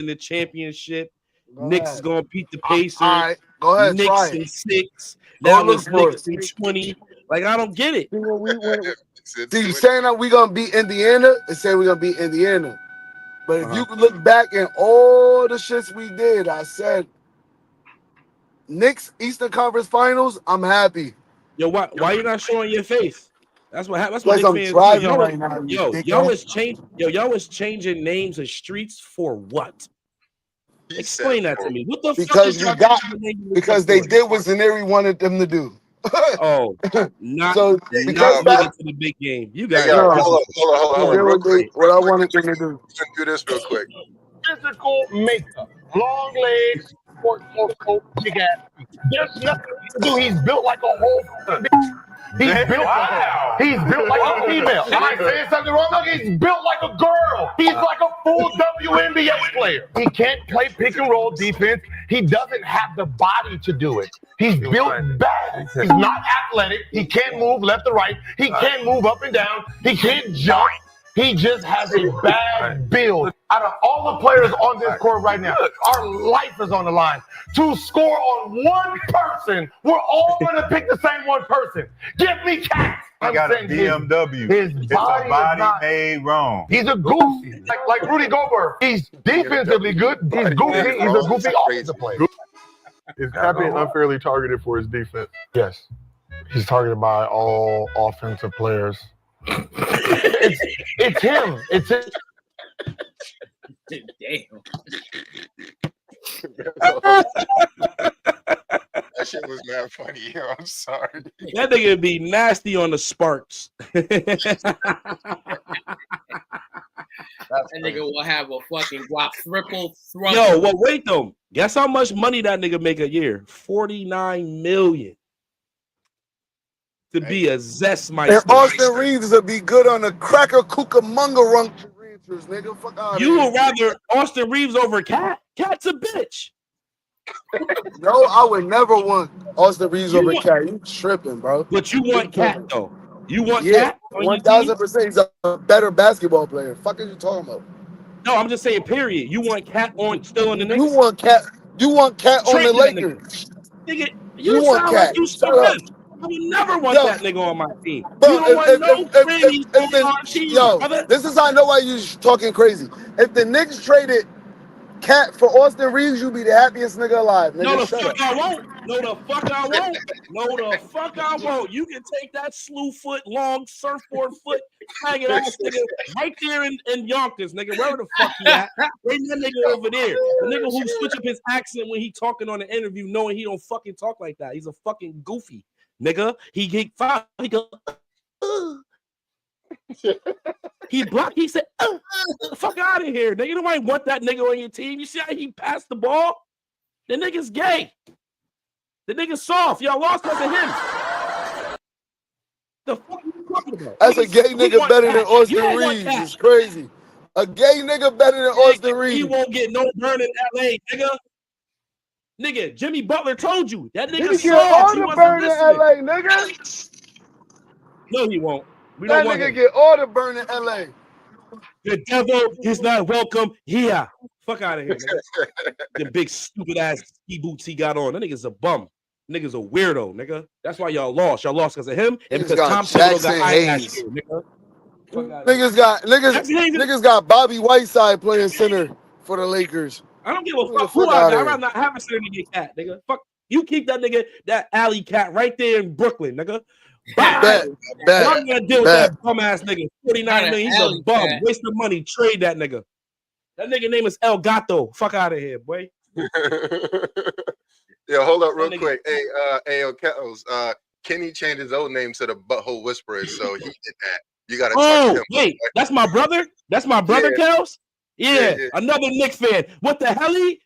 in the championship. Knicks is gonna beat the Pacers. All right, go ahead. Knicks in 6. Go Now look it's for Knicks in 20. Like I don't get it. See, you saying that we gonna beat Indiana and say we're gonna beat Indiana. But if you could look back in all the shits we did, I said Knicks Eastern Conference Finals, I'm happy. Yo, why you not showing your face? That's what happens. Because I'm driving right now. Y'all is changing names of streets for what? Explain that to me. What the because they did what Zaneri wanted them to do. Oh, not because back to the big game. You guys, hold on. What I wanted them to do. Do this real quick. Physical makeup, long legs, short coat, big ass. There's nothing to do. He's built like a whole. He's built like a female. Am I saying something wrong? Look, he's built like a girl. He's like a full WNBA player. He can't play pick and roll defense. He doesn't have the body to do it. He's built bad. He's not athletic. He can't move left or right. He can't move up and down. He can't jump. He just has a bad build. Out of all the players on this court right now, our life is on the line. To score on one person, we're all going to pick the same one person. Give me Cat. I got a BMW. His it's a body made wrong. He's a goofy, like Rudy Gobert. He's defensively good. He's goofy. He's a goofy offensive player. Is Cat being unfairly targeted for his defense? Yes. He's targeted by all offensive players. It's him. It's him. Damn. That shit was mad funny. Yo, I'm sorry. That nigga be nasty on the sparks. That nigga will have a fucking quadruple thrust. Yo, well, wait though. Guess how much money that nigga make a year? $49 million. To be a Zestmeister. And Austin Reeves will be good on the cracker Cucamonga run ranchers, nigga. Fuck out You would rather Austin Reeves over Cat? Cat's a bitch. No, I would never want Austin Reeves over Cat. You tripping, bro. But you want Cat though. You want Cat? 1,000%. He's a better basketball player. Fuck are you talking about? No, I'm just saying. Period. You want Cat on still in the Knicks? You want Cat on the Lakers. Nigga, you want sound Cat. like you stupid. I would never want that nigga on my team. Bro, you don't want no on our team, brother. This is how I know why you talking crazy. If the Knicks traded Cat for Austin Reeves, you'd be the happiest nigga alive. Nigga, no, the fuck I won't. No, the fuck I won't. No, the fuck I won't. You can take that slew foot, long surfboard foot, hanging ass nigga right there in Yonkers, nigga. Where the fuck he at? Bring that nigga over there. The nigga who switch up his accent when he talking on the interview, knowing he don't fucking talk like that. He's a fucking goofy. Nigga, he go, he blocked. He said, "Fuck out of here, nigga." Nobody want that nigga on your team. You see how he passed the ball? The nigga's gay. The nigga's soft. Y'all lost because of him. The fuck you talking about? That's a gay nigga better than Austin Reeves. It's crazy. A gay nigga better than Austin Reeves. He won't get no burn in LA, nigga. Nigga, Jimmy Butler told you that nigga He get all the burn in LA, nigga. No, he won't. We that don't want nigga him. get all the burn in LA. The devil is not welcome here. Fuck out of here, nigga. The big stupid ass ski boots he got on. That nigga's a bum. Nigga's a weirdo, nigga. That's why y'all lost. Y'all lost because of him and because Tom Thibodeau got eyelashes, nigga. Niggas got Bobby Whiteside playing center for the Lakers. I don't give a fuck who I got. I'd rather not have a center nigga Cat, nigga. Fuck. You keep that nigga, that alley Cat right there in Brooklyn, nigga. I'm gonna deal with that bum ass nigga. $49 million. He's a bum. Waste of money. Trade that nigga. That nigga name is El Gato. Fuck out of here, boy. Yo, hold up real quick. Hey, Kels, Kenny changed his old name to the Butthole Whisperer, so he did that. You gotta talk to him. Wait, that's my brother? That's my brother, Kels? Yeah, another Knicks fan. What the hell he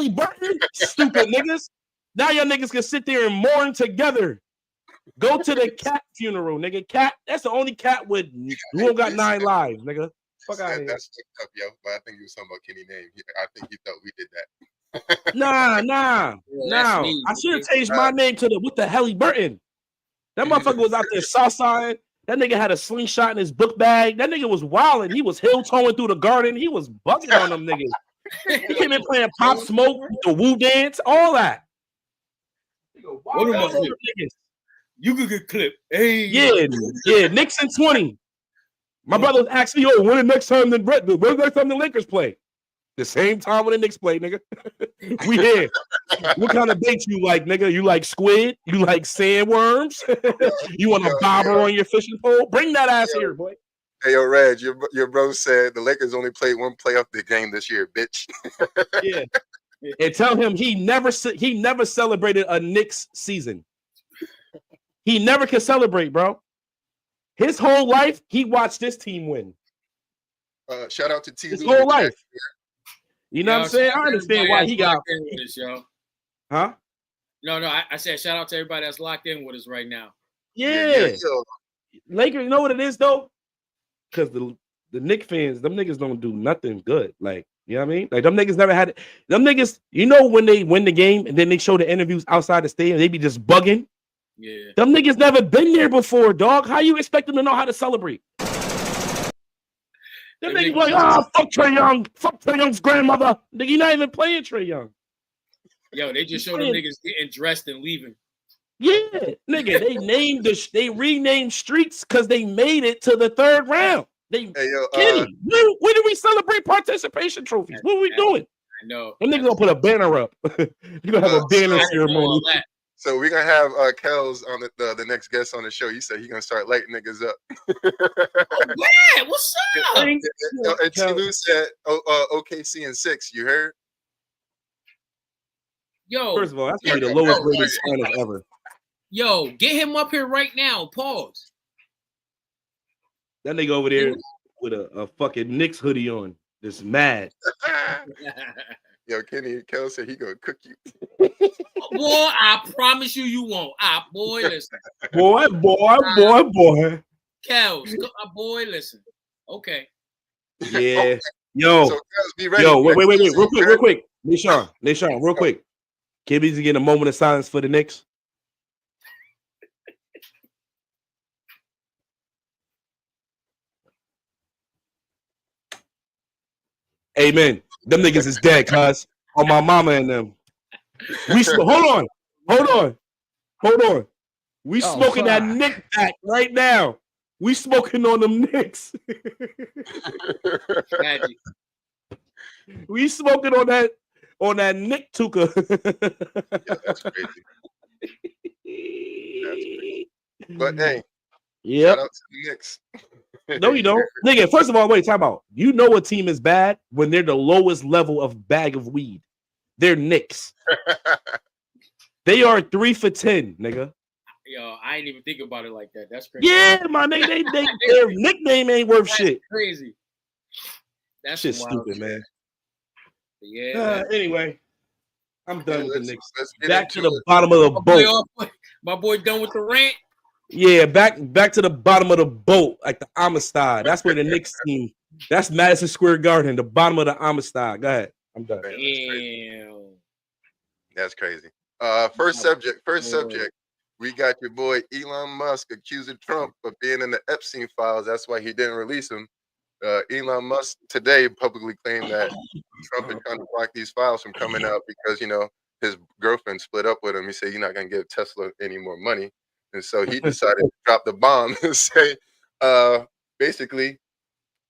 Burton? Stupid niggas. Now y'all niggas can sit there and mourn together. Go to the Cat funeral, nigga. Cat, that's the only cat who don't got 9 lives, nigga. Fuck out of here. That's fucked up, yo. But I think you was talking about Kenny name. I think he thought we did that. Nah. I should have changed my name to the what the hell he Burton. That motherfucker was out there southside. That nigga had a slingshot in his book bag. That nigga was wilding. He was hill toeing through the garden. He was bugging on them niggas. He came in playing Pop Smoke, the Woo Dance, all that. What am I saying? You could get clipped. Hey, Yeah, Knicks in 20. My brother was asking, yo, when the next time the Lakers play? The same time when the Knicks play, nigga. We here. What kind of bait you like, nigga? You like squid? You like sandworms? You want a bobber on your fishing pole? Bring that ass here, boy. Hey, yo, Reg, your bro said the Lakers only played one playoff game this year, bitch. Yeah. And tell him he never celebrated a Knicks season. He never can celebrate, bro. His whole life, he watched this team win. Shout out to T. His whole life. You know what I'm saying? I understand why he got in with us, yo. Huh? No, I said shout out to everybody that's locked in with us right now. Yeah. Lakers, you know what it is though? Because the Knicks fans, them niggas don't do nothing good. Like, you know what I mean? Like them niggas never had it. Them niggas, you know, when they win the game and then they show the interviews outside the stadium, they be just bugging. Yeah. Them niggas never been there before, dog. How you expect them to know how to celebrate? Them niggas like, fuck Trae Young. Fuck Trae Young's grandmother. Nigga, you're not even playing Trae Young. Yo, they just showed them niggas getting dressed and leaving. Yeah, nigga, they renamed streets because they made it to the third round. Kenny, when do we celebrate participation trophies? What are we doing? I know. Them niggas gonna put a banner up. You're gonna have a banner ceremony. So we're gonna have Kels on the next guest on the show. He said he's gonna start lighting niggas up. Man, what's up? And T. Lou said OKC in 6. You heard? Yo, first of all, that's gonna be the lowest rated finals ever. Yo, get him up here right now. Pause. That nigga over there with a fucking Knicks hoodie on. Just mad. Yo, Kenny Kel said he gonna cook you. Boy, I promise you won't. Boy, listen. Boy. Kels, boy, listen. Okay. Yeah. Yo. So, be ready. Yo, wait. Real quick. Nishan, real quick. Can we get a moment of silence for the Knicks? Amen. Them niggas is dead, cuz. On my mama and them. Hold on. We smoking that Knick pack right now. We smoking on them Knicks. We smoking on that Nick Tuka. Yeah, that's crazy. But hey, shout out to the Knicks. No, you don't. Nigga, first of all, wait, time out. You know a team is bad when they're the lowest level of bag of weed. They're Knicks. They are 3 for 10, nigga. Yo, I ain't even think about it like that. That's crazy. Yeah, my nigga, their nickname ain't worth shit. Crazy. That's shit stupid, man. Yeah. Anyway, I'm done with the Knicks. Back to the bottom of the boat. My boy done with the rant. Yeah, back to the bottom of the boat, like the Amistad. That's where the Knicks team. That's Madison Square Garden, the bottom of the Amistad. Go ahead. I'm done. Damn. That's crazy. First subject. We got your boy Elon Musk accusing Trump of being in the Epstein files. That's why he didn't release him. Elon Musk today publicly claimed that Trump had trying to block these files from coming out because, you know, his girlfriend split up with him. He said, you're not going to give Tesla any more money. And so he decided to drop the bomb and say, basically,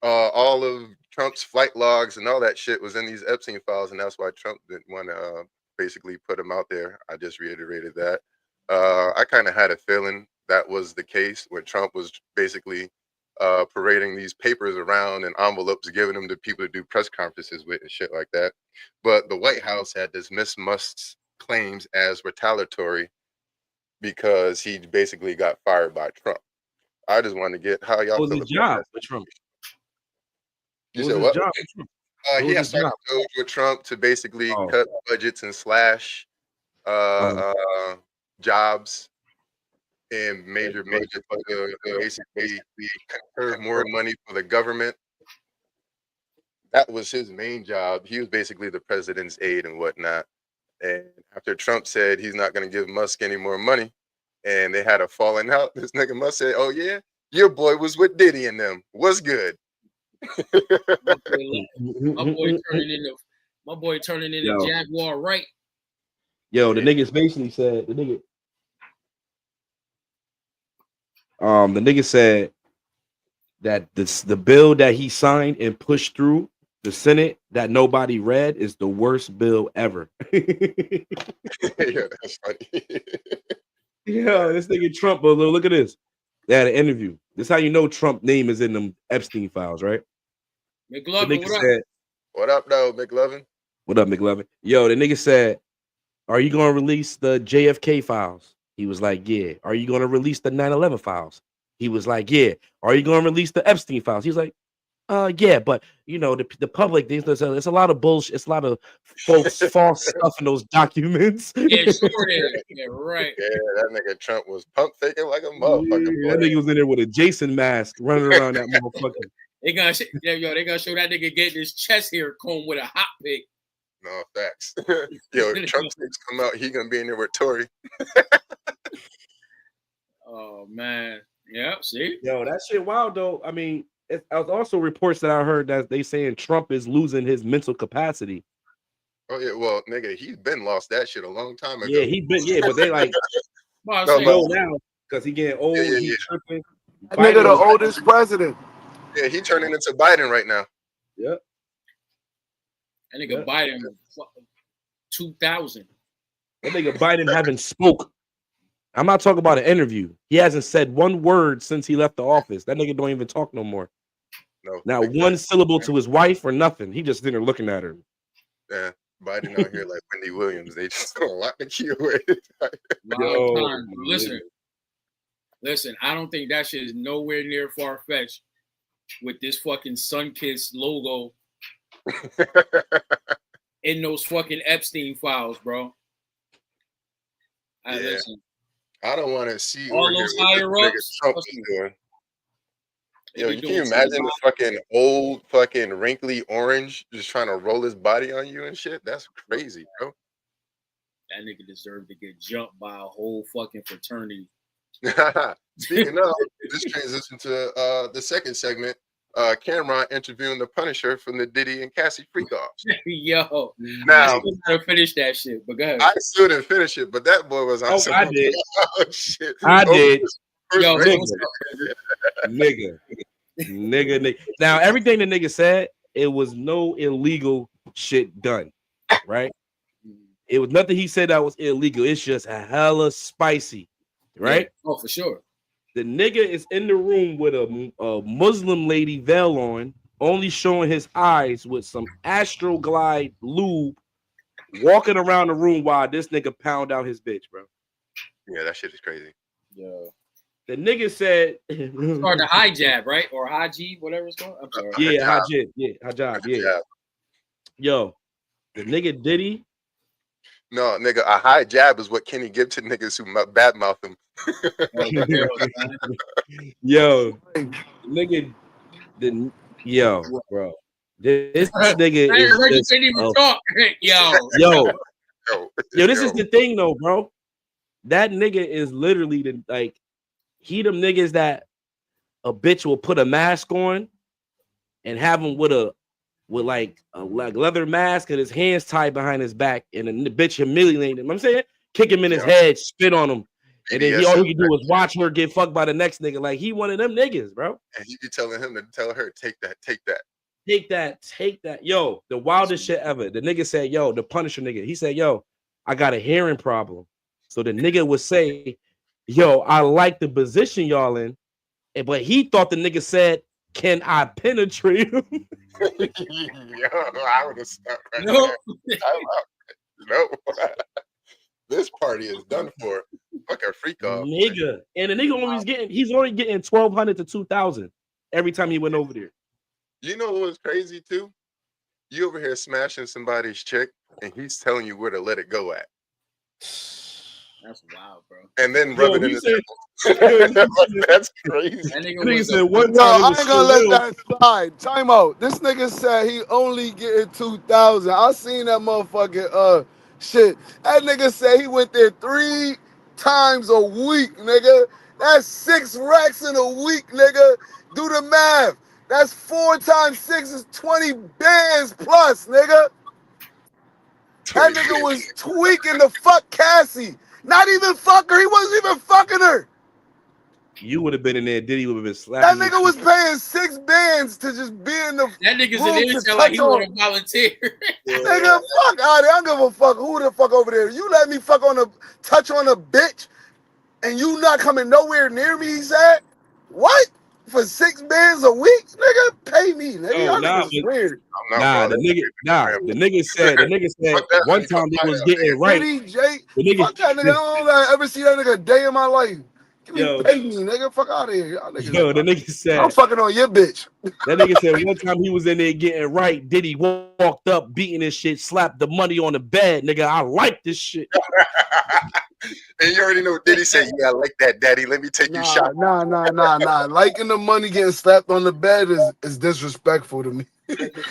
all of Trump's flight logs and all that shit was in these Epstein files. And that's why Trump didn't want to basically put them out there. I just reiterated that. I kind of had a feeling that was the case where Trump was basically parading these papers around and envelopes, giving them to people to do press conferences with and shit like that. But the White House had dismissed Musk's claims as retaliatory because he basically got fired by Trump. I just want to get how y'all feel about job that. with Trump. You said what? He had started with Trump to basically cut budgets and slash jobs and major basically conserve more money for the government. That was his main job. He was basically the president's aide and whatnot. And after Trump said he's not going to give Musk any more money, and they had a falling out, this nigga Musk said, "Oh yeah, your boy was with Diddy and them. What's good?" My boy turning into My boy turning into Jaguar right. Yo, the niggas basically said the nigga said that the bill that he signed and pushed through the Senate that nobody read is the worst bill ever. Yeah, that's funny. Yo, this nigga Trump, but look at this. They had an interview. This is how you know Trump name is in them Epstein files, right? McLovin, what up? Said, what up, though, McLovin? What up, McLovin? Yo, the nigga said, are you going to release the JFK files? He was like, yeah. Are you going to release the 9/11 files? He was like, yeah. Are you going to release the Epstein files? He was like, yeah, but you know, the public, there's a lot of bullshit. It's a lot of false stuff in those documents. Yeah, sure is. Yeah, right. Yeah, that nigga Trump was pump faking like a motherfucker. Yeah, that nigga was in there with a Jason mask running around that motherfucker. They gonna show that nigga getting his chest hair combed with a hot pick. No, facts. Yo, if Trump things come out, he gonna be in there with Tory. Oh man. Yeah, see? Yo, that shit wild though. I mean, it also reports that I heard that they saying Trump is losing his mental capacity. Oh yeah, well, nigga, he's been lost that shit a long time ago. Yeah, but they like no, now because he getting old. Yeah. He tripping. That nigga the oldest president. Yeah, he turning into Biden right now. Yep. That nigga Biden 2000. That nigga Biden haven't spoke. I'm not talking about an interview. He hasn't said one word since he left the office. That nigga don't even talk no more. No. Not one syllable to his wife or nothing. He just sitting there looking at her. Yeah, Biden out here like Wendy Williams. They just gonna lock the key away. Listen. I don't think that shit is nowhere near far fetched with this fucking Sunkist logo in those fucking Epstein files, bro. Listen. I don't want to see all those higher ups. Trump is doing. Yo, can you imagine the fucking old, fucking wrinkly orange just trying to roll his body on you and shit? That's crazy, bro. That nigga deserved to get jumped by a whole fucking fraternity. Speaking of, this transition to the second segment. Cameron interviewing the Punisher from the Diddy and Cassie freak-offs. Yo, now I still gotta finish that shit, but go ahead. I still didn't finish it, but that boy was awesome. I did. Oh, shit. I did. Yo, nigga. Now everything the nigga said, it was no illegal shit done, right? It was nothing he said that was illegal. It's just a hella spicy, right? Yeah. Oh, for sure. The nigga is in the room with a Muslim lady veil on, only showing his eyes with some Astroglide lube, walking around the room while this nigga pound out his bitch, bro. Yeah, that shit is crazy. Yeah. The nigga said, or the hijab, right? Or hijab, whatever it's called. I'm sorry. Yeah, hijab. Yeah, hijab. Yeah. Yo, the nigga Diddy. No, nigga, a high jab is what Kenny give to niggas who badmouth him. Yo, nigga, bro. This nigga is this is the thing though, bro. That nigga is literally he them niggas that a bitch will put a mask on and have him with a leather mask and his hands tied behind his back and the bitch humiliate him. I'm saying kick him in his head, spit on him, and then all he can do is watch her get fucked by the next nigga. Like he one of them niggas, bro. And you be telling him to tell her, take that. Take that. Yo, the wildest shit ever. The nigga said, yo, the Punisher nigga. He said, yo, I got a hearing problem. So the nigga would say, yo, I like the position y'all in. But he thought the nigga said, can I penetrate him? Yo, I would have stopped right there. No. This party is done for. Fuck a freak off. Nigga. And the nigga he's only getting 1,200 to 2,000 every time he went over there. You know what was crazy too? You over here smashing somebody's chick and he's telling you where to let it go at. That's wild, bro. And then rub it in his That's crazy. That nigga said, I ain't gonna let that slide. Time out. This nigga said he only getting 2,000. I seen that motherfucking shit. That nigga said he went there 3 times a week, nigga. That's 6 racks in a week, nigga. Do the math. That's 4 times 6 is 20 bands plus, nigga. That nigga was tweaking the fuck Cassie. Not even fuck her. He wasn't even fucking her. You would have been in there. Diddy would have been That slapping. nigga was paying $6 to just be in the That nigga's room in to there sound like he touch would on. have volunteered. Nigga, fuck out of there. I don't give a fuck who the fuck over there. You let me fuck on a touch on a bitch and you not coming nowhere near me, he said? What? For $6 a week? Nigga, pay me, nigga. Oh, Y'all nah, niggas weird. the nigga said one time they was getting right. Diddy, Jay, The nigga, fuck that nigga. I don't ever see that nigga a day in my life. Give me, Yo. pay me, nigga. Fuck out of here. Y'all niggas. Yo, the nigga said I'm fucking on your bitch. That nigga said one time he was in there getting right. Diddy walked up, beating his shit, slapped the money on the bed. Nigga, I like this shit. And you already know Diddy said, "Yeah, I like that, daddy. Let me take you shot." Nah. Liking the money getting slapped on the bed is disrespectful to me.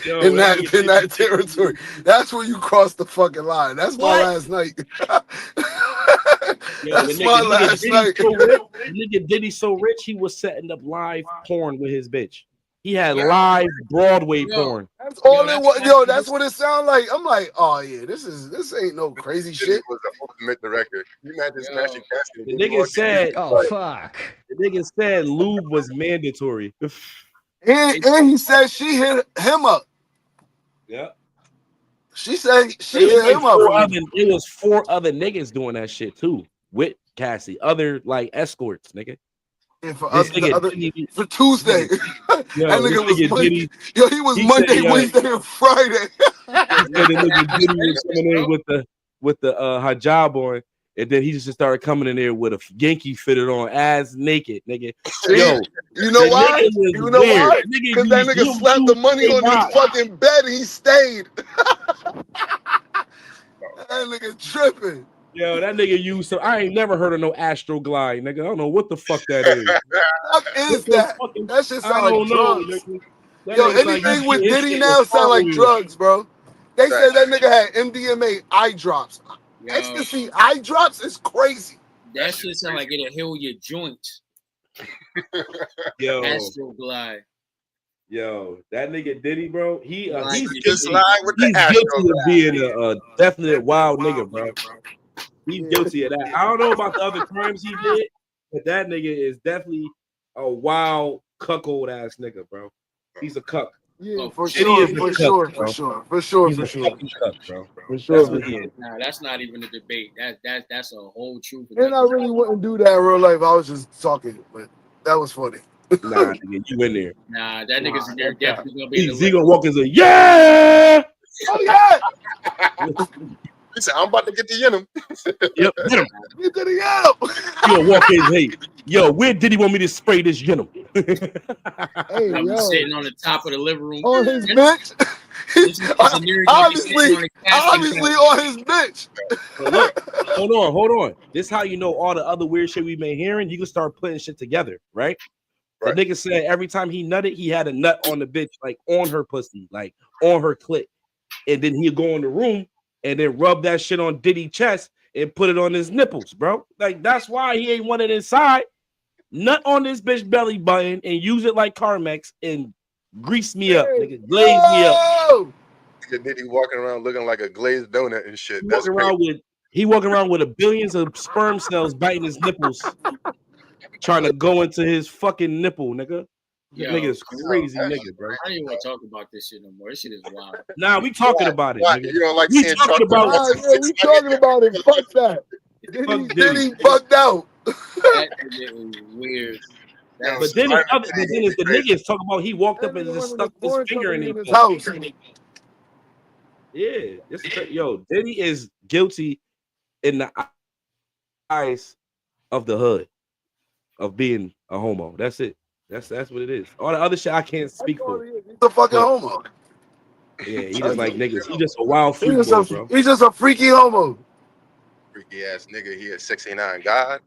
Yo, in that territory. That's where you cross the fucking line. That's my last night. That's my last night. Nigga Diddy so rich, he was setting up live porn with his bitch. He had live Broadway porn. That's all it was. Yo, that's what it sounded like. I'm like, oh yeah, this ain't no crazy shit. Was the ultimate director. You imagine smashing Cassie. The nigga said, "Oh fuck." The nigga said lube was mandatory. And he said she hit him up. Yeah. She said she hit him up. It was 4 other niggas doing that shit too with Cassie. Other like escorts, nigga. And for us, for Tuesday, Yo, that nigga was Monday. Diddy, he was Monday, said, Wednesday, and Friday. The nigga Diddy was coming in with the hijab on, and then he just started coming in there with a Yankee fitted on, ass naked, nigga. Yo, you know why? You know why? Because that nigga slapped the money on his fucking bed and he stayed. That nigga tripping. Yo, that nigga used so I ain't never heard of no Astro Glide, nigga. I don't know what the fuck that is. What is that? That shit sound like drugs. Yo, anything with Diddy now sound like drugs, bro. They said that nigga had MDMA eye drops. Yo, Ecstasy eye drops is crazy. that shit sound like it'll heal your joints. Yo, Astro Glide. Yo, that nigga Diddy, bro. He's guilty of being a definite wild nigga, bro. He's guilty of that. I don't know about the other crimes he did, but that nigga is definitely a wild cuckold ass nigga, bro. He's a cuck. Yeah, for sure. He's a cuck, bro. For sure. That's what he is. Nah, that's not even a debate. That's a whole truth. And I really wouldn't do that in real life. I was just talking, but that was funny. Nah, nigga, you in there. Nah, that nigga's definitely gonna be. He gonna walk in and say, yeah! Oh, yeah! He said, I'm about to get the Yenim. Yep, get him. Get to the Yenim. You gonna walk in and say, yo, where did he want me to spray this Yenim? Hey, I'm yo. sitting on the top of the living room. On his bench. Obviously on his bench. Look, hold on. This is how you know all the other weird shit we've been hearing. You can start putting shit together, right? The nigga said every time he nutted, he had a nut on the bitch, like on her pussy, like on her clit. And then he'd go in the room and then rub that shit on Diddy's chest and put it on his nipples, bro. Like, that's why he ain't want it inside. Nut on this bitch belly button and use it like Carmex and grease me up, nigga. Glaze me up. Diddy walking around looking like a glazed donut and shit. He walking around with a billions of sperm cells biting his nipples, trying to go into his fucking nipple, nigga. This nigga is crazy, nigga, bro. I don't even want to talk about this shit no more. This shit is wild. Nah, we talking about it. Nigga. You don't like we seeing talking about it. We talking about it. Fuck that. Diddy fucked out. That is weird. But then if the nigga is talking about he walked up and just stuck his finger in his house. Yeah, yo, Diddy is guilty in the eyes of the hood of being a homo. That's it. That's what it is. All the other shit I can't speak for. He's a fucking homo. Yeah, he just like niggas. He just a wild freak boy, bro. He's just a freaky homo. Freaky ass nigga. He is 69 God.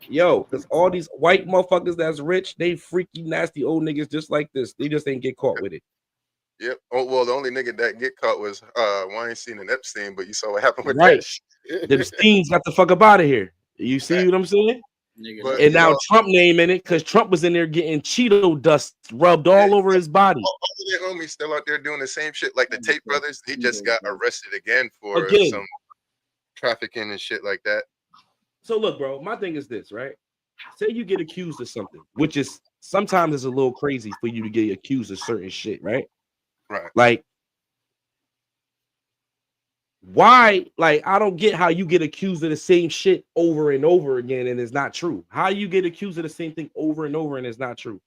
Yo, because all these white motherfuckers that's rich, they freaky, nasty old niggas just like this. They just ain't get caught with it. Yep. Oh, well, the only nigga that get caught was Weinstein and Epstein, but you saw what happened with that shit. Them Steens got the fuck up out of here. You see what I'm saying? Nigga, And now Trump name in it because Trump was in there getting Cheeto dust rubbed all over his body. All of their homies still out there doing the same shit. Like the Tate brothers, he just got arrested again for some trafficking and shit like that. So look, bro, my thing is this, right? Say you get accused of something, which is sometimes it's a little crazy for you to get accused of certain shit, right? Right. Like, why? Like, I don't get how you get accused of the same shit over and over again and it's not true. How you get accused of the same thing over and over and it's not true.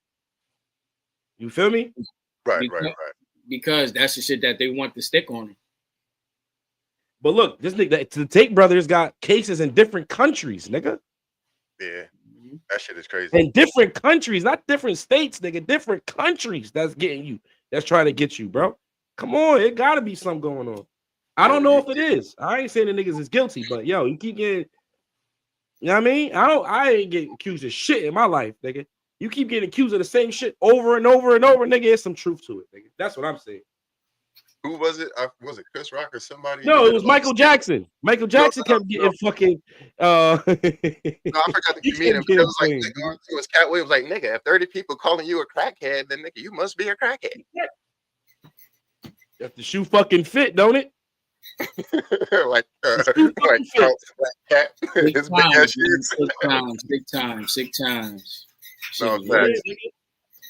You feel me? Right. Because that's the shit that they want to stick on him. But look, this nigga, the Tate brothers got cases in different countries, nigga. Yeah, that shit is crazy. In different countries, not different states, nigga. Different countries that's getting you. That's trying to get you, bro. Come on, it gotta be something going on. I don't know if it is. I ain't saying the niggas is guilty, but yo, you keep getting, you know what I mean? I ain't getting accused of shit in my life, nigga. You keep getting accused of the same shit over and over and over, nigga. There's some truth to it, nigga. That's what I'm saying. Who was it? Was it Chris Rock or somebody? No, it was Michael Jackson. Michael Jackson kept getting fucking. No, I forgot the comedian. It was like it was Cat Williams. Like, nigga, if 30 people calling you a crackhead, then nigga, you must be a crackhead. If the shoe fucking fit, don't it? like cat. His big ass shoes. Big times. No, facts.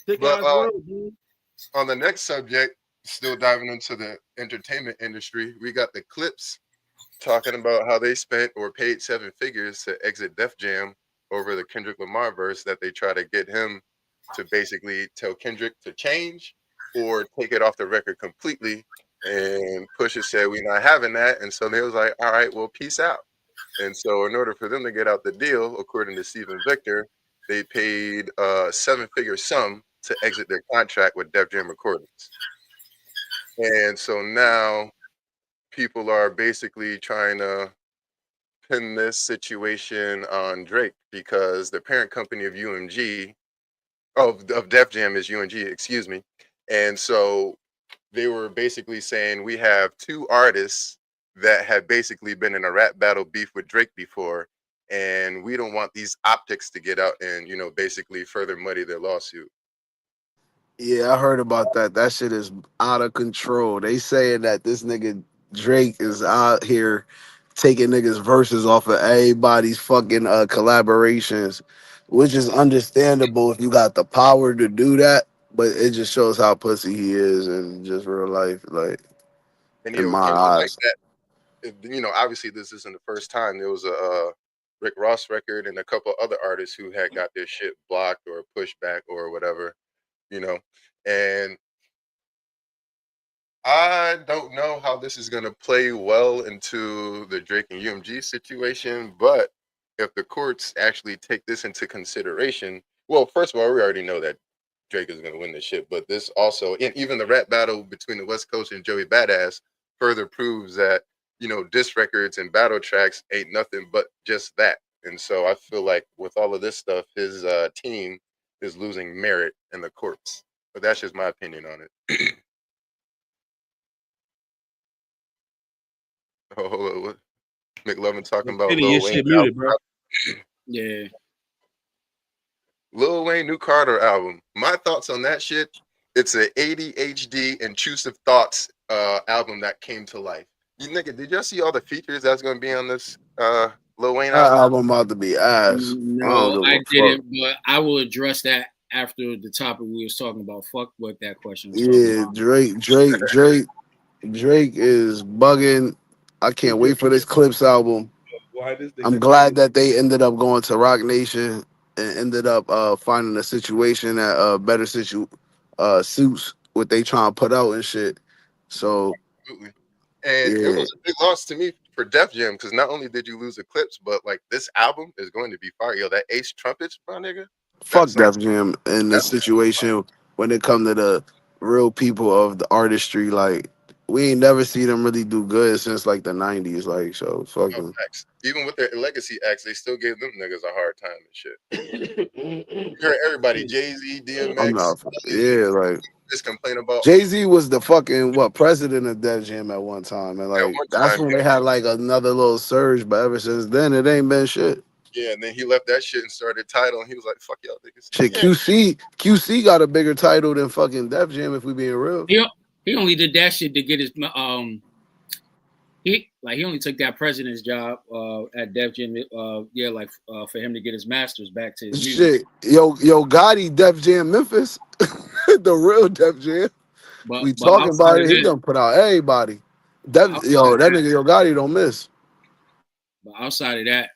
But on the next subject, still diving into the entertainment industry, we got the Clipse talking about how they spent or paid 7 figures to exit Def Jam over the Kendrick Lamar verse that they try to get him to basically tell Kendrick to change or take it off the record completely. And Pusha said, we're not having that. And so they was like, all right, well, peace out. And so in order for them to get out the deal, according to Stephen Victor, they paid a 7-figure sum to exit their contract with Def Jam Recordings. And so now people are basically trying to pin this situation on Drake because the parent company of UMG, of Def Jam is UMG, excuse me. And so they were basically saying we have 2 artists that have basically been in a rap battle beef with Drake before, and we don't want these optics to get out and, you know, basically further muddy their lawsuit. Yeah, I heard about that. That shit is out of control. They saying that this nigga Drake is out here taking niggas verses off of everybody's fucking collaborations, which is understandable if you got the power to do that. But it just shows how pussy he is in just real life, like and in my eyes. Like that, you know, obviously this isn't the first time. There was a Rick Ross record and a couple other artists who had got their shit blocked or pushed back or whatever. You know, and I don't know how this is going to play well into the Drake and UMG situation, but if the courts actually take this into consideration, well, first of all, we already know that Drake is going to win this shit, but this also, and even the rap battle between the West Coast and Joey Badass further proves that, you know, diss records and battle tracks ain't nothing but just that. And so I feel like with all of this stuff, his team is losing merit in the courts. But that's just my opinion on it. Oh, McLovin talking about Lil Wayne. Muted, bro. Yeah. Lil Wayne new Carter album. My thoughts on that shit, it's a ADHD intrusive thoughts album that came to life. You nigga, did y'all see all the features that's gonna be on this Lil Wayne That album? album about to be ass. No, I didn't, but I will address that after the topic we was talking about. Fuck what that question was. Yeah, Drake is bugging. I can't wait for this Clipse album. I'm glad that they ended up going to Rock Nation and ended up finding a situation that better suits what they trying to put out and shit. So, absolutely. And it was a big loss to me for Def Jam because not only did you lose the Clipse, but like this album is going to be fire. Yo, that Ace Trumpets, my nigga. Fuck Def Jam in the situation when it come to the real people of the artistry. Like, we ain't never see them really do good since like the 90s. Like, so fuck them. Even with their legacy acts, they still gave them niggas a hard time and shit. You heard everybody, Jay-Z, DMX. Like just complain about Jay-Z was the fucking president of Def Jam at one time, and like that's when they had like another little surge. But ever since then, it ain't been shit. Yeah, and then he left that shit and started title, and he was like, "Fuck y'all niggas." Shit, Yeah. QC got a bigger title than fucking Def Jam, if we being real. He only did that shit to get his he only took that president's job at Def Jam for him to get his masters back to his music. Shit, yo Gotti, Def Jam Memphis, the real Def Jam. We talking about it. He done put out everybody. That nigga Yo Gotti don't miss. But outside of that,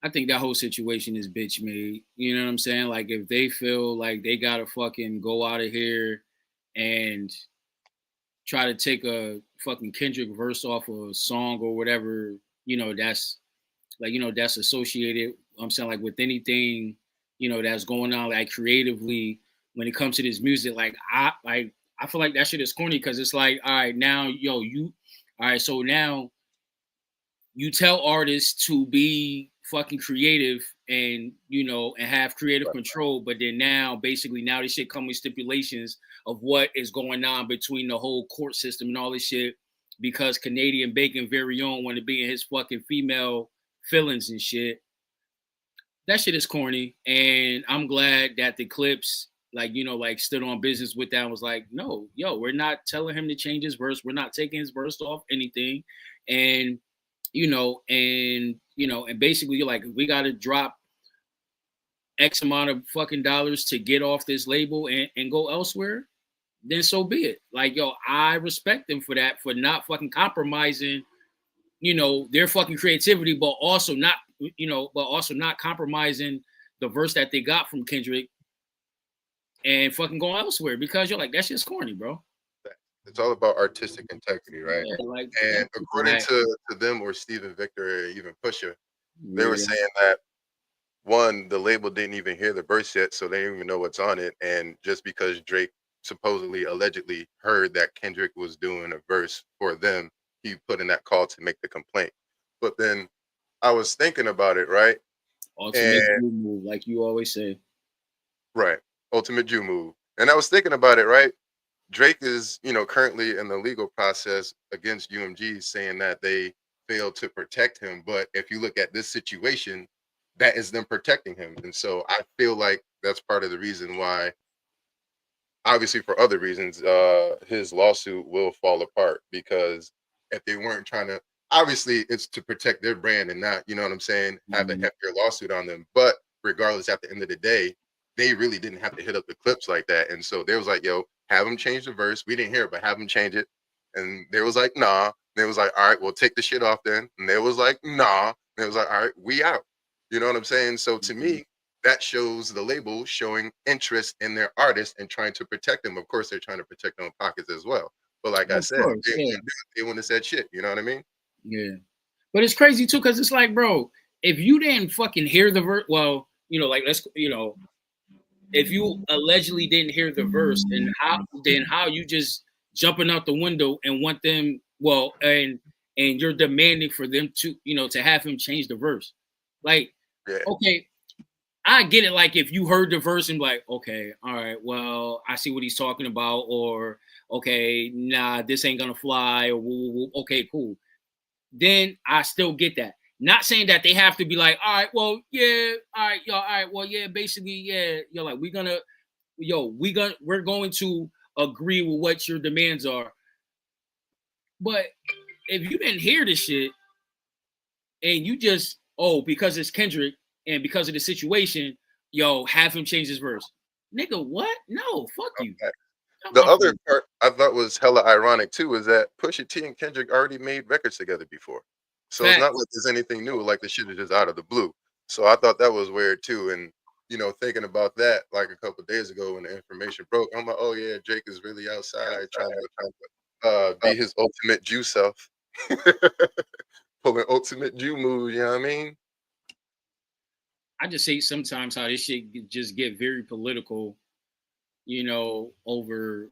I think that whole situation is bitch made. You know what I'm saying? Like, if they feel like they gotta fucking go out of here and try to take a fucking Kendrick verse off of a song or whatever, that's that's associated, I'm saying, like, with anything, that's going on, like, creatively when it comes to this music. Like, I feel like that shit is corny, because it's like, all right, now, so now you tell artists to be fucking creative and and have creative control, but then now this shit come with stipulations of what is going on between the whole court system and all this shit, because Canadian Bacon very own want to be in his fucking female feelings and shit. That shit is corny, and I'm glad that the Clipse stood on business with that and was like, no, we're not telling him to change his verse, we're not taking his verse off anything, and and basically, you're like, we got to drop X amount of fucking dollars to get off this label and go elsewhere, then so be it. Like, I respect them for that, for not fucking compromising, their fucking creativity, but also not compromising the verse that they got from Kendrick and fucking going elsewhere, because you're like, that shit's corny, bro. It's all about artistic integrity, right? Yeah, and according to them, or Steven Victor, or even Pusha, they were saying that, one, the label didn't even hear the verse yet, so they didn't even know what's on it. And just because Drake supposedly, allegedly heard that Kendrick was doing a verse for them, he put in that call to make the complaint. But then I was thinking about it, right? Ultimate Jew move, like you always say. Right. Ultimate Jew move. And I was thinking about it, right? Drake is, currently in the legal process against UMG, saying that they failed to protect him. But if you look at this situation, that is them protecting him. And so I feel like that's part of the reason why, obviously for other reasons, his lawsuit will fall apart, because if they weren't trying to, obviously it's to protect their brand and not, have a heftier lawsuit on them. But regardless, at the end of the day, they really didn't have to hit up the Clipse like that. And so they was like, yo, have him change the verse. We didn't hear it, but have him change it. And they was like, nah. And they was like, all right, we'll take the shit off then. And they was like, nah. And they was like, all right, we out. You know what I'm saying? So to me, that shows the label showing interest in their artist and trying to protect them. Of course, they're trying to protect their own pockets as well. But like I said, they wouldn't have said shit. You know what I mean? Yeah. But it's crazy too, because it's like, bro, if you didn't fucking hear the verse, well, if you allegedly didn't hear the verse, then how you just jumping out the window and want them, and you're demanding for them to, to have him change the verse. Like, okay, I get it. Like, if you heard the verse and like, okay, all right, well, I see what he's talking about, or okay, nah, this ain't gonna fly, or okay, cool. Then I still get that. Not saying that they have to be like, all right, well, yeah, all right, y'all, all right, well, yeah, basically, yeah, you're like, we're going to agree with what your demands are. But if you didn't hear the shit and you just, because it's Kendrick and because of the situation, have him change his verse. Nigga, what? No, fuck you. The other part I thought was hella ironic too is that Pusha T and Kendrick already made records together before. So it's not like there's anything new, like the shit is just out of the blue. So I thought that was weird too. And thinking about that, like a couple of days ago when the information broke, I'm like, oh yeah, Drake is really outside trying to be his ultimate Jew self. Pulling ultimate Jew moves, you know what I mean? I just say sometimes how this shit just get very political, over,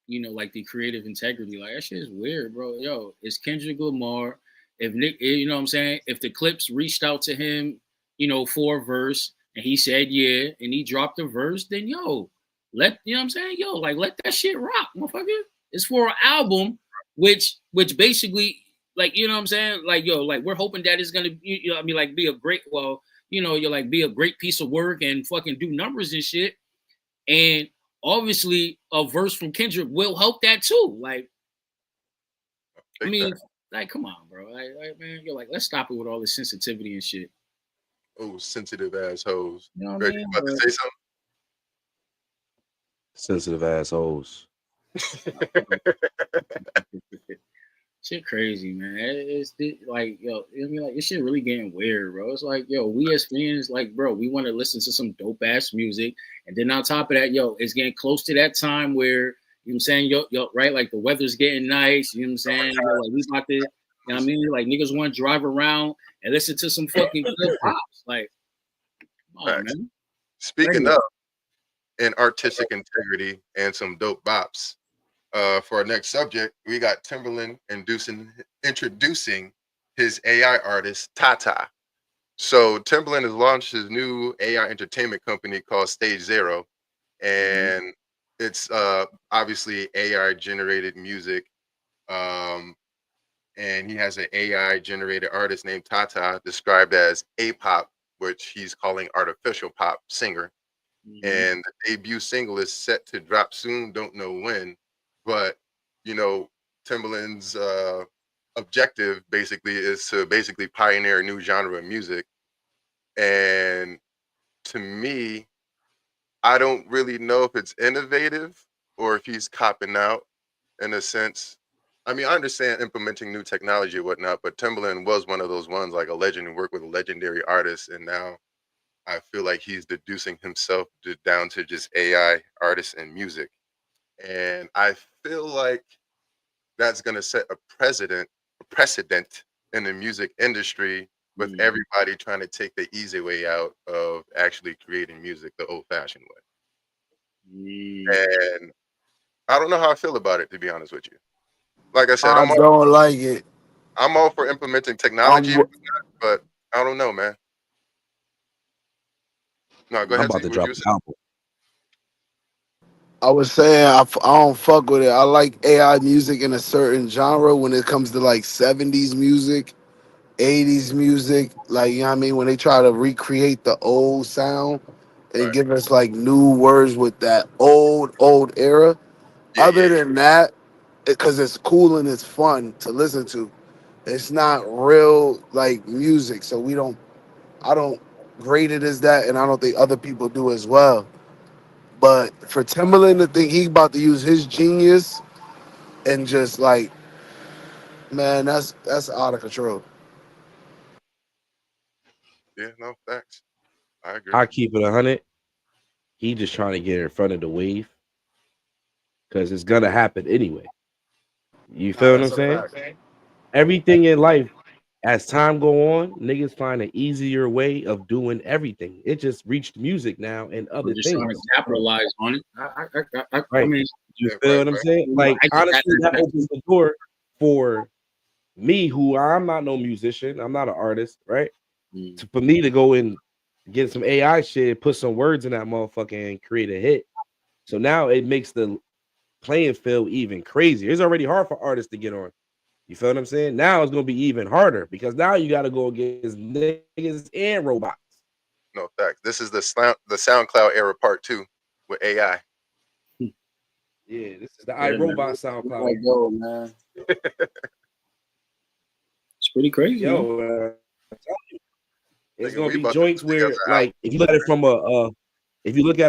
like the creative integrity. Like, that shit is weird, bro. Yo, it's Kendrick Lamar. If Nick, you know what I'm saying? If the Clipse reached out to him, for a verse and he said, yeah, and he dropped a verse, then let, you know what I'm saying? Let that shit rock, motherfucker. It's for an album, which basically, like, you know what I'm saying? Like, yo, like we're hoping that it's gonna, I mean, like be a great, well, you're like be a great piece of work and fucking do numbers and shit. And obviously, a verse from Kendrick will help that too. Like, I mean, like, come on, bro. Like, man, you're like, let's stop it with all this sensitivity and shit. Oh, sensitive assholes. You know what I Reggie, mean? about to say something? Sensitive assholes. Shit crazy, man. It's like, yo, I mean, like, this shit really getting weird, bro. It's like, yo, we as fans, like, bro, we want to listen to some dope ass music. And then on top of that, yo, it's getting close to that time where, you know what I'm saying, yo, right? Like the weather's getting nice, you know what I'm saying? Yo, like we about to, you know what I mean? Like niggas want to drive around and listen to some fucking good pops. Like, come on, man. Speaking of and artistic integrity and some dope bops. For our next subject, we got Timbaland introducing his AI artist, TaTa. So Timbaland has launched his new AI entertainment company called Stage Zero, and it's obviously AI generated music. And he has an AI generated artist named TaTa, described as A-pop, which he's calling artificial pop singer. And the debut single is set to drop soon. Don't know when, but Timbaland's objective basically is to pioneer a new genre of music. And to me, I don't really know if it's innovative or if he's copping out in a sense. I mean, I understand implementing new technology and whatnot, but Timbaland was one of those ones, like a legend, and worked with a legendary artist, and now I feel like he's deducing himself down to just AI artists and music. And I feel like that's going to set a precedent in the music industry with everybody trying to take the easy way out of actually creating music the old-fashioned way. And I don't know how I feel about it, to be honest with you. Like I said, I don't like it. I'm all for implementing technology, but I don't know, man. No, go ahead. I'm about to drop an album. I was saying I don't fuck with it. I like AI music in a certain genre when it comes to like 70s music, 80s music. Like, you know what I mean? When they try to recreate the old sound and give us like new words with that old era. Other than that, because it's cool and it's fun to listen to, it's not real like music. So I don't grade it as that, and I don't think other people do as well. But for Timbaland to think he about to use his genius and just like, man, that's out of control. Yeah, no, facts. I agree. I keep it 100. He just trying to get in front of the wave because it's gonna happen anyway. You feel what I'm saying? Everything in life, as time go on, niggas find an easier way of doing everything. It just reached music now and other We're just trying things. to capitalize on it. I Right. mean, You feel what I'm saying? Like, honestly, that opens the door for me, who I'm not no musician, I'm not an artist, right? For me to go and get some AI shit, put some words in that motherfucker and create a hit. So now it makes the playing field even crazier. It's already hard for artists to get on. You feel what I'm saying? Now it's gonna be even harder because now you got to go against niggas and robots. No, facts. This is the SoundCloud era part 2 with AI. Yeah, this is the iRobot SoundCloud. Like, yo, man. It's pretty crazy. Yo, it's gonna be joints where, like, if you look at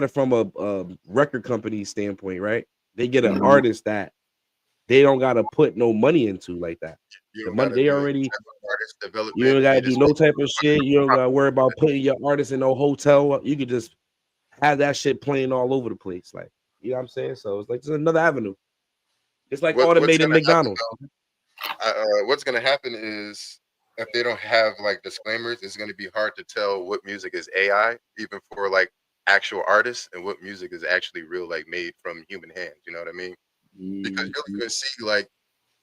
it from a record company standpoint, right? They get an artist that they don't gotta put no money into like that. The money they already. You don't gotta do no type of shit. You don't gotta worry about putting your artist in no hotel. You could just have that shit playing all over the place, like, you know what I'm saying? So it's like just another avenue. It's like automated McDonald's. What's gonna happen is if they don't have like disclaimers, it's gonna be hard to tell what music is AI, even for like actual artists, and what music is actually real, like made from human hands. You know what I mean? Because you'll even see like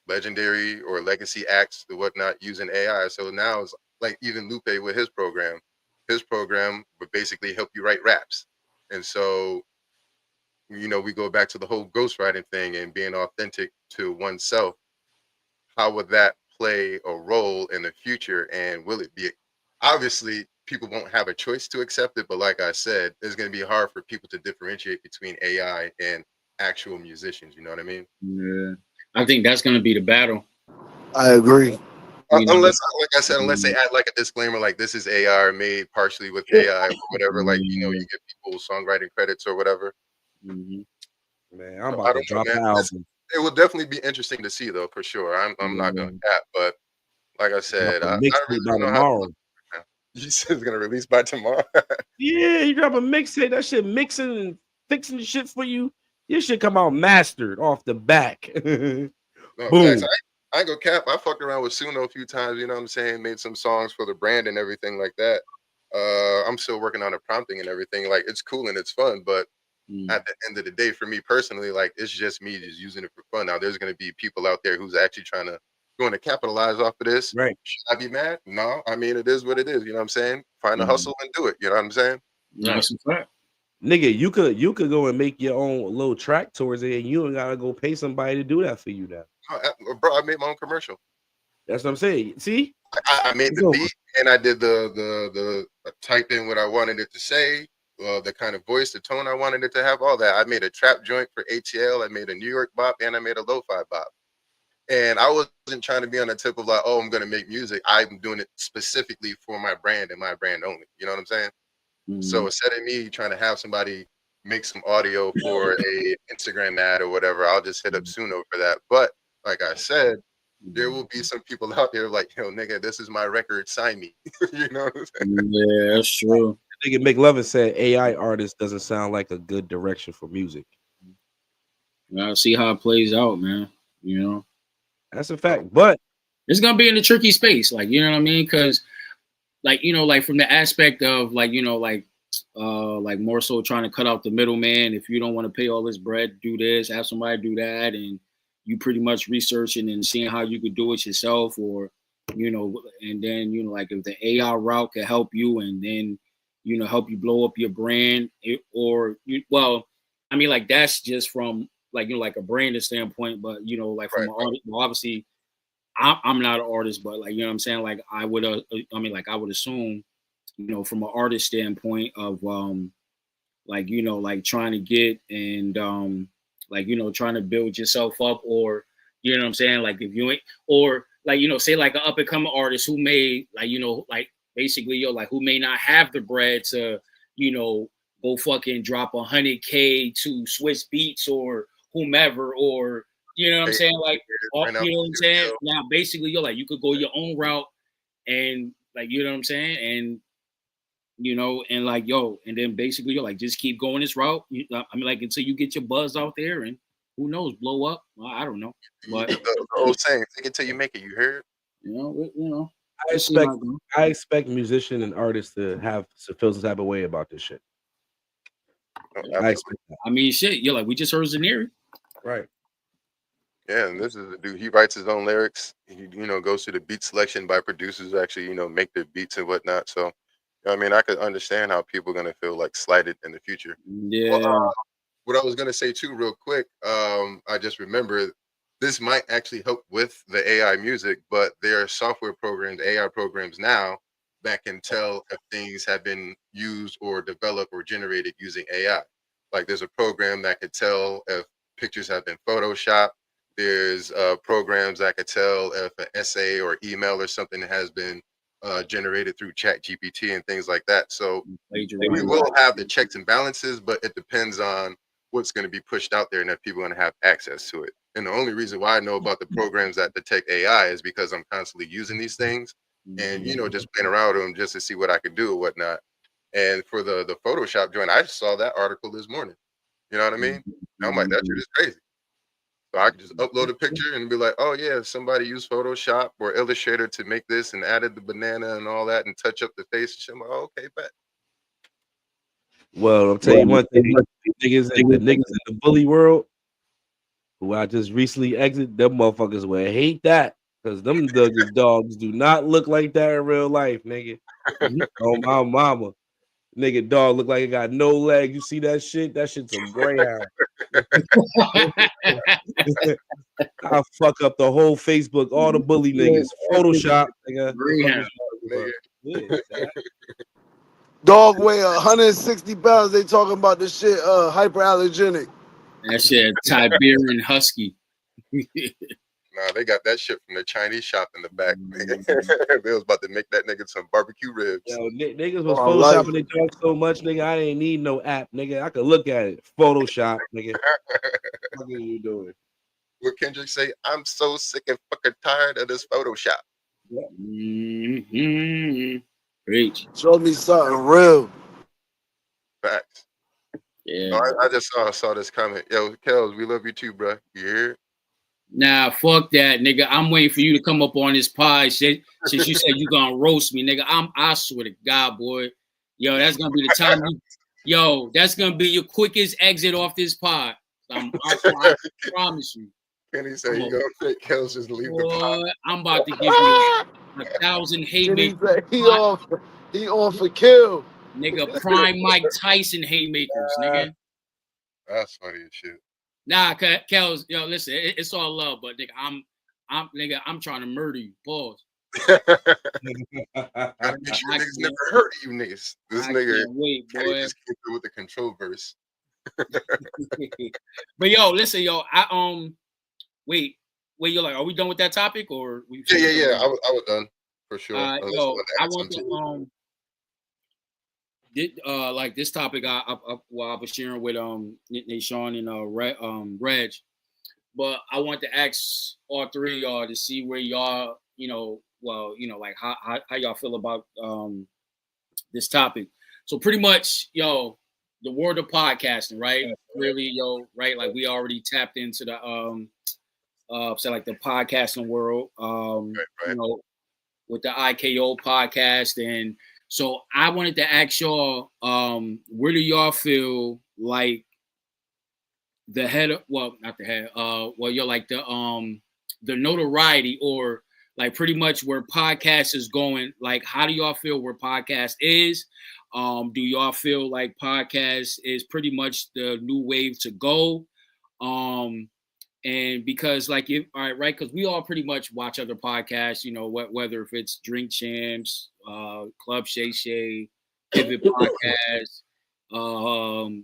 legendary or legacy acts or whatnot using AI. So now it's like even Lupe with his program would basically help you write raps. And so, we go back to the whole ghostwriting thing and being authentic to oneself. How would that play a role in the future, and will it be? Obviously, people won't have a choice to accept it, but like I said, it's going to be hard for people to differentiate between AI and actual musicians. You know what I mean? Yeah, I think that's gonna be the battle. I agree. Unless, like I said, unless they add like a disclaimer, like this is AI made partially with AI or whatever, like you give people songwriting credits or whatever. Mhm. Man, I'm So, about to drop an album. It will definitely be interesting to see, though, for sure. I'm not gonna cap, but like I said, I Mixtape really by don't know how to tomorrow. look right now. You said it's gonna release by tomorrow. Yeah, you drop a mixtape. That shit mixing and fixing the shit for you. Your shit come out mastered off the back. No, Boom. facts. I ain't gonna cap. I fucked around with Suno a few times. You know what I'm saying? Made some songs for the brand and everything like that. I'm still working on the prompting and everything. Like it's cool and it's fun, but at the end of the day, for me personally, like it's just me just using it for fun. Now there's gonna be people out there who's actually going to capitalize off of this. Right. Should I be mad? No. I mean, it is what it is. You know what I'm saying? Find a hustle and do it. You know what I'm saying? That's a fact. Nigga, you could go and make your own little track towards it, and you don't gotta go pay somebody to do that for you now. Bro, I made my own commercial. That's what I'm saying. See, I made the beat and I did the type in what I wanted it to say, the kind of voice, the tone I wanted it to have, all that. I made a trap joint for ATL. I made a New York bop and I made a lo-fi bop. And I wasn't trying to be on the tip of like, oh, I'm gonna make music. I'm doing it specifically for my brand and my brand only. You know what I'm saying? So instead of me trying to have somebody make some audio for a Instagram ad or whatever, I'll just hit up Suno for that. But like I said, there will be some people out there like, yo, nigga, this is my record, sign me. You know what I'm saying? Yeah, that's true. Nigga McLovin said AI artist doesn't sound like a good direction for music. I'll see how it plays out, man. You know, that's a fact. But it's gonna be in a tricky space, like you know what I mean, because. Like, you know, like from the aspect of like, you know, like more so trying to cut out the middleman. If you don't want to pay all this bread, do this, have somebody do that. And you pretty much researching and seeing how you could do it yourself or, you know, and then, you know, like if the AI route can help you and then, you know, help you blow up your brand I mean, like that's just from like, you know, like a branding standpoint, but, you know, like from an artist, well, obviously, I'm not an artist, but like, you know what I'm saying? Like I would assume, you know, from an artist standpoint of, like, you know, like trying to get and, like, you know, trying to build yourself up or, you know what I'm saying? Like if you ain't, or like, you know, say like an up and coming artist who may like, you know, like basically, like who may not have the bread to, you know, go fucking drop $100K to Swiss Beats or whomever, or, you know what I'm saying? Like, you know what I'm saying? Now, basically, you're like, you could go your own route and, like, you know what I'm saying? And, you know, and like, and then basically, you're like, just keep going this route. I mean, like, until you get your buzz out there and who knows, blow up. Well, I don't know. But the old saying, think until you make it, you heard? You know. I expect musicians and artists to feel some type of way about this shit. I expect that. I mean, shit, you're like, we just heard Zaneri. Right. Yeah, and this is the dude. He writes his own lyrics. He, you know, goes through the beat selection by producers who actually, you know, make the beats and whatnot. So, I mean, I could understand how people are gonna feel like slighted in the future. Yeah. Well, what I was gonna say too, real quick, I just remember this might actually help with the AI music, but there are software programs, AI programs now that can tell if things have been used or developed or generated using AI. Like there's a program that could tell if pictures have been photoshopped. There's programs that could tell if an essay or email or something has been generated through ChatGPT and things like that. So we will have the checks and balances, but it depends on what's going to be pushed out there and if people are going to have access to it. And the only reason why I know about the programs that detect AI is because I'm constantly using these things and, you know, just playing around with them just to see what I could do or whatnot. And for the Photoshop joint, I just saw that article this morning. You know what I mean? And I'm like, that shit is crazy. So I could just upload a picture and be like, oh yeah, somebody used Photoshop or Illustrator to make this and added the banana and all that and touch up the face and shit. I'm like, oh, okay, bet. Well, I'll tell you one thing. The niggas in the bully world who I just recently exited, them motherfuckers will hate that. Because them dogs do not look like that in real life, nigga. Oh, my mama. Nigga dog look like it got no leg. You see that shit? That shit's a greyhound. I'll fuck up the whole Facebook, all the bully niggas. Photoshop, nigga. Greyhound. Nigga. Dog weigh 160 pounds. They talking about this shit hyperallergenic. That shit Tiberian Husky. Nah, they got that shit from the Chinese shop in the back. They was about to make that nigga some barbecue ribs. Yo, niggas was Oh, I like photoshopping their dog so much, nigga. I didn't need no app, nigga. I could look at it. Photoshop, nigga. What are you doing? What Kendrick say? I'm so sick and fucking tired of this Photoshop. Mm-hmm. Preach. Show me something real. Facts. Yeah. No, I just saw this comment. Yo, Kels, we love you too, bro. You hear? Nah, fuck that, nigga. I'm waiting for you to come up on this pod shit. Since you said you gonna roast me, nigga. I swear to God, boy. Yo, that's gonna be the time. That's gonna be your quickest exit off this pod. I promise you. Kenny said you gonna take Kels just leave the pod. I'm about to give you 1,000 haymakers. He on for kill. Nigga, prime Mike Tyson haymakers, nigga. That's funny as shit. Nah, Kels, yo, listen, it's all love, but nigga, I'm trying to murder you. Pause. Niggas never heard of you niggas. This nigga wait, boy. just came through with the control verse. But yo, listen, yo, wait, you're like, are we done with that topic or we? Yeah. I was done for sure. I want to like this topic I was sharing with Sean and Reg, but I want to ask all three of y'all to see where y'all, like how y'all feel about this topic. So pretty much, the world of podcasting, right? Really, right? Like we already tapped into the like the podcasting world, right. with the IKO podcast. And so I wanted to ask y'all, where do y'all feel like the head of, well, not the head, you're like the notoriety or like pretty much where podcast is going? Like, how do y'all feel where podcast is? Do y'all feel like podcast is pretty much the new wave to go? And because like, right, because we all pretty much watch other podcasts, whether if it's Drink Champs, Club Shay Shay, Pivot Podcast,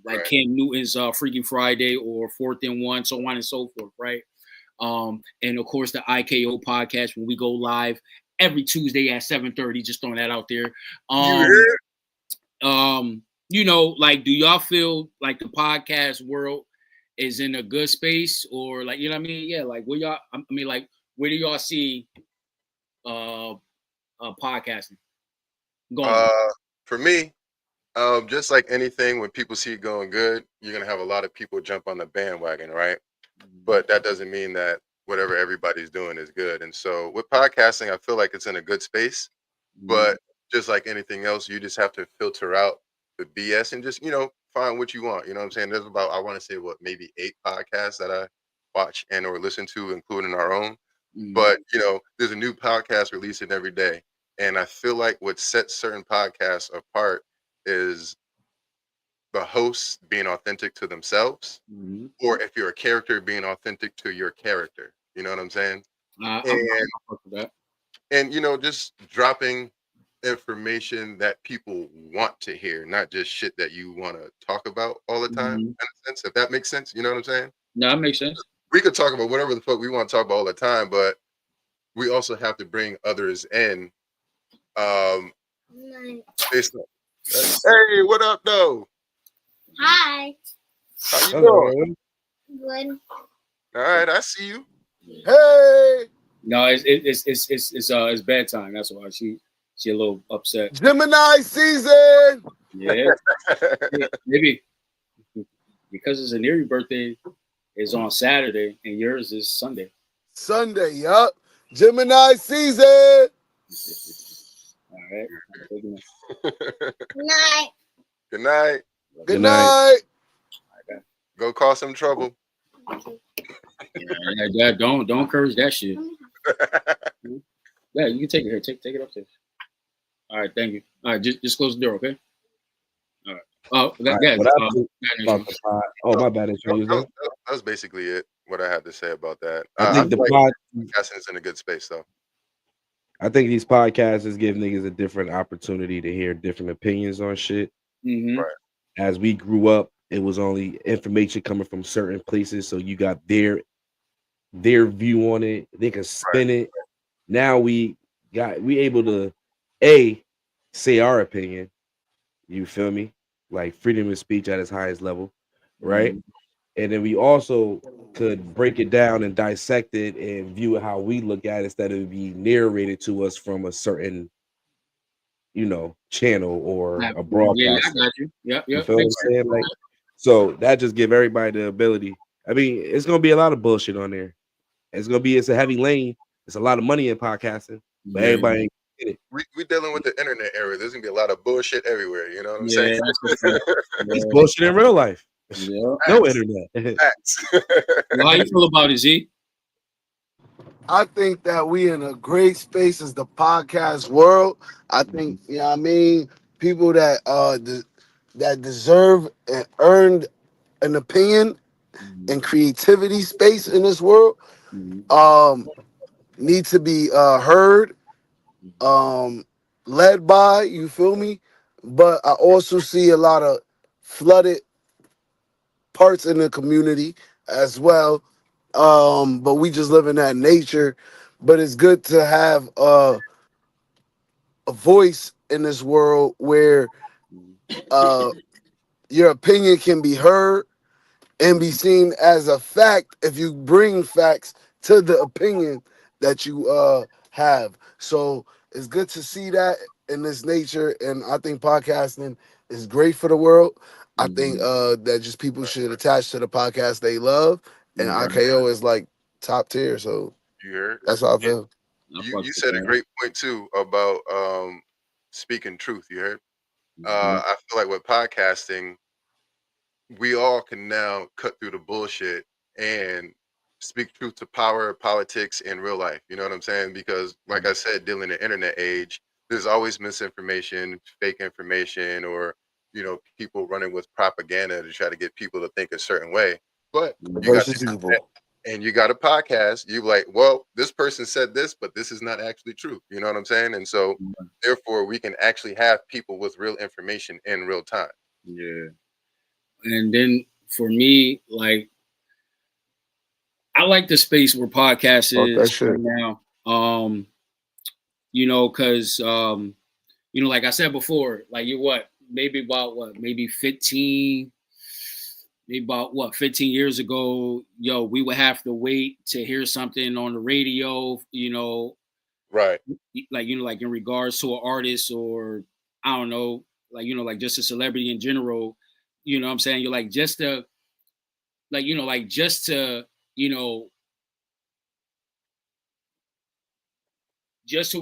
like Cam Newton's Freaking Friday or 4th and 1, so on and so forth, right? And of course the IKO podcast when we go live every Tuesday at 7:30. Just throwing that out there. Like, do y'all feel like the podcast world is in a good space, or like, you know what I mean? Yeah, like where y'all, like where do y'all see podcasting going? For me, just like anything, when people see it going good, you're gonna have a lot of people jump on the bandwagon, right? But that doesn't mean that whatever everybody's doing is good. And so with podcasting, I feel like it's in a good space, but just like anything else, you just have to filter out the BS and just, find what you want. You know what I'm saying? There's about, I want to say, maybe 8 podcasts that I watch and or listen to, including our own. But, there's a new podcast releasing every day. And I feel like what sets certain podcasts apart is the hosts being authentic to themselves, or if you're a character, being authentic to your character. You know what I'm saying? And just dropping information that people want to hear, not just shit that you want to talk about all the time. In a sense, if that makes sense, you know what I'm saying? No, that makes sense. We could talk about whatever the fuck we want to talk about all the time, but we also have to bring others in. Hey, what up, though? Hi. How you doing? Good. All right, I see you. Hey. No, it's bedtime. That's why she a little upset. Gemini season. Yeah. Maybe because it's an Erie birthday is on Saturday and yours is Sunday. Sunday, yup. Gemini season. All right. Good night. Good night. Good night. Go cause some trouble. Yeah, don't encourage that shit. Yeah, you can take it here. Take it upstairs. All right, thank you. All right, just close the door, okay? Oh, What I think about the pod. Oh, my bad. That was basically it. What I had to say about that. I think the feel pod. podcasting is in a good space though. I think these podcasts give niggas a different opportunity to hear different opinions on shit. Mm-hmm. Right. As we grew up, it was only information coming from certain places, so you got their view on it. They can spin it. Now we able to say our opinion. You feel me? Like freedom of speech at its highest level, right? And then we also could break it down and dissect it and view it how we look at it instead of being narrated to us from a certain, channel or a broadcast. Yeah, I got you. Yep. You feel what I'm saying? Like, so that just give everybody the ability. I mean, it's gonna be a lot of bullshit on there. It's a heavy lane. It's a lot of money in podcasting, but everybody ain't get it. We dealing with the internet era. There's gonna be a lot of bullshit everywhere. You know what I'm saying? It's bullshit in real life. Yeah. No internet. Facts. Well, how you feel about it, Z? I think that we in a great space as the podcast world. I think, you know what I mean, people that that deserve and earned an opinion and creativity space in this world need to be heard, led by, you feel me? But I also see a lot of flooded parts in the community as well. But we just live in that nature. But it's good to have a voice in this world where your opinion can be heard and be seen as a fact if you bring facts to the opinion that you have. So it's good to see that in this nature, and I think podcasting is great for the world. I think that just people should attach to the podcast they love, and IKO is like top tier. So You heard? that's how I feel. You said a great point too about speaking truth. You heard? I feel like with podcasting, we all can now cut through the bullshit and speak truth to power, politics, and real life. You know what I'm saying? Because, like I said, dealing in the internet age, there's always misinformation, fake information, or people running with propaganda to try to get people to think a certain way. But you got and you got a podcast. You like, well, this person said this, but this is not actually true. You know what I'm saying? And so, therefore, we can actually have people with real information in real time. Yeah. And then for me, like, I like the space where podcast is right now. Because like I said before, like maybe 15 years ago, we would have to wait to hear something on the radio, right? Like in regards to an artist, or I don't know, like just a celebrity in general. You know what I'm saying? You're like just to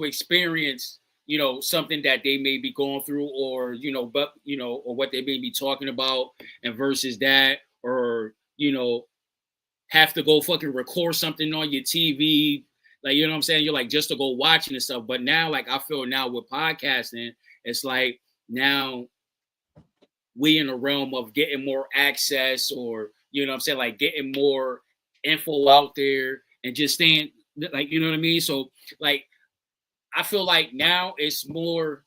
experience, something that they may be going through, or or what they may be talking about, and versus that, or have to go fucking record something on your TV, like, you know what I'm saying? You're like just to go watching and stuff. But now, like, I feel now with podcasting, it's like now we in the realm of getting more access, or you know what I'm saying, like getting more info out there and just staying, like, you know what I mean? So like I feel like now it's more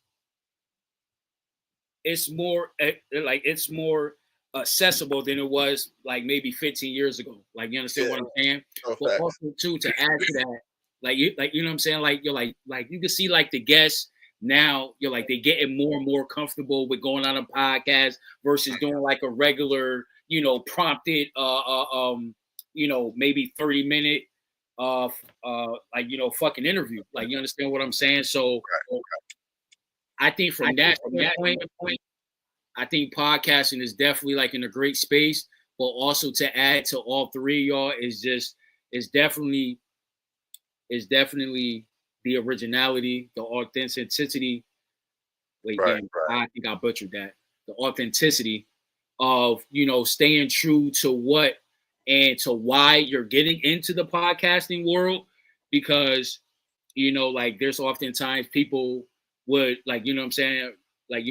accessible than it was like maybe 15 years ago. Like, you understand what I'm saying? But also too, to add to that, like you know what I'm saying? Like you're like you can see like the guests now, you're like they're getting more and more comfortable with going on a podcast versus doing like a regular, prompted maybe 30-minute fucking interview. Like, you understand what I'm saying? So I think from that point, I think podcasting is definitely like in a great space, but also to add to all three of y'all is definitely the originality, the authenticity. I think I butchered that. The authenticity of, staying true to what and to why you're getting into the podcasting world, because, like there's oftentimes people would, like, you know what I'm saying? Like,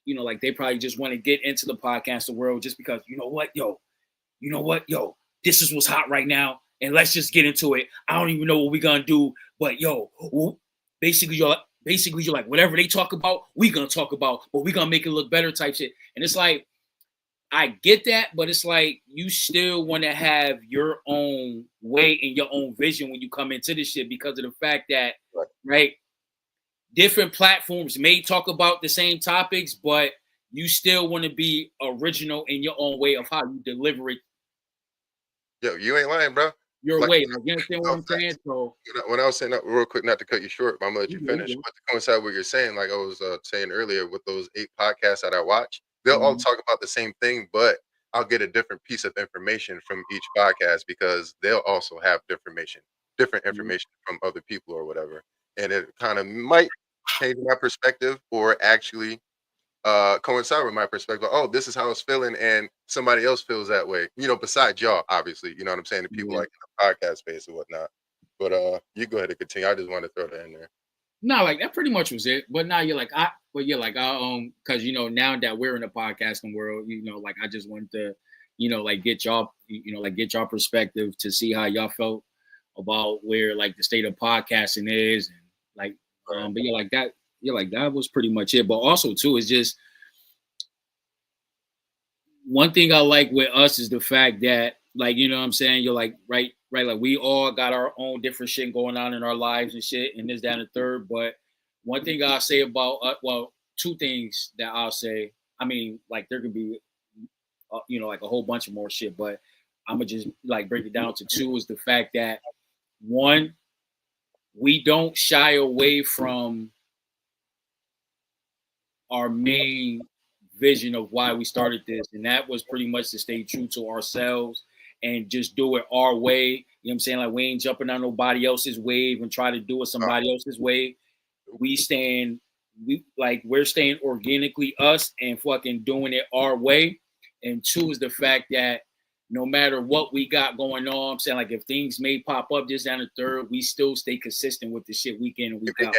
you know, like they probably just want to get into the podcasting world just because, you know what, yo, this is what's hot right now, and let's just get into it. I don't even know what we're gonna do, but yo, basically you're like, whatever they talk about, we gonna talk about, but we gonna make it look better type shit. And it's like, I get that, but it's like you still want to have your own way and your own vision when you come into this shit, because of the fact that, right, different platforms may talk about the same topics, but you still want to be original in your own way of how you deliver it. Yo, you ain't lying, bro. Your Like, way. Like, you understand what I'm saying? So when I was saying that real quick, not to cut you short, but I'm gonna let you finish. But to coincide with what you're saying, like I was saying earlier, with those 8 podcasts that I watch, they'll all talk about the same thing, but I'll get a different piece of information from each podcast because they'll also have different information from other people or whatever, and it kind of might change my perspective or actually coincide with my perspective. Oh, this is how it's feeling, and somebody else feels that way. You know, besides y'all, obviously. You know what I'm saying? The people like in the podcast space and whatnot. But you go ahead and continue. I just want to throw that in there. No, like that pretty much was it. But now you're like, because you know, now that we're in the podcasting world, you know, like I just wanted to, you know, like get y'all perspective to see how y'all felt about where like the state of podcasting is, and like, but that was pretty much it. But also too, it's just one thing I like with us is the fact that, like, you know what I'm saying, you're like, right, like we all got our own different shit going on in our lives and shit, and this, that, and the third. But one thing I'll say about, two things that I'll say. I mean, like there could be, you know, like a whole bunch of more shit, but I'm gonna just like break it down to 2. Is the fact that, 1, we don't shy away from our main vision of why we started this, and that was pretty much to stay true to ourselves and just do it our way. You know what I'm saying? Like, we ain't jumping on nobody else's wave and try to do it somebody else's way. We're staying organically us and fucking doing it our way. And 2 is the fact that no matter what we got going on, I'm saying, like, if things may pop up, this, down, the third, we still stay consistent with the shit week in and week out.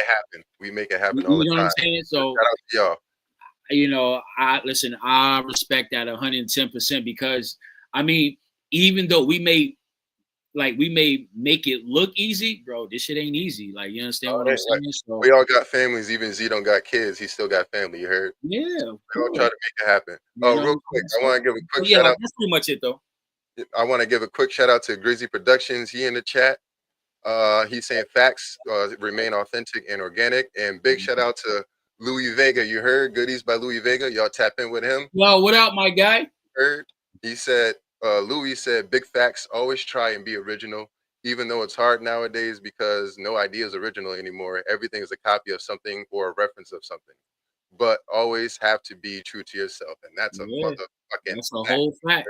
We make it happen all the time. You know what I'm saying? So, shout out to y'all. You know, I respect that 110%, because, I mean, even though we may make it look easy, bro, this shit ain't easy. Like, you understand what I'm saying? Like, so, we all got families. Even Z don't got kids. He still got family. You heard? Yeah. We all try to make it happen. Real quick, I want to give a quick shout out. That's pretty much it, though. I want to give a quick shout out to Grizzly Productions. He in the chat. He's saying facts remain authentic and organic. And big shout out to Louis Vega. You heard? Goodies by Louis Vega. Y'all tap in with him. Yo, what up, my guy? Heard? He said, Louis said, big facts, always try and be original, even though it's hard nowadays because no idea is original anymore. Everything is a copy of something or a reference of something. But always have to be true to yourself. And that's a motherfucking That's a whole fact.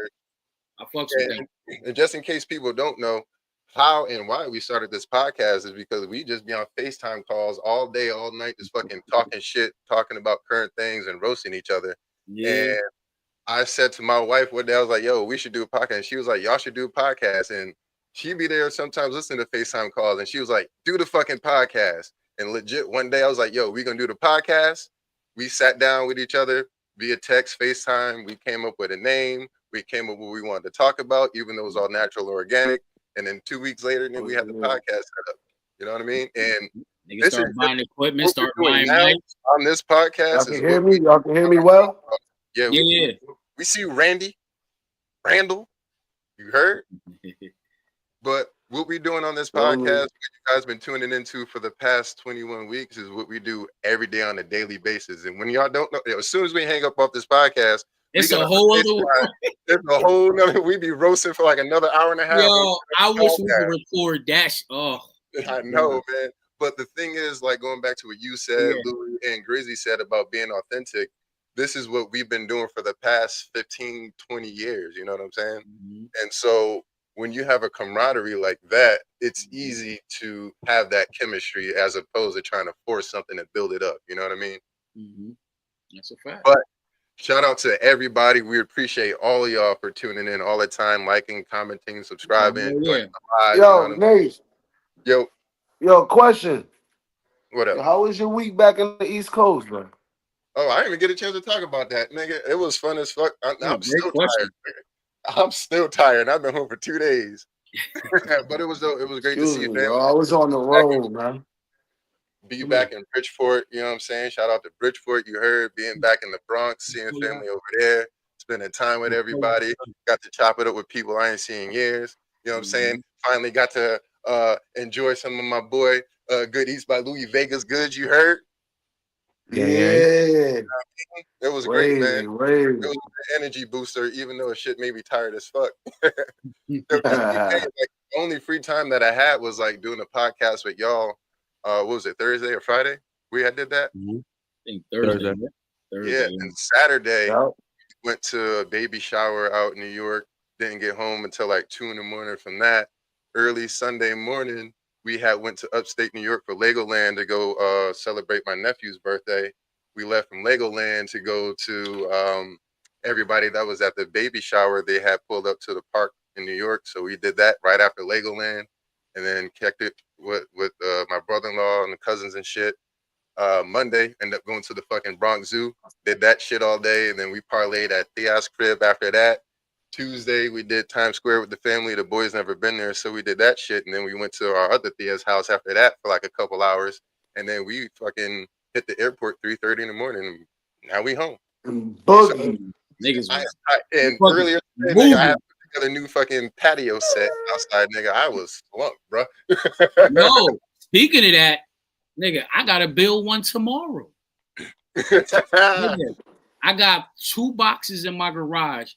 I fucks with that. And just in case people don't know how and why we started this podcast, is because we just be on FaceTime calls all day, all night, just fucking talking shit, talking about current things and roasting each other. Yeah. And I said to my wife one day, I was like, yo, we should do a podcast. And she was like, y'all should do a podcast. And she'd be there sometimes listening to FaceTime calls. And she was like, do the fucking podcast. And legit, one day I was like, yo, we gonna do the podcast. We sat down with each other via text, FaceTime. We came up with a name. We came up with what we wanted to talk about, even though it was all natural or organic. And then 2 weeks later, then we had the podcast set up. You know what I mean? And niggas start buying equipment, start buying mics. On this podcast. Y'all can hear me? Y'all can hear me well? Yeah. We see Randall. You heard? But what we doing on this podcast, what you guys been tuning into for the past 21 weeks, is what we do every day on a daily basis. And when y'all don't know, as soon as we hang up off this podcast, it's a whole other. It's a whole nother. We be roasting for like another hour and a half. Yo, I wish we could record that. Oh, I know, man. But the thing is, like, going back to what you said, Louis and Grizzly said about being authentic, this is what we've been doing for the past 15, 20 years. You know what I'm saying? Mm-hmm. And so when you have a camaraderie like that, it's easy to have that chemistry as opposed to trying to force something and build it up. You know what I mean? Mm-hmm. That's a fact. But shout out to everybody. We appreciate all of y'all for tuning in all the time, liking, commenting, subscribing. Yo, Nate. Yo, question. What up? How was your week back in the East Coast, bro? Oh, I didn't even get a chance to talk about that, nigga. It was fun as fuck. I'm great still question. tired. I'm still tired. I've been home for 2 days. But it was great to see you, Excuse me, family. I was on the road, man. Be back in Bridgeport, you know what I'm saying? Shout out to Bridgeport. You heard being back in the Bronx, seeing family over there, spending time with everybody. Got to chop it up with people I ain't seen in years. You know what I'm saying? Finally got to enjoy some of my boy Good Eats by Louis Vegas goods. You heard? Yeah. It was great, man. It Wait. was an energy booster, even though shit made me tired as fuck. Like, the only free time that I had was like doing a podcast with y'all. What was it, Thursday or Friday? We had did that. I think Thursday. Yeah, and Saturday went to a baby shower out in New York. Didn't get home until like 2 a.m. from that. Early Sunday morning, we went to upstate New York for Legoland to go celebrate my nephew's birthday. We left from Legoland to go to everybody that was at the baby shower. They had pulled up to the park in New York, so we did that right after Legoland, and then kept it with my brother-in-law and the cousins and shit. Monday, ended up going to the fucking Bronx Zoo. Did that shit all day, and then we parlayed at TaTa's crib after that. Tuesday, we did Times Square with the family. The boys never been there, so we did that shit. And then we went to our other TaTa's house after that for like a couple hours. And then we fucking hit the airport 3:30 in the morning. And now we home. Boogie. Niggas. And earlier today, nigga, I had to put together a new fucking patio set outside, nigga. I was slumped, bro. No, speaking of that, nigga, I gotta build one tomorrow. Nigga, I got 2 boxes in my garage.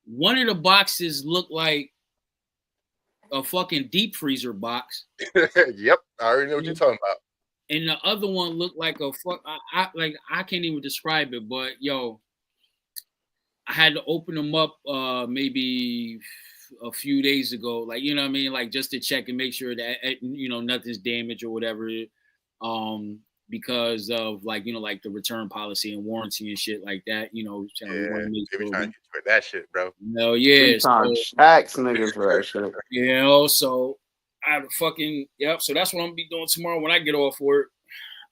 One of the boxes looked like a fucking deep freezer box. Yep, I already know what you're talking about. And the other one looked like a fuck. I can't even describe it, but yo, I had to open them up maybe a few days ago, like, you know what I mean, like just to check and make sure that nothing's damaged or whatever. Because of like the return policy and warranty and shit like that, we want to make sure trying to get you with that shit, bro. No, yeah, tax niggas for that shit. So I fucking So that's what I'm gonna be doing tomorrow when I get off work.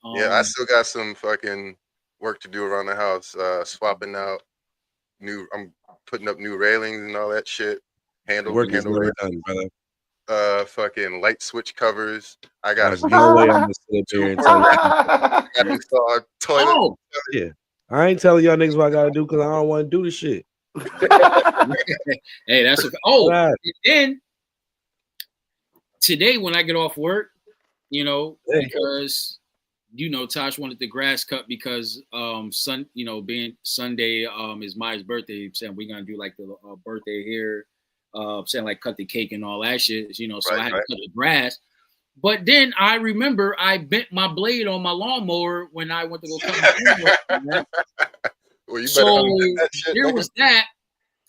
I still got some fucking work to do around the house. Swapping out I'm putting up new railings and all that shit. Work is never done, brother. Fucking light switch covers. I got There's no way I'm gonna sit up here and tell you. Toilet. Oh, yeah. I ain't telling y'all niggas what I gotta do because I don't want to do the shit. Hey, that's and then today when I get off work, because Tosh wanted the grass cut because being Sunday is Maya's birthday, saying we're gonna do like the birthday here. Saying like cut the cake and all that shit, so I had to cut the grass. But then I remember I bent my blade on my lawnmower when I went to go cut my lawnmower. Well, so there was that.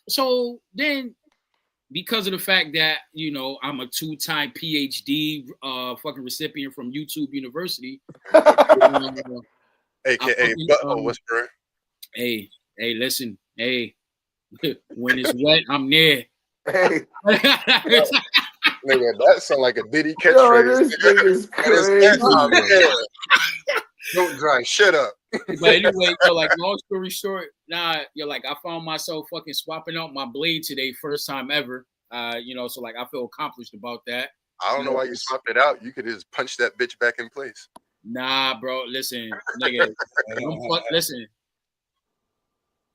So then, because of the fact that I'm a 2-time PhD fucking recipient from YouTube University, aka Butthole Whisperer. Hey, listen, hey, when it's wet, I'm there. Hey. Nigga, that sound like a Diddy catchphrase. This crazy. Don't dry shit up. But anyway, like long story short, I found myself fucking swapping out my blade today, first time ever. So like I feel accomplished about that. I don't know why you swapped it out. You could just punch that bitch back in place. Nah, bro. Listen, nigga. Listen.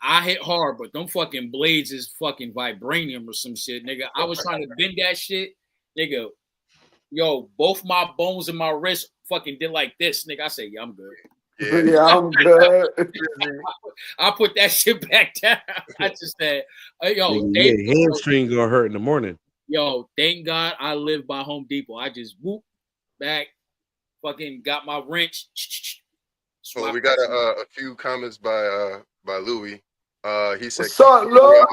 I hit hard, but them fucking blades is fucking vibranium or some shit, nigga. I was trying to bend that shit, nigga. Yo, both my bones in my wrist fucking did like this, nigga. I say, yeah, I'm good. Yeah, I'm good. I put that shit back down. I just said, hamstring gonna hurt in the morning. Yo, thank God I live by Home Depot. I just whoop back, fucking got my wrench. Well, we got a few comments by Louis. He said, "What's up, Lou?"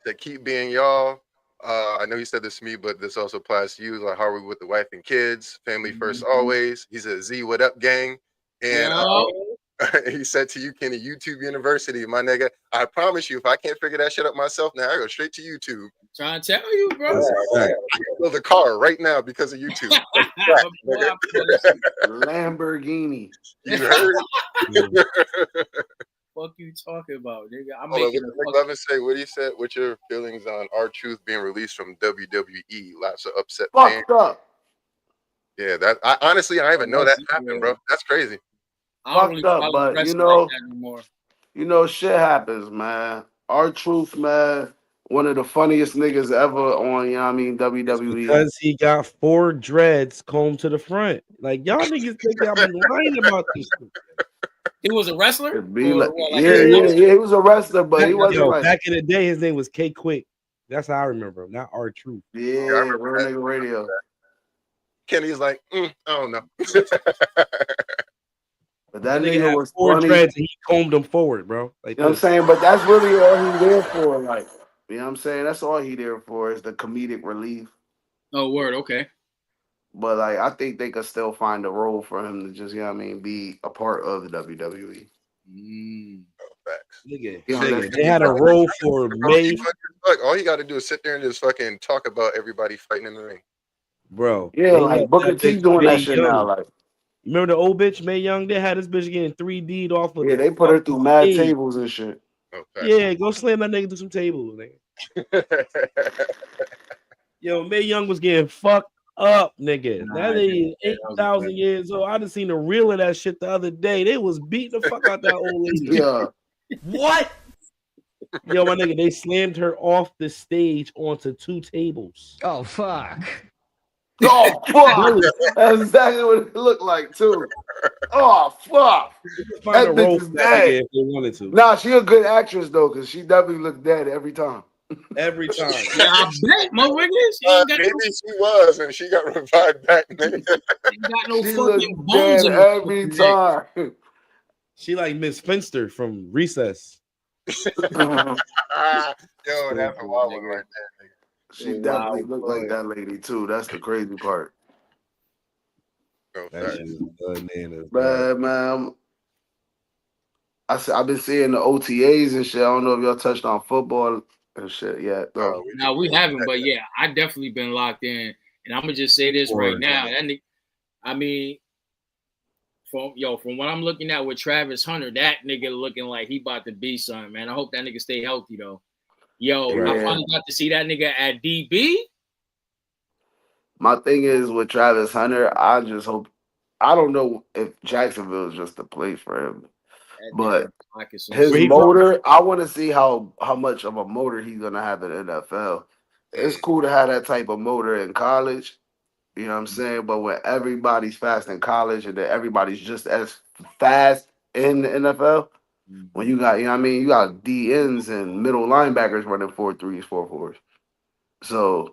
That keep being y'all. I know he said this to me, but this also applies to you. Like, how are we with the wife and kids? Family first, always. He said, "Z, what up, gang?" And he said to you, Kenny, YouTube University, my nigga. I promise you, if I can't figure that shit up myself now, I go straight to YouTube. I'm trying to tell you, bro. I can build a car right now because of YouTube. Lamborghini. You heard? you talking about, nigga? I'm Hold on, making what did McLovin say? What he said? What's your feelings on R-Truth being released from WWE? Lots of upset fans. Fucked up. Yeah, that I honestly I didn't even know that happened, bro. That's crazy. I don't really Fucked up, follow but wrestling like that anymore. shit happens, man. R-Truth, man, one of the funniest niggas ever on, WWE. Because he got 4 dreads combed to the front. Like y'all niggas think y'all be lying about this shit. He was a wrestler? Be like, yeah, he was a wrestler, but he wasn't like back in the day. His name was K Quick. That's how I remember him, not R-Truth. Yeah, I remember Real Nigga Radio. Kenny's like, I don't know. But that nigga was 4 funny. dreads and he combed them forward, bro. Like you know what I'm saying? But that's really all he's there for. Like, you know what I'm saying? That's all he there for is the comedic relief. Oh, word, okay. But like, I think they could still find a role for him to just, be a part of the WWE. Facts. Nigga, they had a role for May. All you got to do is sit there and just fucking talk about everybody fighting in the ring, bro. Yeah, like Booker T doing that shit now. Like, remember the old bitch Mae Young? They had this bitch getting 3D'd off of. Yeah, they put her through mad tables and shit. Yeah, go slam that nigga through some tables, nigga. Yo, Mae Young was getting fucked up, nigga. That lady is 8,000 years old. I just seen a reel of that shit the other day. They was beating the fuck out that old lady. Yeah. What? Yo, my nigga, they slammed her off the stage onto 2 tables. Oh, fuck. Oh, fuck. That's exactly what it looked like, too. Oh, fuck. Find a That role bitch is for that nigga dead. if they wanted to. Nah, she a good actress, though, because she definitely looked dead every time. Every time. Yeah, I bet, motherfucker. Maybe she was, and she got revived back. Nigga. She got no She fucking looked bones dead in her every fucking time. She like Miss Finster from Recess. Yo, that's a wild one right there, nigga. She definitely looked like that lady, too. That's the crazy part. That shit is bananas, But, man, I've been seeing the OTAs and shit. I don't know if y'all touched on football and shit yet, though. No, we haven't, but yeah, I definitely been locked in. And I'm gonna just say this right now. That nigga, I mean, from what I'm looking at with Travis Hunter, that nigga looking like he about to be something, man. I hope that nigga stay healthy though. Yo, I finally got to see that nigga at DB. My thing is with Travis Hunter, I just hope. I don't know if Jacksonville is just a place for him, but his motor. I want to see how much of a motor he's gonna have in the NFL. It's cool to have that type of motor in college, you know what I'm saying. But when everybody's fast in college and then everybody's just as fast in the NFL, when you got, you got DNs and middle linebackers running 4.3s, 4.4s, so.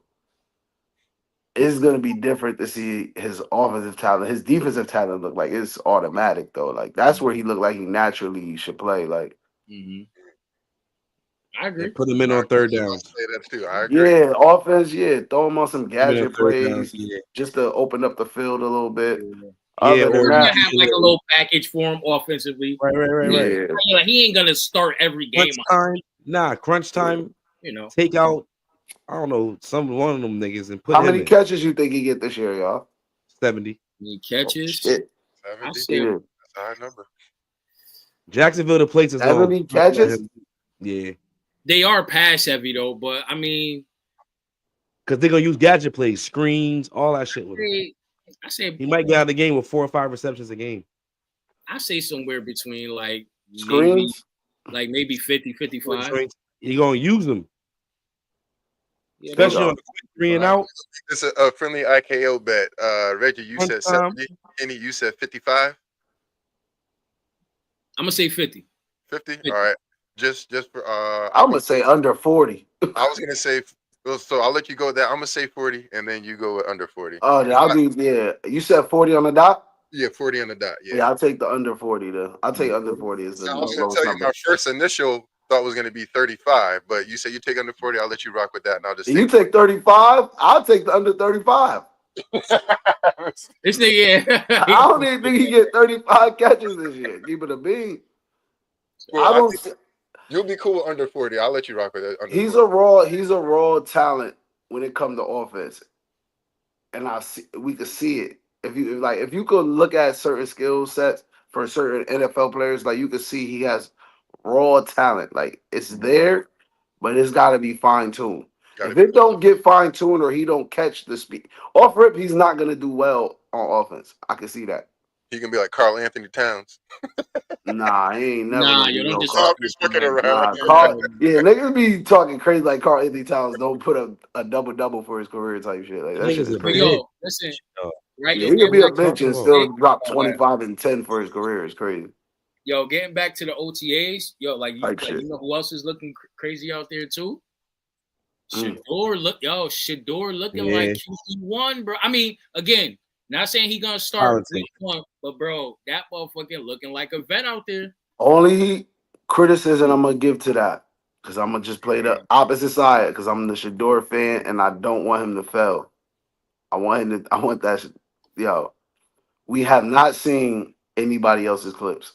It's gonna be different to see his offensive talent. His defensive talent look like it's automatic though. Like that's where he looked like he naturally should play. Like, I agree. Put him in on third down. Say that too. I agree. Yeah, offense. Yeah, throw him on some gadget third down, plays just to open up the field a little bit. Yeah, or have like a little package for him offensively. Right. Yeah. Like, he ain't gonna start every game. Crunch time. Take out. I don't know, one of them niggas and put How him many in. catches you think he get this year, y'all? 70. He catches. Oh, shit. 70. That's a high number. Jacksonville, the place is 70 catches. Yeah, they are pass heavy though, but I mean, because they're gonna use gadget plays, screens, all that shit with him. I say he might get out of the game with 4 or 5 receptions a game. I say somewhere between like screens, maybe 50, 55. You're gonna use them. Especially on the quick 3 and out. It's a friendly IKO bet. Reggie, you said 70. Kenny, you said 55. I'm gonna say 50. 50? All right. Just for I'm gonna say under 40. I was gonna say so I'll let you go with that. I'm gonna say 40 and then you go with under 40. Oh, I'll be You said 40 on the dot? Yeah, 40 on the dot. Yeah, I'll take the under 40 though. I'll take under 40 as the I was gonna tell you my first initial thought was going to be 35, but you said you take under 40. I'll let you rock with that, and I'll just. You take 35. I'll take the under 35. This nigga, yeah. I don't even think he get 35 catches this year. Keep it a bean. Well, you'll be cool under 40. I'll let you rock with it. He's a raw talent when it comes to offense, and we could see it. If you could look at certain skill sets for certain NFL players, like you could see he has raw talent. Like it's there, but it's got to be fine tuned. Gotta If be it don't get fine tuned or he don't catch the speed off rip, he's not gonna do well on offense. I can see that. He can be like Carl Anthony Towns. Nah, he ain't never Nah, gonna yo, be don't no Oh, Carl. I'm just fucking around. Nah, Carl. Yeah, niggas be talking crazy like Carl Anthony Towns don't put a double for his career type shit. Like that shit Niggas is a But crazy. bitch. yo, listen, right? Yeah, Yo, he could getting be a back to bitch and Come still the drop OTAs, 25 and 10 for his career. It's crazy. yo, getting back to the OTAs, yo, like Type shit. you know who else is looking crazy out there too? Mm. Shador looking Yeah. like QB1, bro. I mean, again, not saying he gonna start Politics. week 1, but bro, that motherfucker looking like a vet out there. Only criticism I'm gonna give to that, because I'm gonna just play the opposite side, because I'm the Shador fan and I don't want him to fail. I want that. Yo, we have not seen anybody else's clips.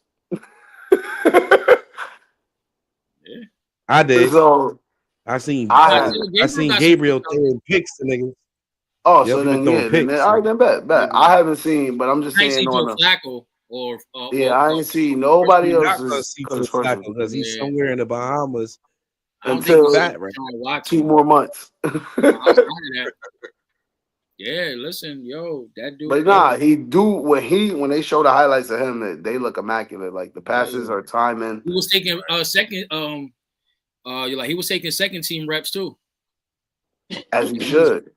I did. So I seen I seen Gabriel throwing picks to niggas. Oh, Yep, so he was then throwing yeah, then picks. all right, then bet. I haven't seen, but I'm just I ain't saying seen on Joe the Flacco or I ain't seen nobody You're not gonna else's see Joe Flacco because he's Yeah. somewhere in the Bahamas. I don't think until he's fat right trying to watch 2 him. more months. Outside of that, yeah, listen, yo, that dude. But nah, he do when they show the highlights of him, that they look immaculate. Like the passes are timing He was taking second. He was taking second team reps too, as he should.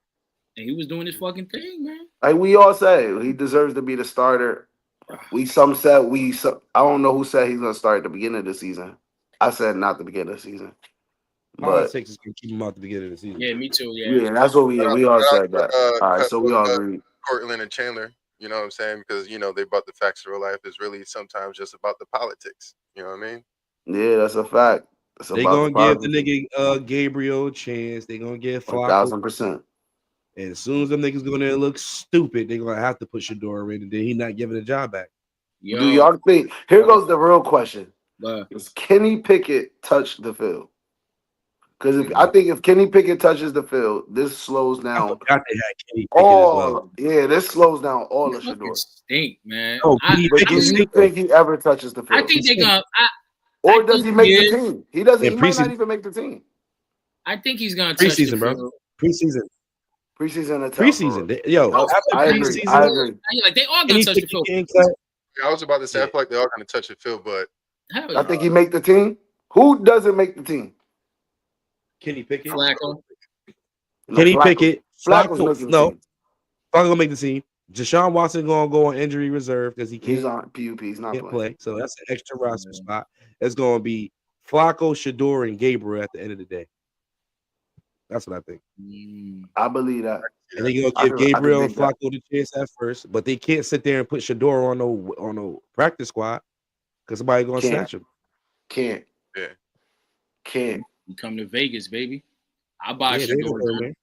and he was doing his fucking thing, man. Like we all say, he deserves to be the starter. Some said I don't know who said he's gonna start at the beginning of the season. I said not the beginning of the season. But Politics is gonna keep him out the beginning of the season. Yeah, me too. Yeah, yeah, that's what we all said that. All right, so we all agree. Cortland and Chandler, you know what I'm saying? Because they brought the facts to real life is really sometimes just about the politics. You know what I mean? Yeah, that's a fact. They gonna give the nigga Gabriel a chance. They gonna give Flacco 1,000%. And as soon as them niggas go there and look stupid, they're gonna have to put Shador in, and then he not giving the job back. Yo, Do y'all think? Here goes the real question: but Does Kenny Pickett touch the field? Because I think if Kenny Pickett touches the field, this slows I down forgot they had Kenny Pickett as well. Yeah, this slows down all of fucking Shador. stink, man. Oh, Kenny But do Pickett you stink. think he ever touches the I field? think they're gonna. Or I does think he make he the is. team? He doesn't. In He might not preseason. even make the team. I think he's gonna touch Preseason, the bro. field. Preseason. Preseason attack. Preseason. I After agree. preseason, I agree. Like they all gonna Kenny touch the Pickett field. getting cut. I was about to say I feel like they are going to touch the field, but Hell I yeah. think he make the team. Who doesn't make the team? Kenny Pickett. Flacco. No, Kenny Flacco. Pickett. Flacco's making the No. team. Flacco gonna make the team. Deshaun Watson gonna go on injury reserve because he He's can't, on PUP. He's not can't playing. play. So that's an extra roster spot. It's gonna be Flacco, Shador, and Gabriel at the end of the day. That's what I think. I believe that. And they're gonna I give can Gabriel and dig that. Flacco the chance at first, but they can't sit there and put Shador on no practice squad because somebody gonna Can't. snatch him. Can't. Yeah. Can't. You come to Vegas, baby. I buy Yeah, they Shador. don't know, man.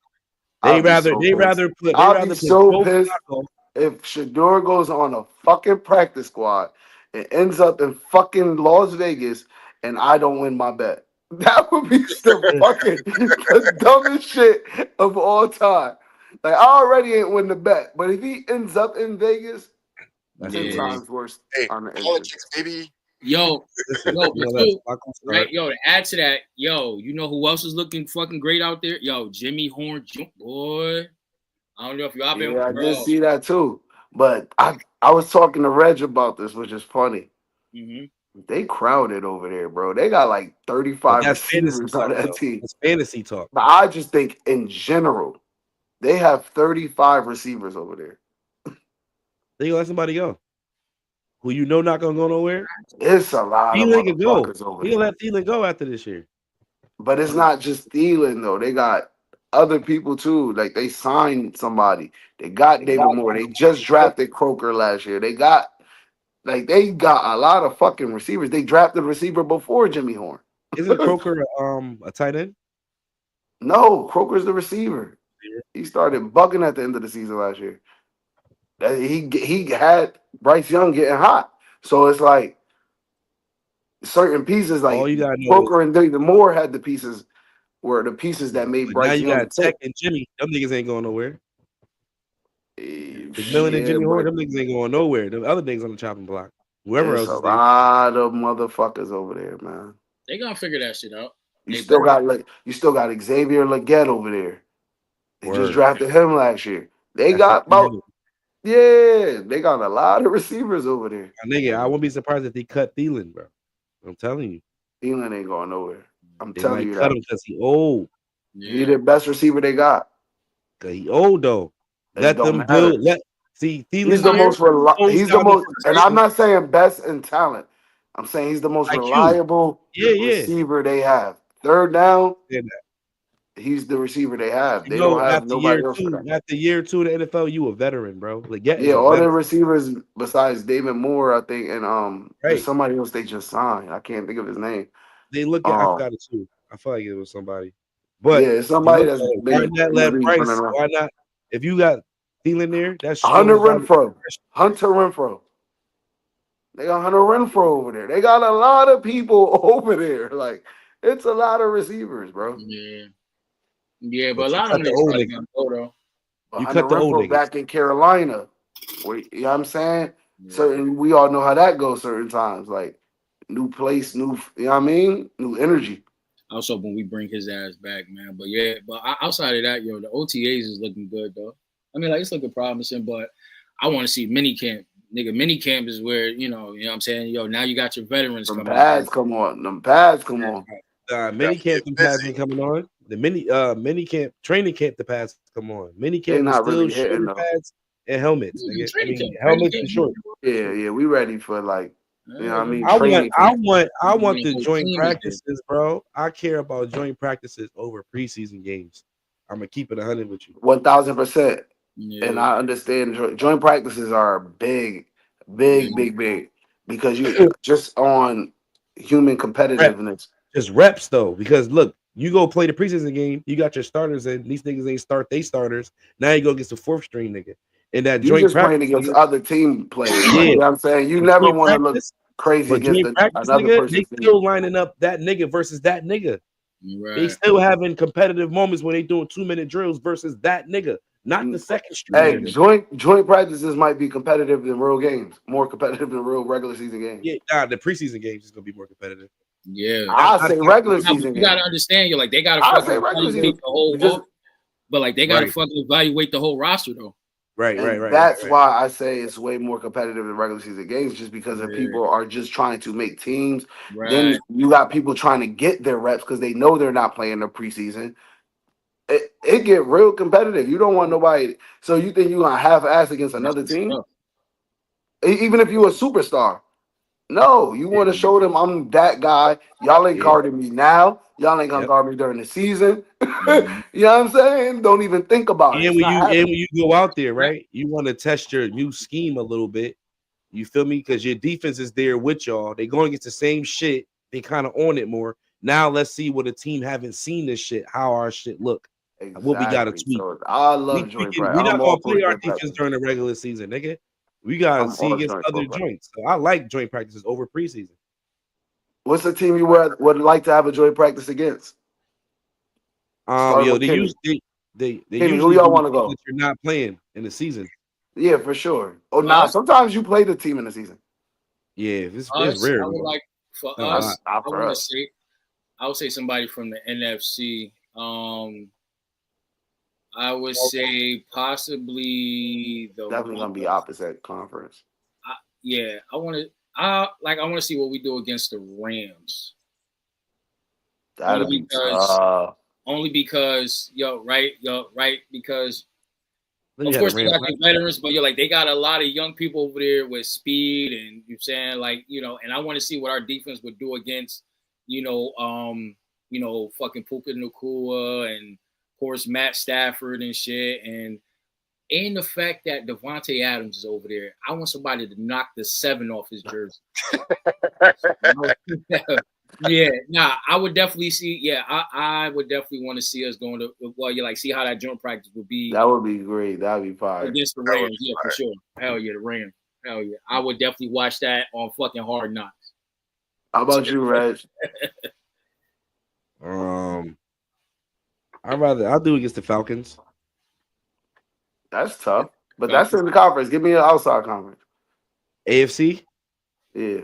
I'll They be rather so they pissed. rather put I'll be so Joe pissed Flacco. if Shador goes on a fucking practice squad and ends up in fucking Las Vegas and I don't win my bet. That would be the dumbest shit of all time. Like I already ain't win the bet, but if he ends up in Vegas, That's 10 Yeah. times worse. hey, on the injury. politics, baby. Yo, Listen, yo, you know but that's too, Flacco start. right? Yo, to add to that, yo, you know who else is looking fucking great out there? Yo, Jimmy Horn, boy. I don't know if y'all been. Yeah, I bro. did see that too. But I was talking to Reg about this, which is funny. Mm-hmm. They crowded over there, bro. They got like But 35 that's fantasy receivers talk, on that though. team. That's fantasy talk. But I just think in general, they have 35 receivers over there. They gonna let somebody go. Who you know not gonna go nowhere? It's a lot of Thielen can go. motherfuckers over He gonna there. let Thielen go after this year. But it's not just Thielen, though. They got other people, too. Like, they signed somebody. They got David Moore. They just drafted Croker last year. They got a lot of fucking receivers. They drafted a receiver before Jimmy Horn. Isn't Croker a tight end? No, Croker's the receiver. He started bugging at the end of the season last year. He had Bryce Young getting hot. So it's like certain pieces, like All you gotta know Croker and David Moore had the pieces were the pieces that made But now Bryce you Young got Tech and Jimmy. Them niggas ain't going nowhere. tick. McMillan and Jimmy Horn, but them niggas ain't going nowhere. Them other niggas on the chopping block. Whoever there's else a is there. lot of motherfuckers over there, man. They gonna figure that shit out. You They still better. got Xavier Leggett over there. They just Word. drafted him last year. They That's got a key. about they got a lot of receivers over there. My nigga, I wouldn't be surprised if they cut Thielen, bro. I'm telling you. Thielen ain't going nowhere. I'm They telling might you cut that. him because he old. He the best receiver they got. Cause he old though. It Let don't them matter. build. See Thielen He's the there. most he's the down most, the and I'm not saying best in talent. I'm saying he's the most IQ. reliable Yeah. receiver they have. Third down, Yeah. he's the receiver they have. You They know, don't have after year nobody else for two, that. after year 2 of the NFL, you a veteran, bro. Leggett is Yeah, a all the veteran. receivers besides David Moore, I think, and there's Right. somebody else they just signed. I can't think of his name. They look at. I forgot it too. I felt like it was somebody. But Yeah, it's somebody that's why been not in the let league running Price? around. Why not? If you got Thielen there, that Hunter shows value. Renfro. They got Hunter Renfro over there. They got a lot of people over there. Like, it's a lot of receivers, bro. Yeah, but But a you lot of cut them the niggas old probably niggas. gonna go though. But You Hunter cut the old Renfro niggas. back in Carolina. Where, you know what I'm saying? Certain, we all know how that goes certain times. Like, new place, you know what I mean? New energy. I was hoping we bring his ass back, man. But yeah, but outside of that, yo, the OTAs is looking good though. I mean, like it's looking promising, but I want to see mini camp. Nigga, mini camp is where you know what I'm saying. Yo, now you got your veterans Them coming. pads come on. Mini camp the pads ain't coming on. The mini camp training camp the pads come on. Mini They camp is not still really hitting shorter though. pads and helmets. Yeah, Nigga. I training mean camp, helmets training and camp. shorts. Yeah, we ready for like, you know what I mean? I Training want camp. the joint practices, bro. I care about joint practices over preseason games. I'm gonna keep it 100 with you. 1000%. Yeah. And I understand joint practices are big because you just on human competitiveness. Just reps though, because look, you go play the preseason game, you got your starters, and these niggas ain't start they starters. Now you go get the fourth string nigga. And that You joint just practice, playing against other team players. Like, yeah, you know what I'm saying? You but never joint want to look practice, crazy but against joint practice, another nigga, person's they team. still lining up that nigga versus that nigga. Right. They still having competitive moments when they doing 2-minute drills versus that nigga, not the second string Hey, nigga. joint practices might be competitive than real games, more competitive than real regular season games. Yeah, nah, the preseason games is gonna be more competitive. Yeah, I say regular season You games. gotta understand, you're like they gotta I fucking say regular evaluate season the whole, because but like they gotta Right. fucking evaluate the whole roster though. Right. That's why I say it's way more competitive than regular season games, just because if people are just trying to make teams. Right. Then you got people trying to get their reps because they know they're not playing the preseason. It get real competitive. You don't want nobody. So you think you're gonna half-ass against another team, even if you're a superstar? No, you want to show them I'm that guy. Y'all ain't guarding me now. Y'all ain't gonna guard me during the season. You know what I'm saying? Don't even think about it. And It's when not happening. you go out there, right, you want to test your new scheme a little bit. You feel me? Because your defense is there with y'all. They going against the same shit. They kind of on it more. Now let's see what a team haven't seen this shit. How our shit look. What we got to tweak. So I love joint practice. We not I'm gonna all for play our joint defense practice. during the regular season, nigga. We gotta I'm see all against joint other practice. joints. So I like joint practices over preseason. What's the team you would like to have a joint practice against? Starting Yo, with they Kenny. usually who y'all do want to teams go? that you're not playing in the season. Yeah, for sure. Oh, nah. Sometimes you play the team in the season. Yeah, it's rare. I would like for us. I would say somebody from the NFC. I would say possibly the definitely gonna be opposite conference. I want to see what we do against the Rams. Only because because of course they got the veterans, but you're like they got a lot of young people over there with speed, and you're saying like and I want to see what our defense would do against fucking Puka Nacua and of course Matt Stafford and shit, and the fact that Devontae Adams is over there. I want somebody to knock the 7 off his jersey. Yeah, I would definitely see. Yeah, I would definitely want to see us going to. Well, you see how that joint practice would be. That would be great. That would be fire against the Rams. Yeah, for sure. Hell yeah, the Rams. Hell yeah, I would definitely watch that on fucking Hard Knocks. How about you, Reg? I'll do against the Falcons. That's tough, but that's in the conference. Give me an outside conference. AFC. Yeah.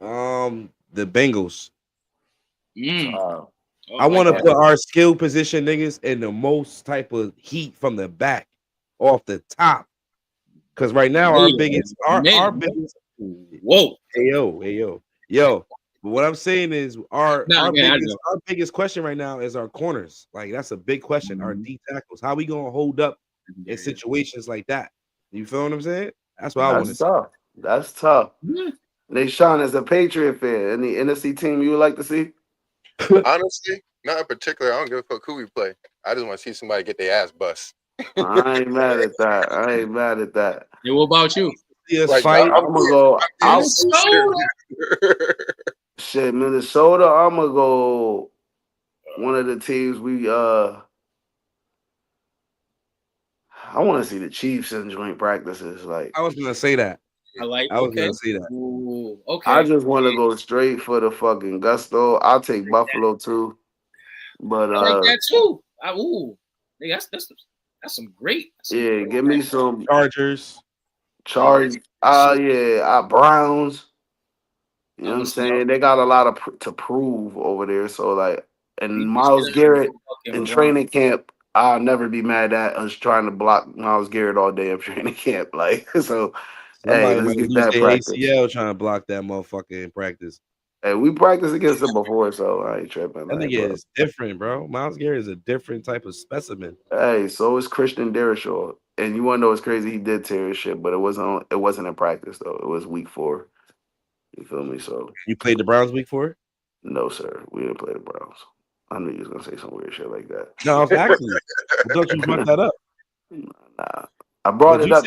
The Bengals. Oh I my want to God. put our skill position niggas in the most type of heat from the back, off the top. Because right now our biggest. Whoa. Yo. But what I'm saying is our I biggest question right now is our corners. Like that's a big question. Our D tackles. How we gonna hold up in situations like that? You feel what I'm saying? That's what I want to say. That's tough. Sean is a Patriot fan. Any NFC team you would like to see? Honestly, not in particular. I don't give a fuck who we play. I just want to see somebody get their ass bust. I ain't mad at that. Yeah, what about you? Like, I'm gonna go. Minnesota. Shit, Minnesota. I'm gonna go. One of the teams I want to see the Chiefs in joint practices. Like I was gonna say that. I was gonna say that. Ooh, okay. I just want to go straight for the fucking gusto. I'll take Buffalo too, but I like that too. That's some great. Give me some Chargers. Browns. You know what I'm saying? They got a lot to prove over there. So like, and Myles Garrett in training camp, I'll never be mad at us trying to block Myles Garrett all day in training camp. Like so. Somebody let's might get lose that their practice. ACL trying to block that motherfucker in practice. Hey, we practiced against them before, so I ain't tripping. That nigga is different, bro. Myles Garrett is a different type of specimen. Hey, so is Christian Derishaw. And you wanna know what's crazy? He did tear his shit, but it wasn't in practice though. It was week 4. You feel me? So you played the Browns week 4? No, sir. We didn't play the Browns. I knew you was gonna say some weird shit like that. No, I was actually. Don't you brought that up? Nah. I brought it up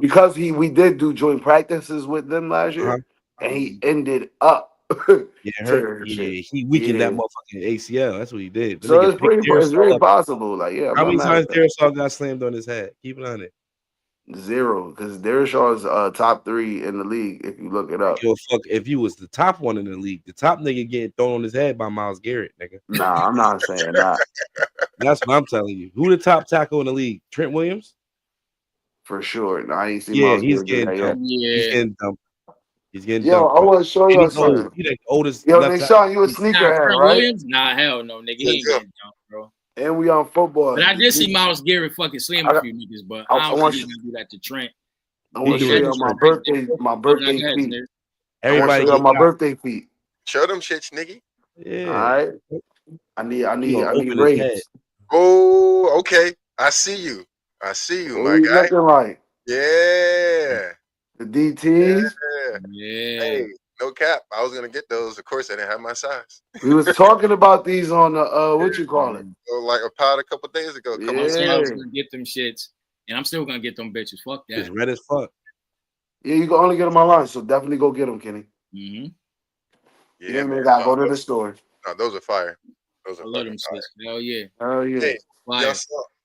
because we did do joint practices with them last year, and he ended up he weakened that motherfucking ACL. That's what he did. So it's very possible. Like, how many times Derishaw got slammed on his head? Keep it on it. 0, because Derishaw's top 3 in the league. If you look it up, fuck if you was the top one in the league, the top nigga getting thrown on his head by Myles Garrett, nigga. Nah, I'm not saying that. That's what I'm telling you. Who the top tackle in the league? Trent Williams. For sure. No, I ain't seen he's getting dumped. He's getting dumped. He's getting dumped. I want to show you something. He's the oldest. Yo, Deshaun, you a sneakerhead, right? Williams? Nah, hell no, nigga. He ain't getting dumped, bro. And we on football. But I did see Myles Garrett fucking slam a few niggas, but I don't think he's gonna do that to Trent. I want to show you my birthday feet. Everybody got my birthday feet. Show them shits, nigga. Yeah. All right. I need raids. Oh, okay. I see you, my guy. Looking like? Yeah. The DTs. Yeah. Hey, no cap. I was gonna get those. Of course, I didn't have my size. We was talking about these on the what you call it? Like a pod a couple days ago. I was gonna get them shits, and I'm still gonna get them bitches. Fuck that. It's red as fuck. Yeah, you can only get them online, so definitely go get them, Kenny. Mm-hmm. Yeah, man. Gotta go to the store. No, those are fire. Those are fire. Hell yeah. Hell yeah. Hey,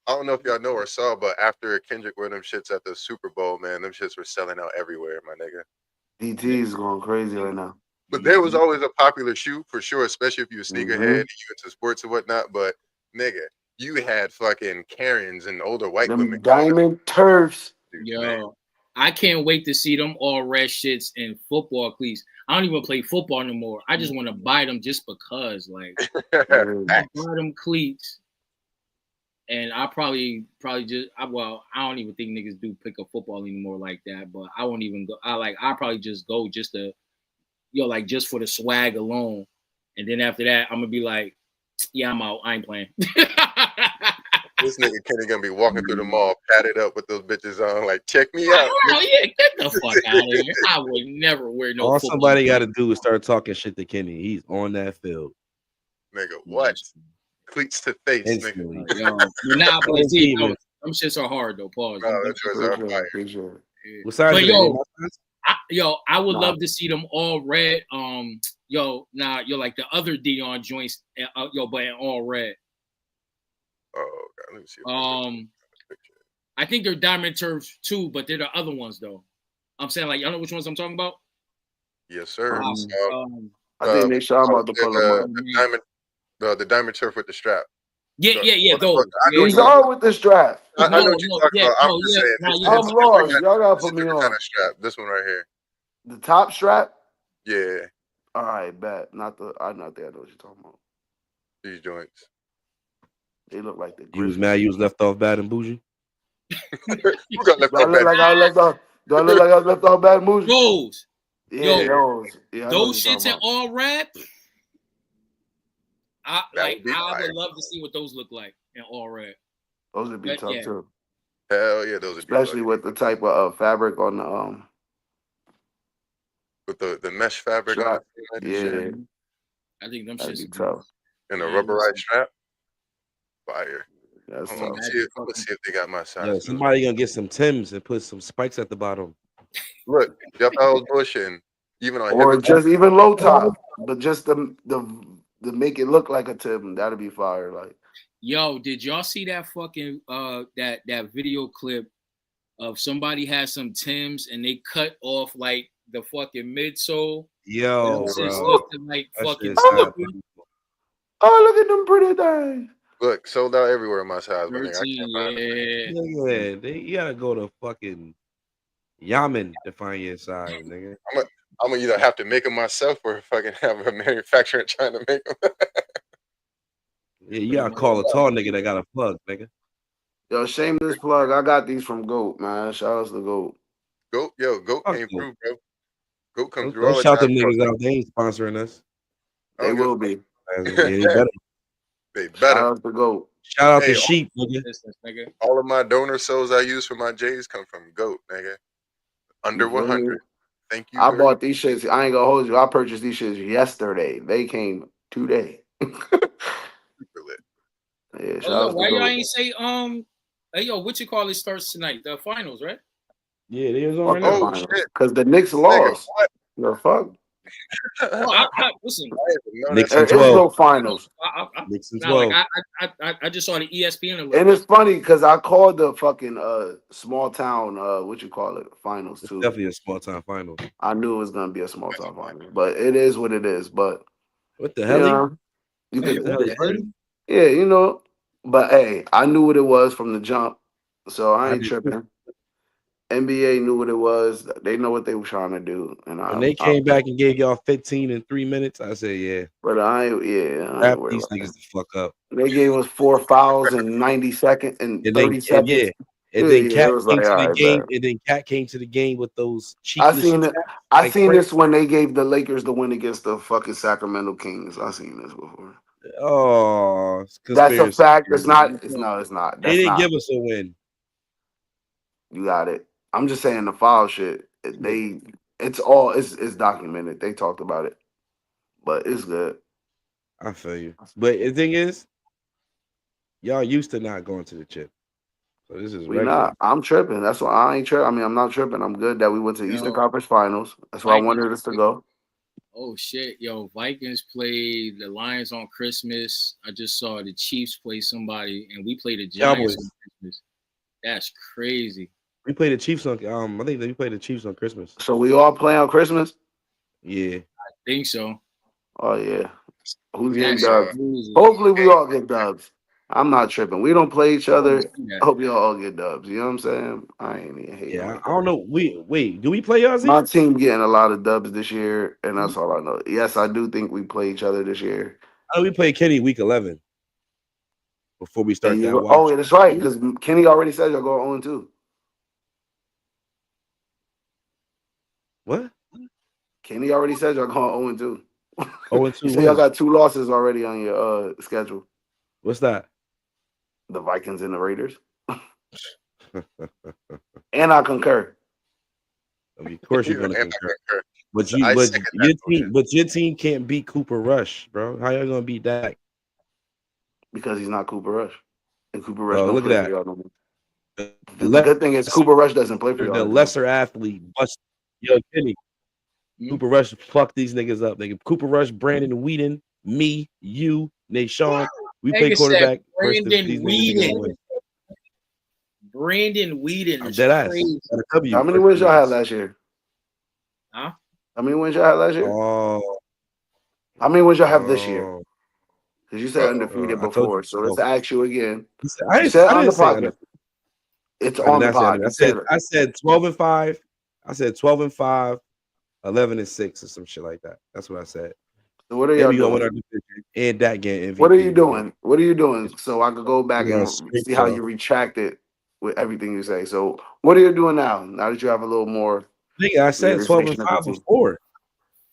I don't know if y'all know or saw, but after Kendrick wore them shits at the Super Bowl, man, them shits were selling out everywhere, my nigga. DT is going crazy right now. But there was always a popular shoe for sure, especially if you a sneakerhead and you into sports and whatnot. But nigga, you had fucking Karens and older white women. Diamond turfs. Yo, man. I can't wait to see them all red shits in football cleats. I don't even play football anymore. I just want to buy them just because, like, I buy them cleats. And I probably just I don't even think niggas do pick up football anymore like that. But I won't even go. I probably just go just to, just for the swag alone. And then after that, I'm gonna be like, yeah, I'm out. I ain't playing. This nigga Kenny gonna be walking through the mall, padded up with those bitches on, like, check me out. Oh yeah, get the fuck out of here. I would never wear no. All somebody got to do is start talking shit to Kenny. He's on that field. Nigga, what? Cleats to face, nigga. Them shits are hard though. Pause. No, them shits are fire. What size I would love to see them all red. Like the other Dion joints, but in all red. Oh God, let me see. I think they're diamond turfs too, but they're the other ones though. I'm saying, like, y'all know which ones I'm talking about? Yes, sir. I think they shot about to pull them up. The diamond turf with the strap. Yeah. Those. These are with the strap. I know what you're talking about. I'm just saying. I'm lost. Y'all gotta put me on. Kind of strap. This one right here. The top strap. Yeah, All right, bet. I know what you're talking about. these joints. They look like the. You was mad you was left off Bad and Bougie? Who got left Do I off look bad? like I left off? Do I look like I was left off Bad and Bougie? Those. Yeah, Yo, those. Yeah, I know what those you're shits in talking all rap. I That would be I fire. would love to see what those look like in all rap. about. Those would be But tough yeah. too, Hell yeah, those would be especially fucking- with the type of fabric on the with the mesh fabric on strap. it. Like Yeah, shit. I think them that'd shits be would be tough. And a Yeah, rubberized strap. Fire. That's I'm tough. gonna see if they got my size. Yo, somebody gonna get some Timbs and put some spikes at the bottom. Look, Jeff I was bushing. Even on Or hip just even low top, but just the make it look like a Tim. That'd be fire. Like, Yo, did y'all see that fucking that video clip of somebody had some Timbs and they cut off like the fucking midsole? Yo, Them shits bro. looking like That fucking shit's sad. oh, look at them pretty things. look, sold out everywhere in my size, my nigga. I 13, can't find it. yeah. You gotta go to fucking Yaman to find your size, nigga. I'm gonna either have to make them myself or fucking have a manufacturer trying to make them. Yeah, you gotta call a tall nigga that got a plug, nigga. Yo, shameless plug. I got these from Goat, man. Shout out to Goat. Goat Fuck came Goat. through, bro. Goat comes through Don't all the shout time. them niggas out. They ain't sponsoring us. I They don't give a will be. Yeah, they better. They Shout better. out to Goat. Shout out Hey, to Sheep, nigga. Distance, nigga. All of my donor souls I use for my J's come from Goat, nigga. Under You feel me? 100. Thank you. I very bought these shits. I ain't gonna hold you. I purchased these shits yesterday. They came today. much. Yeah, shout Oh, yo, out to why y'all Goat. ain't say hey yo, what you call it starts tonight? The finals, right? Yeah, they was on Fuck right the now. Oh, finals. shit. Because the Knicks Nigga, lost. what? The fuck? Well, listen, Knicks There and is 12. no finals. Knicks and Nah, like 12. I just saw the ESPN alert. And it's funny because I called the fucking small town what you call it finals It's too. definitely a small time final. I knew it was gonna be a small town final, but it is what it is. But What the hell? yeah, you What the could, hell is Birdie? yeah, you know. But hey, I knew what it was from the jump, so I I ain't did tripping. NBA knew what it was. They know what they were trying to do, and When they came back and gave y'all 15 in 3 minutes, I said, yeah. But I ain't Wrap worried these about niggas it. the fuck up. They gave us 4 fouls in 90 seconds and And 30 then, seconds. yeah. And Yeah, then yeah, Cat it was came like, to all the right, game. bet. And then Cat came to the game with those I cheekless seen it. stats, I like seen Frank. this when they gave the Lakers the win against the fucking Sacramento Kings. I seen this before. Oh, it's That's a conspiracy. fact. It's not. It's no. It's not. They That's didn't not. give us a win. You got it. I'm just saying the foul shit. It's documented. They talked about it, but it's good. I feel you. But the thing is, y'all used to not going to the chip. So this is We regular. not. I'm tripping. That's why I ain't tripping. I mean, I'm not tripping. I'm good that we went to the Eastern Yo, Conference Finals. That's why I Vikings wanted us to go. Oh shit, yo, Vikings played the Lions on Christmas. I just saw the Chiefs play somebody, and we played the Giants Cowboys. on Christmas. That's crazy. We played the Chiefs on I think we played the Chiefs on Christmas. So we all play on Christmas. Yeah. I think so. Oh yeah. Who's getting That's dubs? crazy. Hopefully we all get dubs. I'm not tripping. We don't play each other. Yeah. I hope y'all all get dubs. You know what I'm saying? I ain't even hating. Yeah. Like I don't know. Wait, do we play y'all? my team getting a lot of dubs this year, and that's all I know. Yes, I do think we play each other this year. I know we played Kenny week 11 before we start that watch. Oh, yeah, that's right. Because Kenny already said y'all go 0-2. What? Kenny already said y'all going 0-2. 0-2. He said y'all got 2 losses already on your schedule. What's that? The Vikings and the Raiders. And I concur. I mean, of course you're gonna And I concur. concur. But I second that your team can't beat Cooper Rush, bro. How y'all gonna beat that? Because he's not Cooper Rush. And Cooper Rush Oh, don't look play at for that. y'all no more. The good thing is Cooper Rush doesn't play for y'all The no more. lesser athlete bust. Yo, Kenny. Cooper Rush fuck these niggas up. Nigga. Cooper Rush, Brandon Whedon, me, you, Nashawn. We play Nigga quarterback said versus Brandon these niggas. Whedon. Brandon Whedon I'm is dead ass. crazy. Got a W How many for wins y'all had niggas. last year? Huh? How many wins y'all had last year? Oh, How many wins y'all have this year? Because you said undefeated I told before. you So let's ask you again. I You said on didn't the say podcast. undefeated. It's I on did the not say pod. undefeated. You said it. I said 12-5. I said 12-5. 11-6 or some shit like that. That's what I said. So what are And y'all we gonna win doing? our division and that getting MVP. What are you doing? What are you doing? So I could go back We gonna and scrape see how the- you retracted with everything you say. So what are you doing now? Now that you have a little more Nigga, I said 12 and 5 before.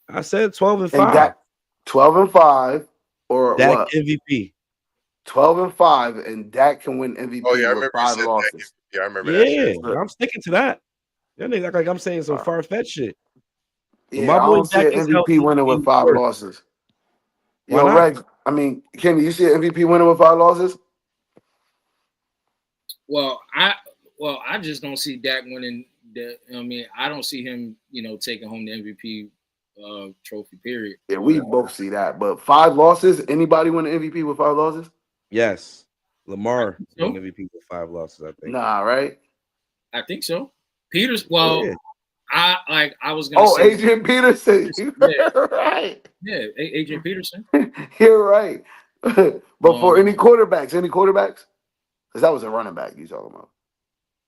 I said 12 and 5. And Dak 12 and 5 or Dak what? MVP. 12 and 5 and Dak can win MVP Oh yeah, I with remember you 5 said losses. that. Yeah, I remember that Yeah, shit. I'm sticking to that. That nigga act like I'm saying some far-fetched shit. But Yeah, my I boy don't see Dak an is MVP healthy. winner with He's 5 worth. losses. Why Yo, not? Reg, I mean, Kenny, you see an MVP winner with 5 losses? Well, I just don't see Dak winning. I don't see him, taking home the MVP trophy. Period. Yeah, we both see that. But 5 losses, anybody win an MVP with 5 losses? Yes. Lamar so. won MVP with 5 losses, I think. Nah, right? I think so. Peters, well, Yeah. I was gonna say Adrian Peterson. Yeah. Right. Yeah, Adrian Peterson. You're right. But for any quarterbacks? Because that was a running back you talking about.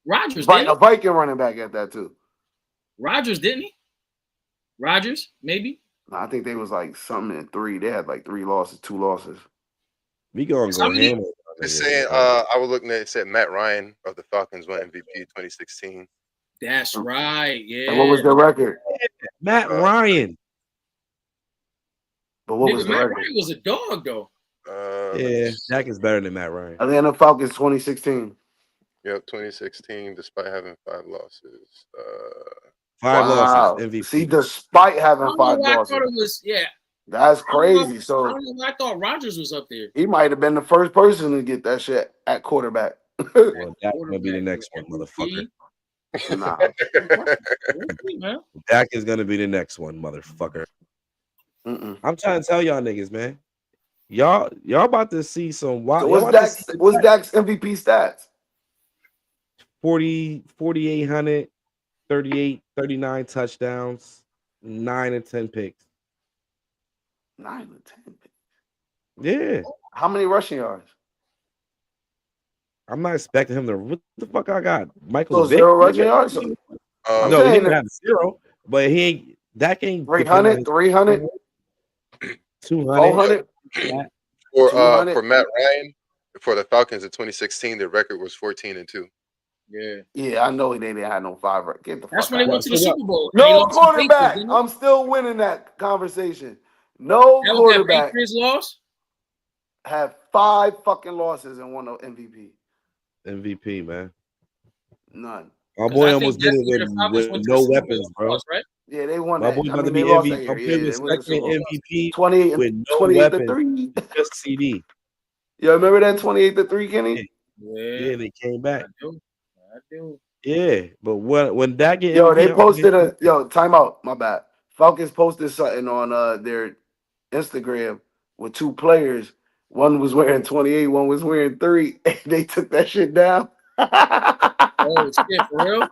Rodgers, A Viking running back at that too. Rodgers, didn't he? Rodgers, maybe. No, I think they was like something in 3. They had like 3 losses, 2 losses. We gonna go ham. It's saying I was looking at it said Matt Ryan of the Falcons won MVP 2016. That's right. Yeah. And what was their record? Matt Ryan. But what was the Matt record? Ryan was a dog though. Yeah, Dak is better than Matt Ryan. Atlanta Falcons 2016. Yep, 2016, despite having 5 losses. 5 losses, MVP. See, despite having 5 I losses. thought it was, yeah. That's crazy. I So don't know why I thought Rodgers was up there. he might have been the first person to get that shit at quarterback. Well, Dak's gonna be the next one, motherfucker. Nah. Dak is gonna be the next one, motherfucker. I'm trying to tell y'all niggas, man. Y'all about to see some wild. So what's Dak's MVP stats? 4,800, 38, 39 touchdowns, 9 and 10 picks. 9 and 10 picks. Yeah. How many rushing yards? I'm not expecting him to. What the fuck I got? Michael Vick? 0 rushing yards? No, he didn't have 0, but he ain't. Dak ain't 300, 300, 200. 400. For Matt Ryan, for the Falcons in 2016, the record was 14-2. Yeah, I know they didn't have no 5. Get the That's fuck when they out. went to the Super Bowl. No quarterback. I'm still winning that conversation. No quarterback. Patriots loss? Had 5 fucking losses and won an MVP. MVP, man. None. My boy almost did it with no weapons, bro. Right? Yeah, they won My that. boy I about to mean, be they lost MVP. that My year. boy Yeah, was they won the second Super Bowl. MVP 28 with no 28 to weapons. 3. Just CD. You remember that 28 to 3, Kenny? Yeah, they came back. I do. Yeah, but when that get Yo, MVP, they posted timeout. My bad. Falcons posted something on their Instagram with 2 players. One was wearing 28, one was wearing 3. And they took that shit down. Oh shit, for real?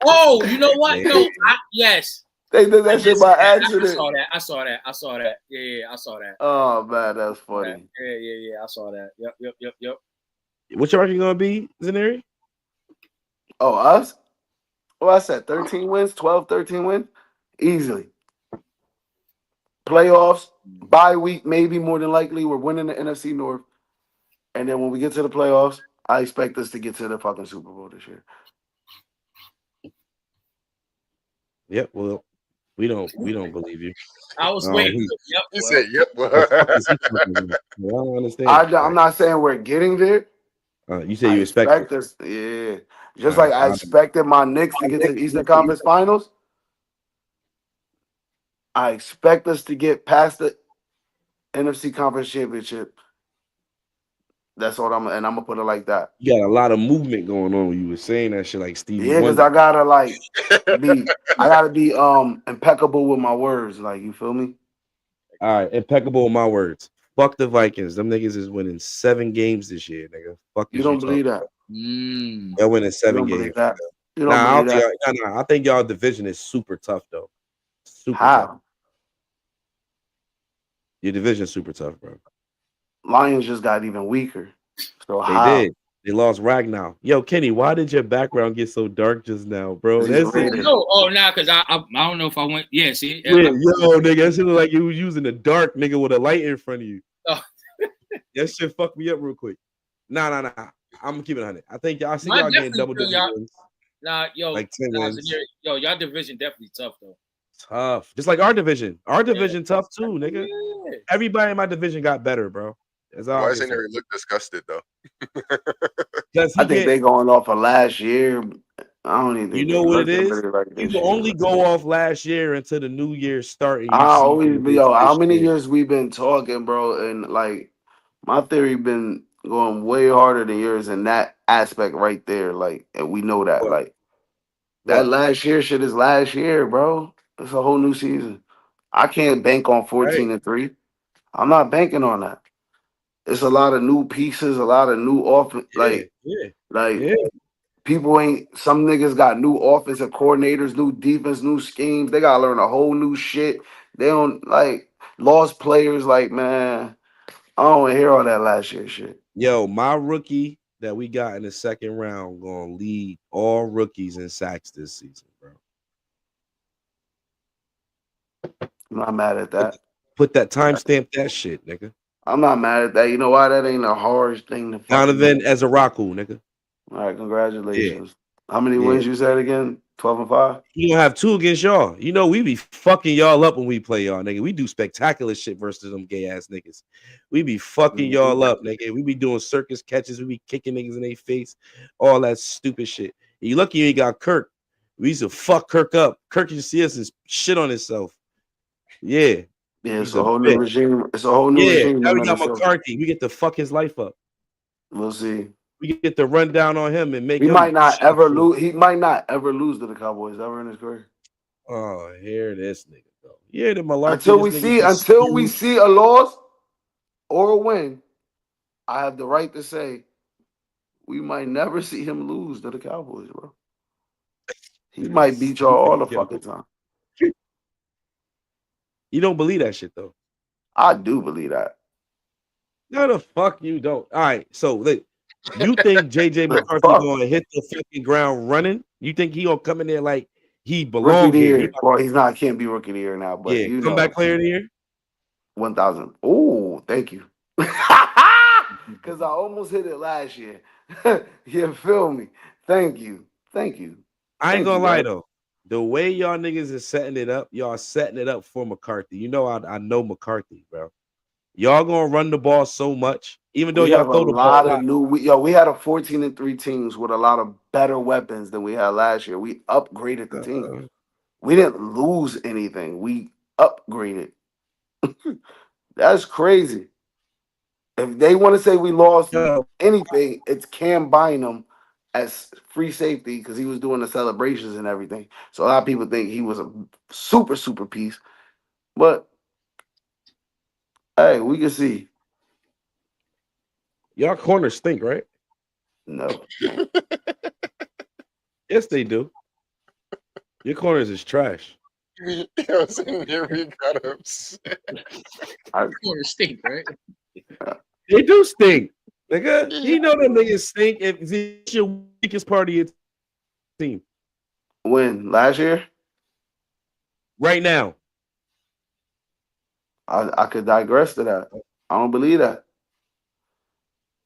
Oh, you know what? No, yes. They did that shit by accident. I saw that. Yeah, I saw that. Oh man, that's funny. Yeah. I saw that. Yep. What's your record gonna be, Zaneri? Oh, us? Well, I said 13 wins, 12, 13 wins. Easily. Playoffs, bye week, maybe more than likely. We're winning the NFC North. And then when we get to the playoffs, I expect us to get to the fucking Super Bowl this year. Yep. Well, we don't believe you. I was waiting. He said, "Yep." I don't understand. I'm not saying we're getting there. You say you expect us. Yeah. Just like I expected my Knicks to get to the Eastern Conference Finals. I expect us to get past the NFC Conference Championship. That's what I'm gonna put it like that. You got a lot of movement going on when you were saying that shit like Stevie. Yeah, because I gotta be impeccable with my words. Like, you feel me? All right, impeccable with my words. Fuck the Vikings. Them niggas is winning 7 games this year, nigga. Fuck you. Don't believe that? They're winning 7 games. You don't believe that? I think y'all division is super tough though. Super tough. Your division is super tough, bro. Lions just got even weaker. So they did. They lost Ragnar. Yo, Kenny, why did your background get so dark just now, bro? He's That's Raiders. No, nah, because I don't know if I went. Yeah, see, yo, nigga, that shit look like you was using the dark, nigga, with a light in front of you. Oh. That shit fucked me up real quick. Nah. I'm gonna keep it 100. I think y'all see y'all getting double wins. Nah, yo, like 10 wins. Yo, y'all division definitely tough though. Tough, just like our division. Our division tough too, nigga. Yeah. Everybody in my division got better, bro. That's all. Why does he look disgusted though? I think they going off of last year. I don't even think you know what it is. Like you can only go off last year until the new year starting. I always be how many years we been talking, bro, and like my theory been going way harder than yours in that aspect right there. Like, and we know that. Like that last year shit is last year, bro. It's a whole new season. I can't bank on 14-3. I'm not banking on that. It's a lot of new pieces, a lot of new offense. People ain't. Some niggas got new offensive coordinators, new defense, new schemes. They gotta learn a whole new shit. They don't like lost players. Like, man, I don't want to hear all that last year shit. Yo, my rookie that we got in the second round gonna lead all rookies in sacks this season, bro. I'm not mad at that. Put that timestamp that shit, nigga. I'm not mad at that. You know why? That ain't a hard thing to Donovan Ezeraku, nigga. All right, congratulations. Yeah. How many wins you said again? 12-5? You gonna have 2 against y'all. You know, we be fucking y'all up when we play y'all, nigga. We do spectacular shit versus them gay ass niggas. We be fucking y'all up, nigga. We be doing circus catches. We be kicking niggas in their face. All that stupid shit. And you lucky you ain't got Kirk. We used to fuck Kirk up. Kirk used to see us and shit on himself. Yeah. Yeah, it's a whole new regime. It's a whole new regime. Now we got McCarthy. We get to fuck his life up. We'll see. We get to run down on him and make he him might not ever lose. He might not ever lose to the Cowboys ever in his career. Oh, here this nigga go. Yeah, the malarkey. Until we see a loss or a win, I have the right to say we might never see him lose to the Cowboys, bro. He might beat y'all all the fucking time. You don't believe that shit though. I do believe that. No, the fuck you don't. All right, so look, you think JJ McCarthy gonna hit the fucking ground running? You think he gonna come in there like he belongs here? Well, he's not. Can't be rookie of the year now, but yeah, comeback player of the year. 1,000. Oh, thank you. Because I almost hit it last year. You feel me? Thank you. I ain't gonna lie though. The way y'all niggas is setting it up, y'all setting it up for McCarthy. You know, I know McCarthy, bro. Y'all gonna run the ball so much, even though y'all throw the ball. We had a 14-3 teams with a lot of better weapons than we had last year. We upgraded the team. We didn't lose anything. We upgraded. That's crazy. If they want to say we lost anything, it's Cam Bynum as free safety because he was doing the celebrations and everything. So a lot of people think he was a super, super piece. But hey, we can see. Y'all corners stink, right? No. Yes, they do. Your corners is trash. I was in here, we got upset. Corners stink, right? They do stink. Nigga, you know them niggas stink if it's your weakest part of your team. When? Last year? Right now. I could digress to that. I don't believe that.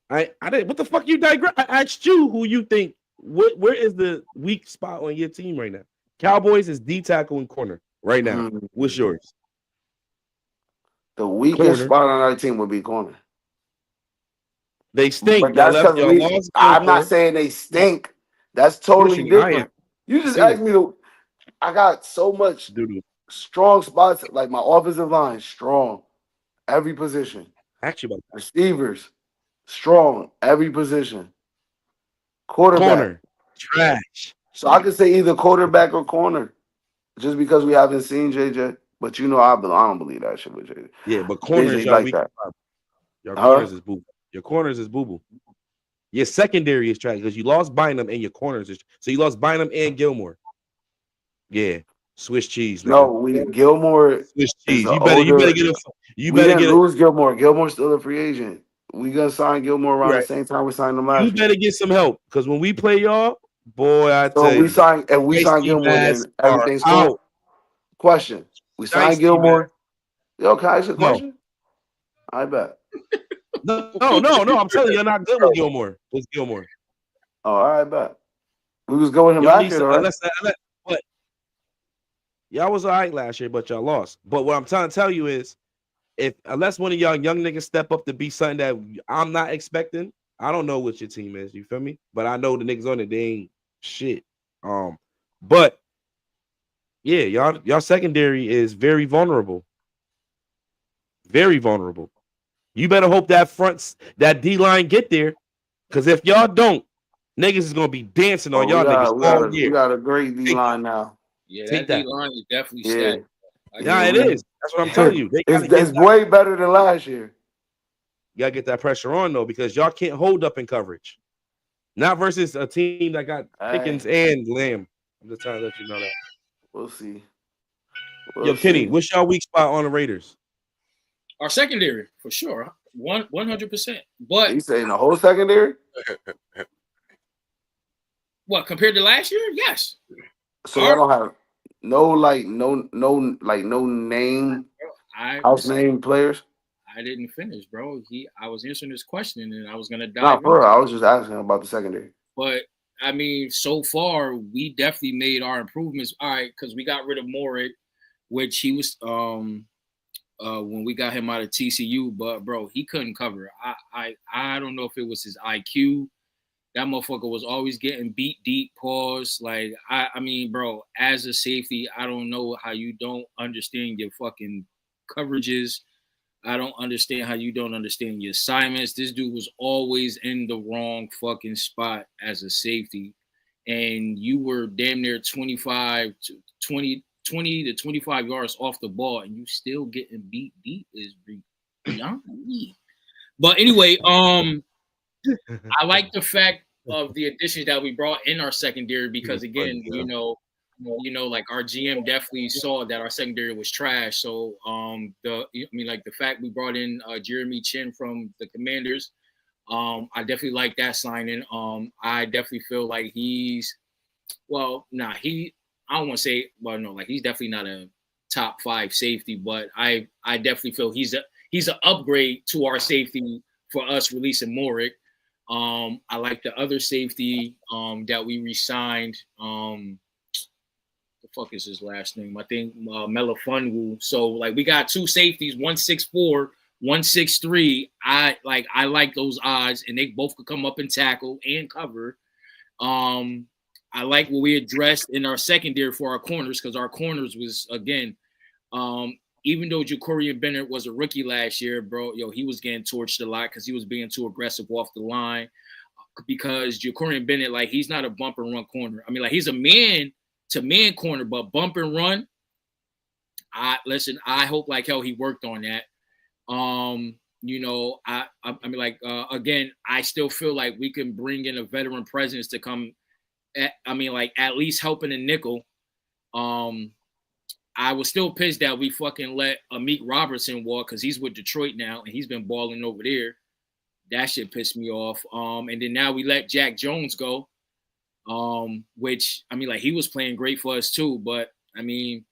I didn't. What the fuck you digress? I asked you who you think. Where is the weak spot on your team right now? Cowboys is D tackle and corner right now. What's yours? The weakest spot on our team would be corner. They stink. But that's I'm not saying they stink. That's totally different. You just asked me to. I got so much strong spots. Like my offensive line, strong. Every position. Actually, receivers, strong. Every position. Quarterback. Corner. Trash. So I could say either quarterback or corner. Just because we haven't seen JJ. But you know, I don't believe that shit with JJ. Yeah, but corners, y'all like that. Your corners is boo. Your corners is boo-boo. Your secondary is trash because you lost Bynum and your corners is so you lost Bynum and Gilmore. Yeah, Swiss cheese. No, Gilmore. Swiss cheese. You better get him. You better get lose Gilmore. Gilmore's still a free agent. We gonna sign Gilmore around the Right. same time we signed him You last year. better get some help because when we play y'all, boy, I So tell we you, sign Icy Gilmore, Bass then are everything's cool. out. Question: We signed Icy Gilmore. Yo, can I ask you a No. question? I bet. No. I'm telling you, you're not good with Gilmore. With Gilmore. Oh, all right, bet. We was going him Y'all last need year, some, though, right? but y'all was all right last year, but y'all lost. But what I'm trying to tell you is, unless one of y'all young niggas step up to be something that I'm not expecting, I don't know what your team is. You feel me? But I know the niggas on it, they ain't shit. But yeah, y'all secondary is very vulnerable. Very vulnerable. You better hope that D line get there, because if y'all don't, niggas is gonna be dancing on y'all niggas all year. We got a great D line now. Yeah, Take that D that. line is definitely Yeah. stacked. Yeah, it is. That's what I'm telling you. They gotta It's way better than last year. You gotta get that pressure on though, because y'all can't hold up in coverage. Not versus a team that got Pickens and Lamb. I'm just trying to let you know that. We'll see. Yo, Kenny, what's y'all weak spot on the Raiders? Our secondary, for sure. 100%. But you saying the whole secondary? What, compared to last year? Yes. So y'all don't have no name house name players? I didn't finish, bro. I was answering this question and I was gonna dive Nah, for real. I was just asking about the secondary. But I mean, so far we definitely made our improvements. All right, because we got rid of Morit, which he was when we got him out of TCU, but bro, he couldn't cover. I don't know if it was his IQ. That motherfucker was always getting beat deep, pause. Like, I mean, bro, as a safety, I don't know how you don't understand your fucking coverages. I don't understand how you don't understand your assignments. This dude was always in the wrong fucking spot as a safety. And you were damn near 20 to 25 yards off the ball, and you still getting beat deep is beyond me. But anyway, I like the fact of the additions that we brought in our secondary because again, you know, like our GM definitely saw that our secondary was trash. So the fact we brought in Jeremy Chin from the Commanders, I definitely like that signing. I definitely feel like he's he's definitely not a top 5 safety, but I definitely feel he's an upgrade to our safety for us releasing Morik. I like the other safety that we re-signed. The fuck is his last name? I think Melifonwu. So like we got 2 safeties, 164, 163. I like those odds, and they both could come up and tackle and cover. I like what we addressed in our secondary for our corners, because our corners was again, even though Ja'Cory Bennett was a rookie last year, bro, he was getting torched a lot because he was being too aggressive off the line. Because Ja'Cory Bennett, like, he's not a bump and run corner. I mean, like, he's a man-to-man corner, but bump and run. I hope like hell he worked on that. Again, I still feel like we can bring in a veteran presence to come. At least helping a nickel. I was still pissed that we fucking let Amik Robertson walk because he's with Detroit now and he's been balling over there. That shit pissed me off. And then now we let Jack Jones go, which he was playing great for us too. But who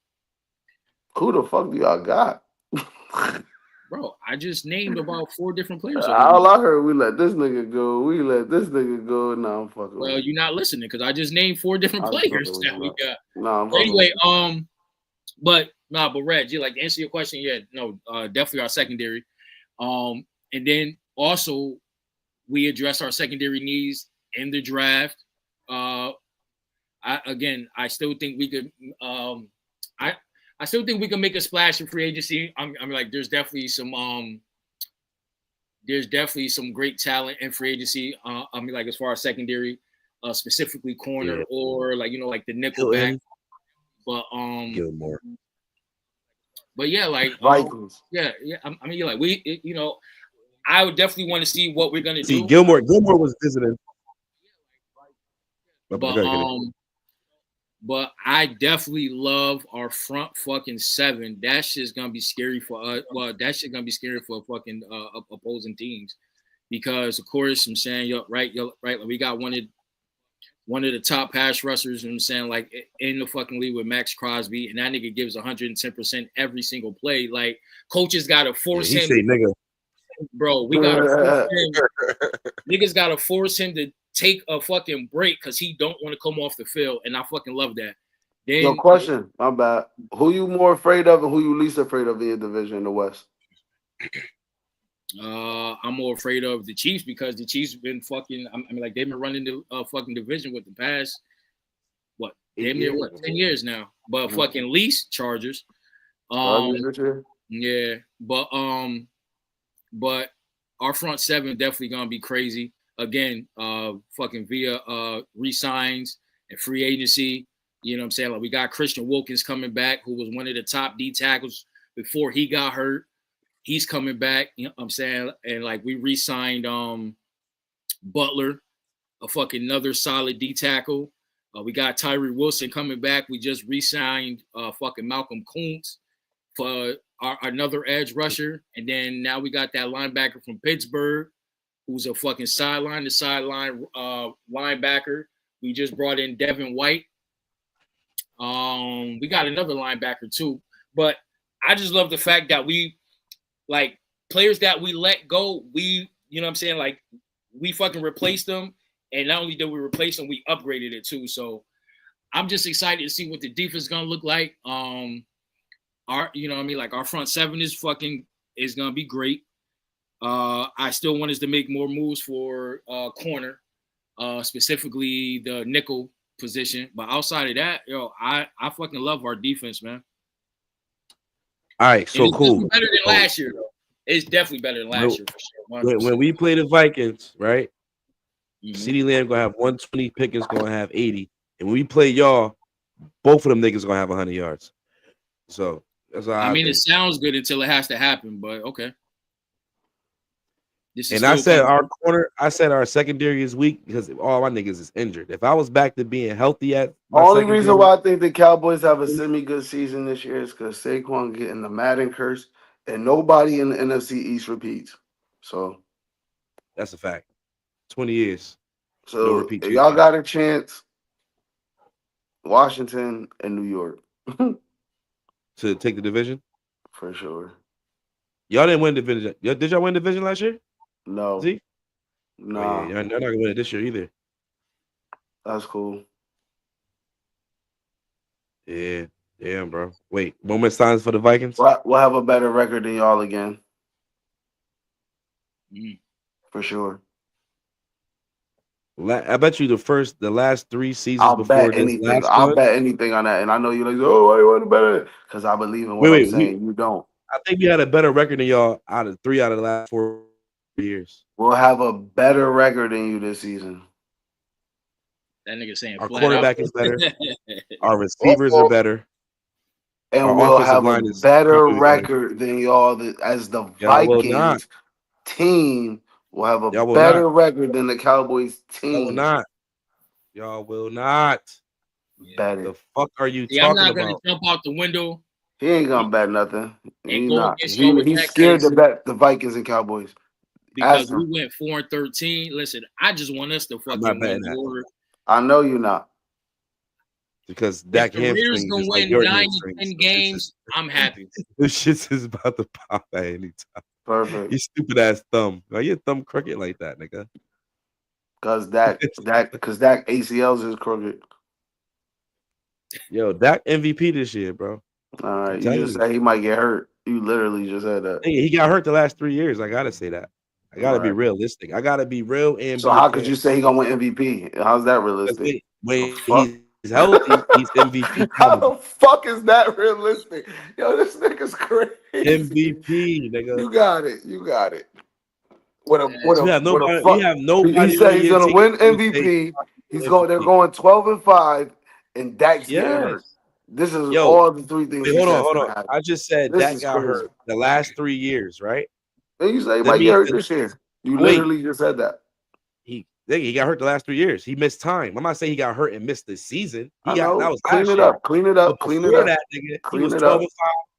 the fuck do y'all got? Bro, I just named about 4 different players. All I heard, we let this nigga go. We let this nigga go. Nah, I'm fucking. Well, you're not listening because I just named 4 different players that we got. Nah, anyway, but Reg, like to answer your question, definitely our secondary. And then also we address our secondary needs in the draft. I still think we could. I still think we can make a splash in free agency. There's definitely some great talent in free agency. As far as secondary, specifically corner or like the nickel back. But Gilmore. But yeah, Vikings. I would definitely want to see what we're gonna do. Gilmore was visiting. But I definitely love our front fucking 7. That shit's gonna be scary for us. Well, that shit's gonna be scary for fucking opposing teams. because of course I'm saying you're right. Like we got one of the top pass rushers, you know what I'm saying, like in the fucking league with Max Crosby, and that nigga gives 110% every single play. Like coaches gotta force him. Say nigga. Bro, we gotta force him. Niggas gotta force him to take a fucking break because he don't want to come off the field, and I fucking love that. Then, Yo, question, my bad. Who you more afraid of and who you least afraid of in your division in the West? I'm more afraid of the Chiefs because the Chiefs been fucking. I mean, like they've been running the fucking division with the past 10 years now. But fucking least Chargers. Yeah, but our front seven definitely gonna be crazy again. Fucking via re-signs and free agency. You know what I'm saying? Like we got Christian Wilkins coming back, who was one of the top D tackles before he got hurt. He's coming back, you know what I'm saying? And like we re-signed Butler, a fucking another solid D tackle. We got Tyree Wilson coming back. We just re-signed fucking Malcolm Kuntz for another edge rusher. And then now we got that linebacker from Pittsburgh, who's a fucking sideline to sideline linebacker. We just brought in Devin White. We got another linebacker too. But I just love the fact that we like players that we let go, you know what I'm saying? Like we fucking replaced them. And not only did we replace them, we upgraded it too. So I'm just excited to see what the defense is gonna look like. Our, you know what I mean? Like our front seven is gonna be great. I still want us to make more moves for corner, specifically the nickel position. But outside of that, I fucking love our defense, man. All right, so cool. Better than last year, though. It's definitely better than last year for sure. When we play the Vikings, right? CeeDee Lamb gonna have 120, Pickens gonna have 80, and when we play y'all, both of them niggas gonna have 100 yards. So that's all I mean. It sounds good until it has to happen, but okay. And I said our secondary is weak because all my niggas is injured. If I was back to being healthy at the only reason why I think the Cowboys have a semi-good season this year is because Saquon getting the Madden curse, and nobody in the NFC East repeats. So that's a fact. 20 years. So if y'all got a chance, Washington and New York to take the division for sure. Y'all didn't win division. Did y'all win division last year? No. See? No. Oh, yeah. You're not gonna win it this year either. That's cool. Yeah. Damn, bro. Wait, moment signs for the Vikings? We'll have a better record than y'all again. For sure. I bet you the last 3 seasons I'll before bet anything. I'll bet anything on that. And I know you're like, oh, why you want to bet it? Because I believe in what I'm saying. You don't. I think we had a better record than y'all out of 3 out of the last 4 years. We'll have a better record than you this season. That nigga saying our quarterback is better. Our receivers are better. And we'll have a better record than y'all as the Vikings team. We'll have a better record than the Cowboys team. Y'all will not. Bet it. The fuck are you talking I'm not about? gonna jump out the window. He ain't gonna bet nothing. He's not. He's scared to bet the Vikings and Cowboys. Because we went 4-13. Listen, I just want us to fucking win order. I know you're not. Because Dak Hamstrings is gonna win 9-10 games, I'm happy. This shit is about to pop at any time. Perfect. You stupid ass thumb. Why your thumb crooked like that, nigga? Because Dak ACLs is crooked. Yo, Dak MVP this year, bro. All right, you just said he might get hurt. You literally just said that. He got hurt the last 3 years. I gotta say that. I gotta be realistic. I gotta be real. And so how could you say he gonna win MVP? How's that realistic? When he's healthy, he's MVP. How the fuck is that realistic? Yo, this nigga's crazy. MVP, nigga. You got it. You got it. We have nobody. He said he's gonna win MVP. They're going 12-5, and Dak's getting hurt. This is all the 3 things. Wait, hold on. I just said Dak got hurt the last 3 years, right? And you say he might get hurt this year. You literally just said that. He got hurt the last 3 years. He missed time. I'm not saying he got hurt and missed the season. That was clean it up. Clean it up. Clean it up. That, nigga, he was 12-5,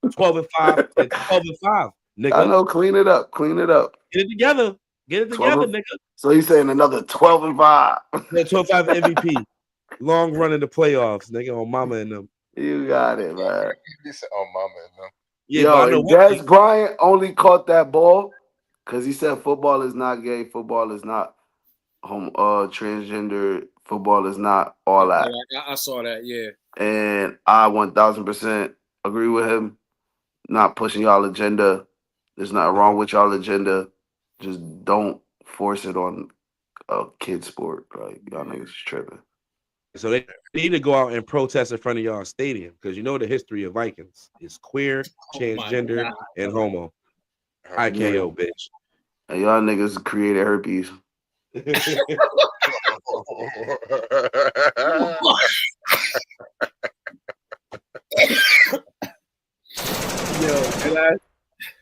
12-5, and 12-5. Nigga. I know. Clean it up. Clean it up. Get it together. Get it together, 12 nigga. So he's saying another 12-5. Yeah, 12-5 MVP. Long run in the playoffs, nigga, on Mama and them. You got it, man. He said, "Oh, mama," and them. Yeah, Yo, but I know and one Des thing. Bryant only caught that ball because he said football is not gay, football is not transgender, football is not all that. I saw that, yeah. And I 1000% agree with him. Not pushing y'all agenda. There's nothing wrong with y'all agenda. Just don't force it on a kid sport. Like, y'all niggas tripping. So they need to go out and protest in front of y'all stadium because you know the history of Vikings is queer, transgender, and homo. IKO, bitch. And y'all niggas created herpes.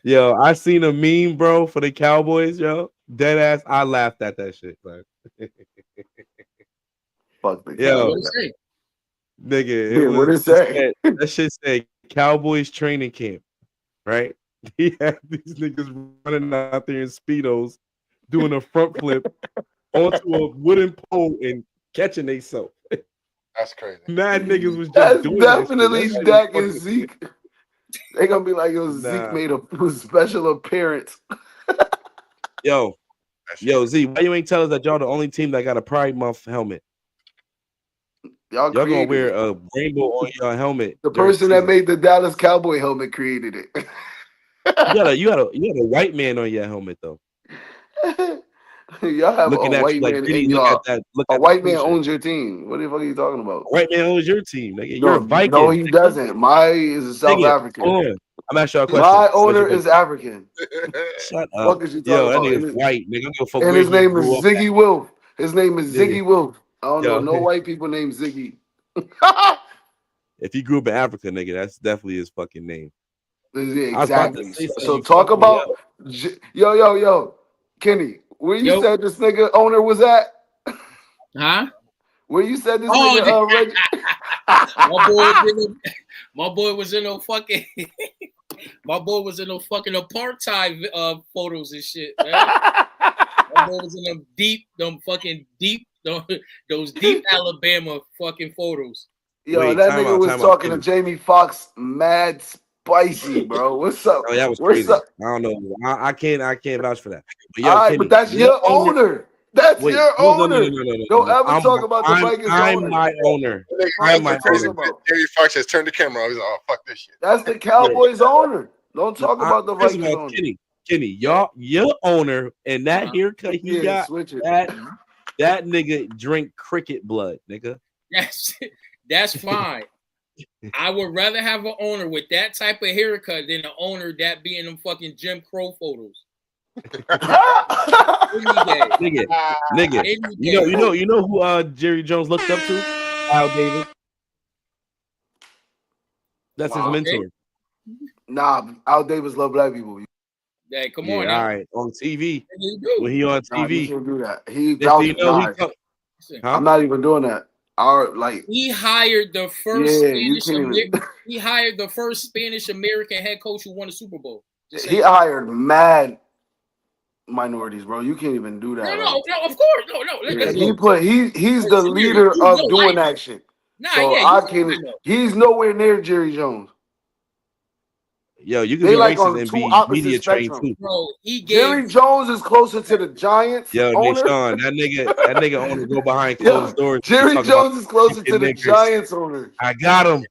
Yo, I seen a meme, bro, for the Cowboys, yo. Dead ass, I laughed at that shit, man. Fuck the Yo, Cowboys. nigga, what it say? That shit said Cowboys training camp, right? He had these niggas running out there in Speedos doing a front flip onto a wooden pole and catching themselves. That's crazy. Mad niggas was just That's doing definitely that shit. Dak and Zeke. They gonna be like, yo, Zeke made a special appearance. Yo, Z, why you ain't tell us that y'all the only team that got a Pride Month helmet? Y'all gonna wear a rainbow on your helmet. The person that made the Dallas Cowboy helmet created it. you had a white man on your helmet though. Y'all have looking a white like man Diddy, in look y'all. at that. A white man owns your team. What the fuck are you talking about? White man owns your team, nigga. You're a Viking. No, he doesn't. My is a South African. Hold on. I'm asking you a question. My owner is African. Shut up. Fuck is you talking Yo, that about? nigga's white, nigga. And his name is Ziggy Wolf. His name is Nigga. Ziggy Wolf. I don't know Yo. no white people named Ziggy. If he grew up in Africa, nigga, that's definitely his fucking name. Yeah, I was about to exactly. say something, So you talk fucked me about yo, Kenny. Where you said this nigga owner was at? Huh? Where you said this nigga Reggie? My boy was in no fucking my boy was in no fucking apartheid photos and shit, man. My boy was in them deep those deep Alabama fucking photos. Yo, that nigga was talking to Jamie Foxx mad spicy, bro. What's up? Oh, that was What's crazy. up? I don't know. I can't vouch for that. But yo, All right, Kenny, but that's your owner. That's your owner. Don't ever talk about the Vikings I'm owner. my owner. I'm my owner. Jamie Foxx has turned the camera on. He's like, oh, fuck this shit. That's the Cowboys owner. Don't talk about the Vikings owner. Kenny, your owner and that haircut he got, that nigga drink cricket blood, nigga. That's fine. I would rather have an owner with that type of haircut than an owner that be in them fucking Jim Crow photos. nigga. You know who Jerry Jones looked up to? Al Davis. That's his mentor. Nah, Al Davis love black people. Hey, come on. All right, on TV. When he on TV, he can't do that. I'm not even doing that. He hired the first Spanish American head coach who won the Super Bowl. He hired mad minorities, bro. You can't even do that. No, of course, no. He's the leader of doing that shit. He's nowhere near Jerry Jones. Yo, you can be racist and be media trained too. Bro, Jerry Jones is closer to the Giants. Yo, Sean, that nigga owner go behind closed doors. Jerry Jones is closer to the Giants owner. I got him.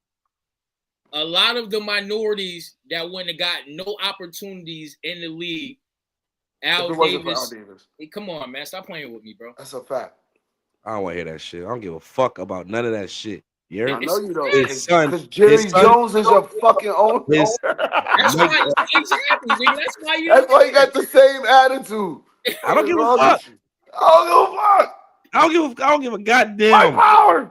A lot of the minorities that wouldn't have got no opportunities in the league. Al Davis. Hey, come on, man. Stop playing with me, bro. That's a fact. I don't want to hear that shit. I don't give a fuck about none of that shit. I know you don't. Because Jerry Jones is your fucking owner. That's why, exactly, nigga. That's why you got the same attitude. I don't give a fuck. I don't give a goddamn. My power.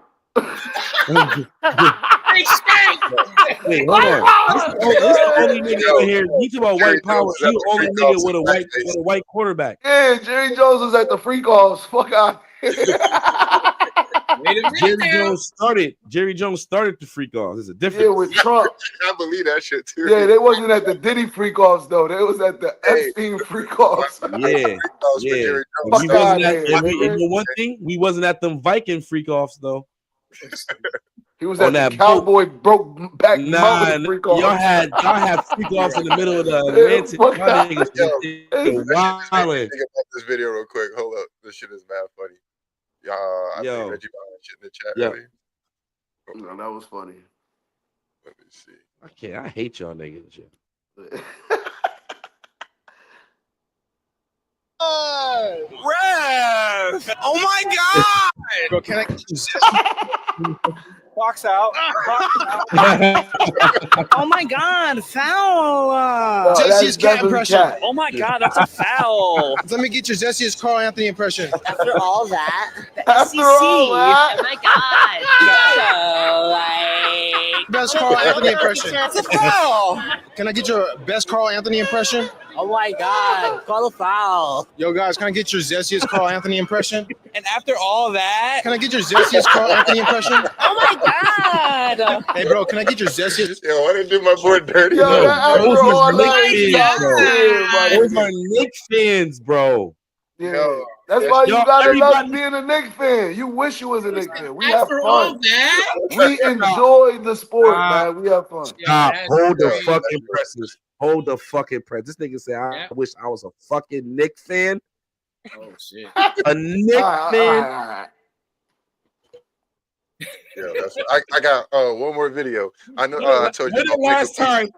Wait, hold on. This the only nigga in here. You talk about white power. You the only nigga with a white quarterback. Yeah, Jerry Jones was at the free calls. Fuck out. Jerry Jones started the freak offs. It's a difference. Yeah, with Trump. I believe that shit too. Yeah, they wasn't at the Diddy freak offs though. They was at the Epstein freak offs. Yeah. Fuck outta here, nigga. You know one thing? We wasn't at them Viking freak offs though. He was at the cowboy broke back freak offs. Y'all had freak offs in the middle of the Atlantic. Yo, I think about this video real quick. Hold up, this shit is mad funny. I think Reggie got that shit in the chat. Earlier. No, that was funny. Let me see. I hate y'all niggas. Rev! Oh my god! Bro, can I get you box out? Oh my god, foul! Jesse's cat impression. Cat. Oh my god, that's a foul. Let me get your Jesse's Carl Anthony impression. After all that, the After SEC. all that? Oh my god. Best Carl Anthony impression. That's a foul. Can I get your best Carl Anthony impression? Oh my god, call a foul. Yo guys, can I get your zestiest Carl Anthony impression? And after all that, can I get your zestiest Carl Anthony impression? Oh my god. Hey bro, can I get your zestiest? Yo, I didn't do my boy dirty. Yo, Those are Knicks fans, bro. Yeah. That's why you gotta love being a Knicks fan. You wish you was a Knicks fan. We have fun. We enjoy the sport, man. We have fun. Stop. Hold the fucking presses. Hold the fucking press. This nigga said, I wish I was a fucking Knicks fan. Oh shit. A Knicks fan. Yeah, that's I got one more video. I know I told you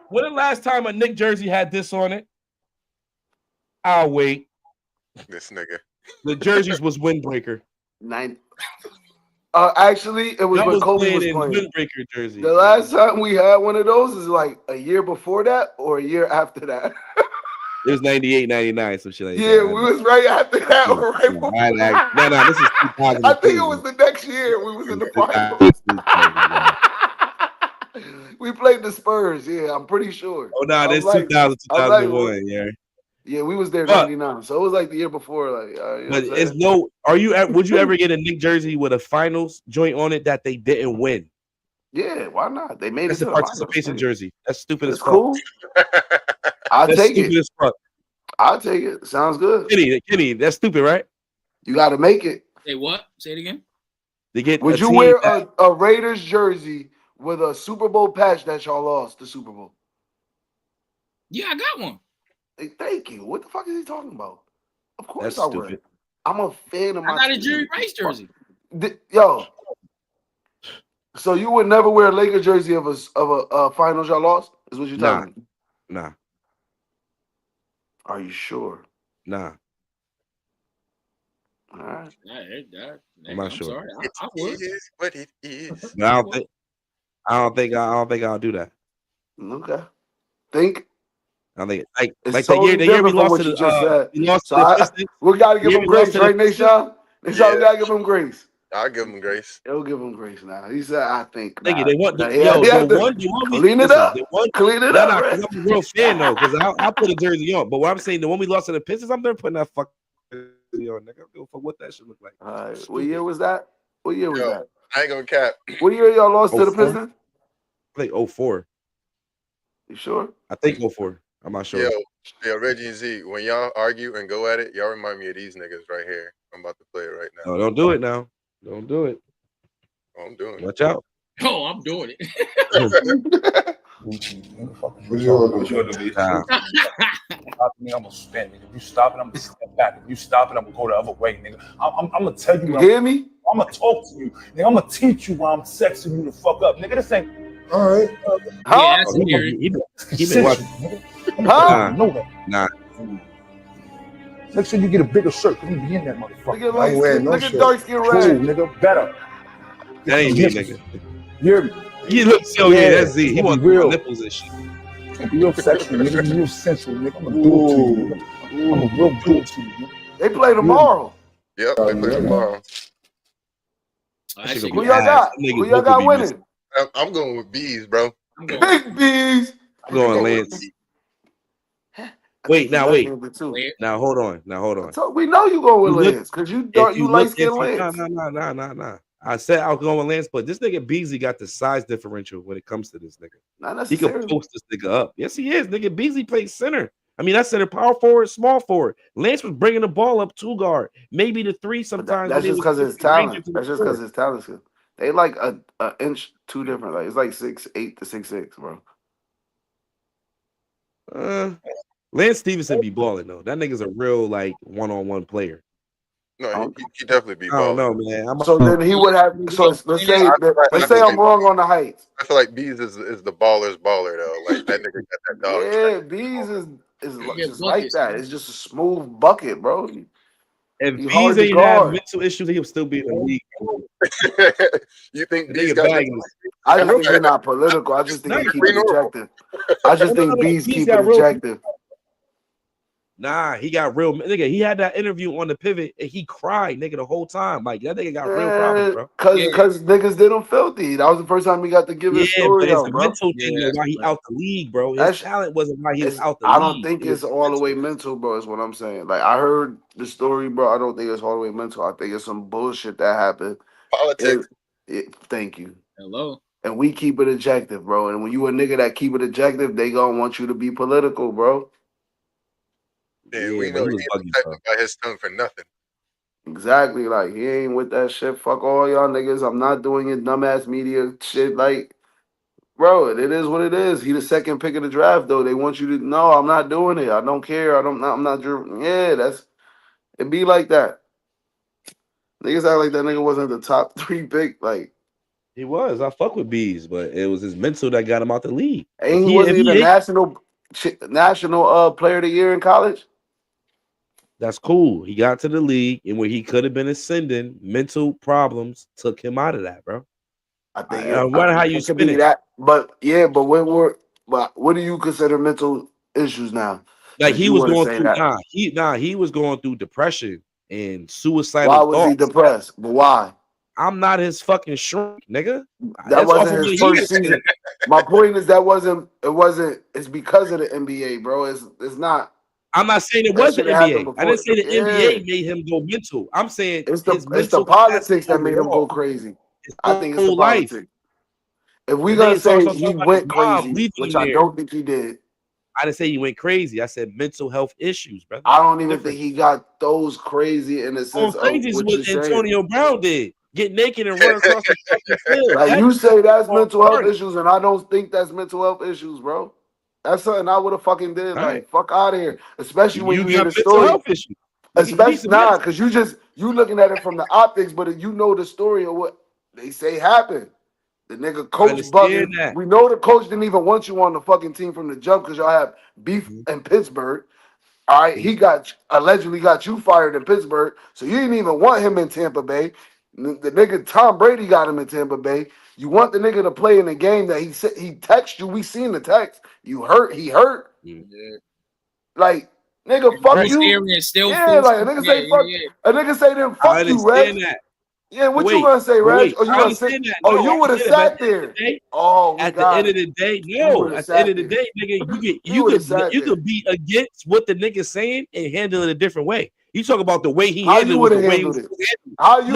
when the last time a Knicks jersey had this on it? I'll wait. This nigga. The jerseys was windbreaker. Actually, it was when Kobe was playing. Windbreaker jersey. The last time we had one of those is like a year before that or a year after that. It was 98, 99, some shit like that. Yeah, we was right after that. Or right before no, this is 2000. I think it was the next year we was in the finals. We played the Spurs. Yeah, I'm pretty sure. Oh, no, this 2000, 2001, yeah. Yeah, we was there 99, so it was like the year before. Like, but it's no. Would you ever get a Knicks jersey with a finals joint on it that they didn't win? Yeah, why not? They made it a participation jersey. That's stupid as fuck. Cool. I'll take it. As fuck. I'll take it. Sounds good. Kenny, that's stupid, right? You got to make it. Say what? Say it again. Would you wear a Raiders jersey with a Super Bowl patch that y'all lost the Super Bowl? Yeah, I got one. Hey, thank you. What the fuck is he talking about? Of course That's I would. stupid. I'm a fan of my I got a Jerry Rice jersey. Yo. So you would never wear a Lakers jersey of a finals y'all lost? Is what you're telling me? Nah. Are you sure? Nah. All right. I'm not sure. Sorry. I would. Is what it is. I don't think I'll do that. Okay. Think. I think like totally the year we lost to we gotta give him grace, right, Nation? We gotta give him grace. I'll give him grace. He'll give him grace now. He said, I think. Nigga, they want clean it up. Clean it up. I'm a real fan though, because I put a jersey on. But what I'm saying, the one we lost to the Pistons, I'm never putting that fucking jersey on. Nigga, I don't give a fuck what that should look like. All right. What year was that? I ain't gonna cap. What year y'all lost to the Pistons? I think 04. You sure? I think 04. I'm not sure. Yo, Reggie and Z, when y'all argue and go at it, y'all remind me of these niggas right here. I'm about to play it right now. No, don't do it now. Don't do it. Oh, I'm doing it. Watch out. Oh, I'm doing it. What you gonna do? Stop me, I'm gonna spin, nigga. If you stop it, I'm gonna step back. If you stop it, I'm gonna go the other way, nigga. I'm gonna tell you. You hear me? I'm gonna talk to you, nigga. I'm gonna teach you why I'm sexing you the fuck up, nigga. This ain't. All right. Yeah, that's weird. He been watching. Huh? Know that. Nah. Make sure you get a bigger shirt. Cause you be in that motherfucker. Look at dark skin red. Cool, nigga. Better. That ain't me, nigga. You're. He looks so yeah. That's Z. He wants real nipples and shit. Real sexual, nigga. Real sensual, nigga. I'm gonna do it to you, nigga. I'm gonna real do it to you, nigga. They play tomorrow. Yep, they play tomorrow. Who y'all got? Who y'all got winning? I'm going with bees, bro. Big bees. I'm going Lance. Wait. Now hold on. So we know you going with Lance because you light skin Lance. Nah. I said I'll go with Lance, but this nigga Beasley got the size differential when it comes to this nigga. Not He can necessarily. post this nigga up. Yes, he is. Nigga Beasley plays center. I mean, that's center, power forward, small forward. Lance was bringing the ball up 2 guard, maybe the 3 sometimes. That's just because of his talent. That's just because his his talent. They like a inch too different. Like it's like 6'8" to 6'6", bro. Lance Stevenson be balling though. That nigga's a real like one-on-one player. No, he definitely be I don't balling. know, man. So then he would have. So let's say I'm wrong on the heights. I feel like Bees is the baller's baller though. Like that nigga got that dog. Yeah, Bees is just like that. It's just a smooth bucket, bro. If He's Bees hard to ain't have guard. mental issues, he'll still be in the league. You think Bees got I just think they're not political. I just think they keep it objective. I just think Bees keep it objective. Nah, he got real nigga. He had that interview on the pivot and he cried, nigga, the whole time. Like that nigga got real problems, bro. Cause niggas did him filthy. That was the first time he got to give his story but it's out, a bro. mental thing though, why he out the league, bro. His talent wasn't why he was out the I league. don't think it's all the way mental, bro. Is what I'm saying. Like I heard the story, bro. I don't think it's all the way mental. I think it's some bullshit that happened. Politics. Thank you. Hello. And we keep it objective, bro. And when you a nigga that keep it objective, they gonna want you to be political, bro. Yeah, we know he ain't protected by his tongue for nothing. Exactly. Like he ain't with that shit. Fuck all y'all niggas. I'm not doing it. Dumbass media shit. Like, bro, it is what it is. He the second pick of the draft, though. They want you to know I'm not doing it. I don't care. I'm not driven. Yeah, it be like that. Niggas act like that nigga wasn't the top 3 pick. Like he was. I fuck with Bees, but it was his mental that got him out the league. Ain't wasn't he the national player of the year in college? That's cool. He got to the league, and where he could have been ascending, mental problems took him out of that, bro. I think I wonder how you spin it. That, but what do you consider mental issues now? Like he was going through. He was going through depression and suicidal. Why was he depressed? But why? I'm not his fucking shrink, nigga. That wasn't his first season. My point is it wasn't. It's because of the NBA, bro. It's not. I'm not saying it was the NBA. I didn't say the NBA made him go mental. I'm saying it's the politics that made him go crazy. I think it's the politics. If we're gonna say he went crazy, which I don't think he did. I didn't say he went crazy. I said mental health issues, brother. I don't even think he got those crazy in the sense of what Antonio Brown did. Get naked and run across the fucking field. Like you say that's mental health issues, and I don't think that's mental health issues, bro. That's something I would have fucking did. Like, fuck out of here. Especially when you hear the story. Especially because you looking at it from the optics, but you know the story of what they say happened. The nigga coach bugging. We know the coach didn't even want you on the fucking team from the jump because y'all have beef in Pittsburgh. All right, he allegedly got you fired in Pittsburgh, so you didn't even want him in Tampa Bay. The nigga Tom Brady got him in Tampa Bay. You want the nigga to play in a game that he said he texted you. We seen the text. You hurt. He hurt. Yeah. Like nigga, fuck you. Like a nigga say fuck. A nigga say then fuck you, Reg. Yeah, what you gonna say, Reg? Or you gonna say? Oh, you would have sat there. Oh, at the end of the day, no. At the end of the day, nigga, you could be against what the nigga's saying and handle it a different way. You talk about the way he handled it. How you would have handled it? How you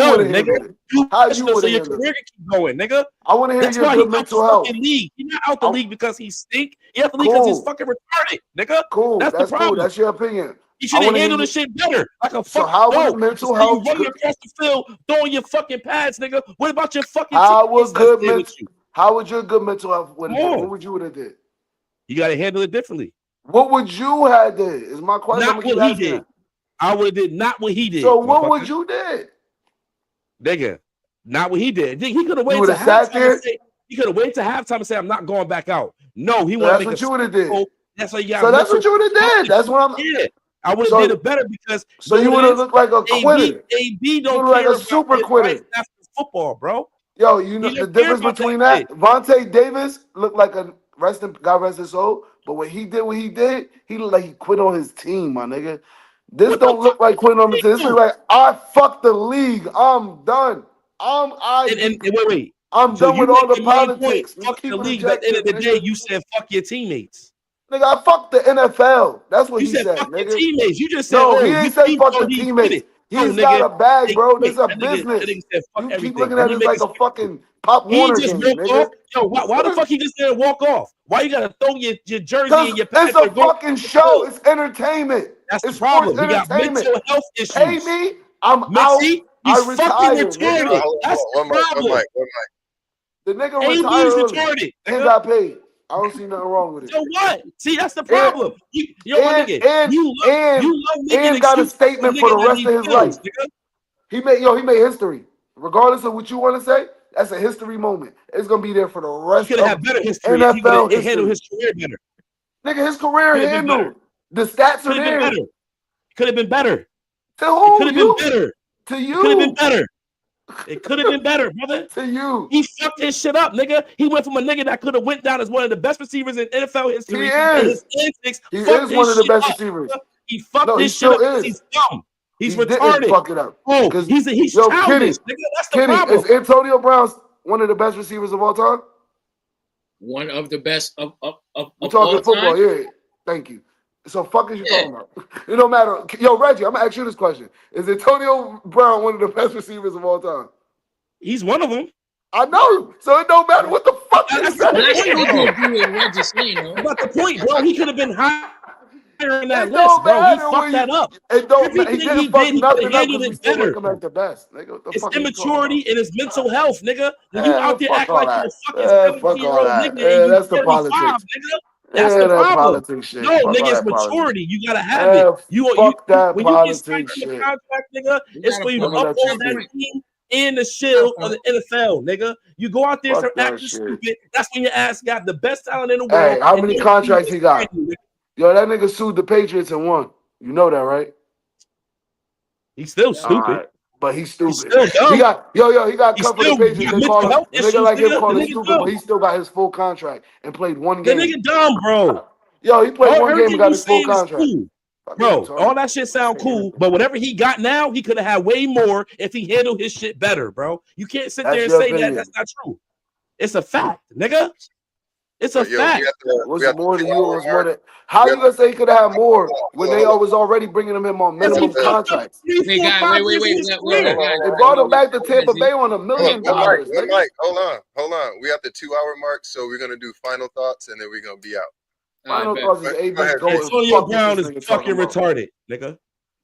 would have your career can keep going, nigga. I want to hear your good mental health. He's not out the league because he stink. He out the league because he's fucking retarded, nigga. Cool. That's the problem. Cool. That's your opinion. You should have handled this shit better. Like a so how was mental health? You running across the field, throwing your fucking pads, nigga. What about your fucking? How was your good mental health? What would you have did? You got to handle it differently. What would you have did? Is my question. Not what he did. I would have did not what he did. So what would you did? Nigga, not what he did. He could have waited to halftime. He could have waited to halftime and say, "I'm not going back out." No, he wanted to make what you would have did. That's what you got. So that's what you would have did. That's what I'm. Yeah, I would have did it better because. So you would have looked like a quitter. AB don't care like a super quitter. That's football, bro. Yo, you know the difference between that. Vontae Davis looked like a God rest his soul, but when he did what he did, he looked like he quit on his team, my nigga. This don't look like quitting on the team. This is like I fucked the league. I'm done. Wait. I'm done with all the politics. Fuck the league. But at the end of the day, you said fuck your teammates. Nigga, I fucked the NFL. That's what he said. Fuck nigga. Your teammates. You just said no. He ain't say fuck the teammates. He's nigga. got a bag, bro. This is a That nigga business. said, fuck You everything. keep looking Let at me it make like this a fucking Pop He Warner just game, walked nigga. off. Yo, why the fuck he just didn't walk off? Why you gotta throw your jersey Because and your it's pants a and go? fucking show. It's entertainment. That's the It's problem. sports He got entertainment. mental health issues. Pay me, I'm out. See, I he's fucking retire, retarded. nigga. That's the problem. The nigga A retired was early retarded. and nigga. got paid. I don't see nothing wrong with it. So what? See, that's the problem. Yo, my nigga, you love making and got a excuses statement a for nigga the that rest he of his kills, life. nigga. He made history. Regardless of what you want to say, that's a history moment. It's gonna be there for the rest He could of have had better history if he NFL would have handled history. his career better. Nigga, his career Could have been handled. better. The stats Could are have been there. better. Could have been better. To It who? could have You? been better. To It could have been you? better. It could have been better, brother. To you? He fucked his shit up, nigga. He went from a nigga that could have went down as one of the best receivers in NFL history. He And is. his antics He fucked is his one of the shit best up, receivers. nigga. He fucked No, he his shit up still because is. he's dumb. He's He didn't retarded. fuck it up. Oh, 'Cause- he's Yo, childish, Kenny, nigga. That's the Kenny, problem. is Antonio Brown one of the best receivers of all time? One of the best of We're all talking football, time. yeah. Thank you. So fuck is you talking about? It don't matter. Yo, Reggie, I'm gonna ask you this question: is Antonio Brown one of the best receivers of all time? He's one of them. I know. So it don't matter what the fuck you That's say. the point, I bro. do agree with what you're saying, though. That's the point, bro. He could have been higher in that It list, don't bro. He matter fucked when that you. up. It don't matter. He Everything didn't he fuck did, he could nothing have up handled because we it still better. rank him as the best. Nigga, what the It's fuck are you talking immaturity about? and his mental health, nigga. When you out there fuck act all like that. you're a fucking Fuck all 17-year-old that. nigga and you That's the 35, politics. nigga. That's Yeah, the that problem. politics shit. No, Fuck all nigga, it's that politics. maturity. You gotta have it. Fuck that When you get signed politics to the shit. contract, nigga, it's got for a you to point. uphold that team and the shield of the NFL, nigga. You go out there and Fuck start that acting shit. stupid. That's when your ass got the best talent in the world. Hey, how and many no contracts team he got? can sign you, nigga. Yo, that nigga sued the Patriots and won. You know that, right? He's still stupid. Alright, but he's stupid. He's still dumb. He got he got He's cut for the still Patriots. got They mental call him health a nigga issues, like him nigga. call The him nigga stupid, dumb. but he still got his full contract and played one The game. nigga dumb, bro. Yo, he played one game Everything and got you his full saying is contract. cool. Bro, all that shit sound cool, but whatever he got now, he could have had way more if he handled his shit better, bro. You can't sit there and say that that's not true. It's a fact, nigga. It's a fact. What's more than you? What's more than? How you gonna say he could have more when they was already bringing him on minimum contracts? Wait. They brought him back to Tampa Bay on $1 million. Mike, hold on. We at the 2-hour mark, so we're gonna do final thoughts and then we're gonna be out. Final thoughts is AB Antonio Brown is fucking retarded, nigga.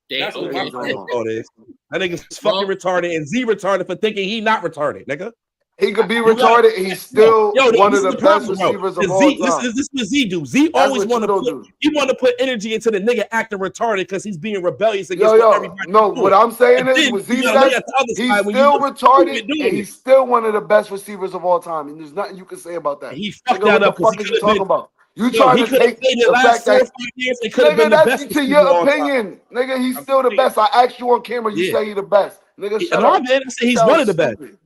That's what my okay. final thought is. That nigga's fucking retarded and Z retarded for thinking he not retarded, nigga. He could be retarded and he's still one of the best receivers of all time. This is what Z do. Z always want to put energy into the nigga acting retarded because he's being rebellious against what everybody doing. What I'm saying And is, then with Z you gotta look says, at the other he's side when still you look retarded stupid doing and it. he's still one of the best receivers of all time. And there's nothing you can say about that. He fucked Nigga, that what up the 'cause fuck he is you could've talking been- about? You Yo, trying he to could've take played the the last fact 4 or that 5 years. It could have nigga, been the that's best to receiver your of all time. opinion. Nigga, he's still the best. I asked you on camera, you say he's the best. Nigga, shut No, up. man, I say he's Sounds one of the best. stupid.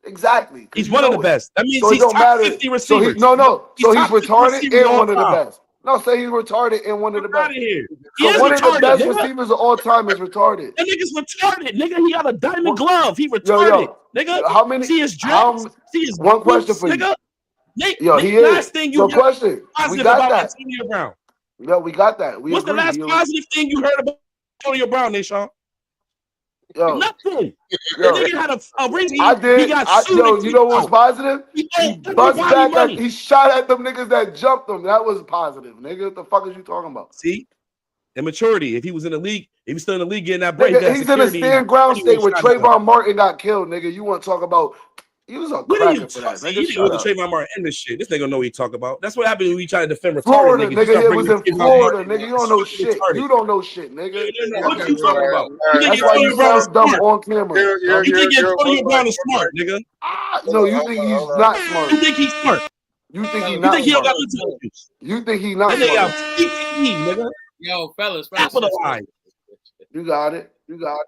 Exactly. He's one of the best. That means So it he's don't top matter. 50 So receivers. he, so he's top 50 retarded receivers and all one of the time. best. No, say he's retarded and one of the Fuck outta best. here. He So is one of the retarded, best nigga. receivers of all time is retarded. That nigga's retarded, nigga. He got a diamond glove. He Yo, retarded, nigga. how many? See his dreads? See his One question boots, for you. nigga. Yo, he last is. thing you So heard question. We positive got about that. Antonio Brown. No, we got that. We What's the agree. last positive thing you heard about Antonio Brown, Deshaun? Yo, nothing. Yo, The nigga had a ring. I did. He got sued. You know what's positive? He bust back. money. He shot at them niggas that jumped him. That was positive, nigga. What the fuck is you talking about? See, immaturity. If he was in the league, if he's still in the league getting that break, Nigga, he's in a stand ground state where Trayvon Martin got killed, nigga. You want to talk about? He was a What are you cracker for that, talking? nigga. You didn't with the Trayvon Martin and this shit. This nigga know what he talk about. That's what happened when we try to defend retarded Florida, niggas. nigga. It was in Florida, nigga. You don't know shit. You don't know shit, nigga. What you talking about? You think That's why you Antonio Brown is sound dumb smart? on camera. You think Antonio Brown is smart, nigga? No, you think he's not smart. You think he's smart? You think he's You not think he don't got smart. mental issues? You think he's not That nigga got smart. CTE, nigga. Yo, fellas. Capitalized. You got it. You got it.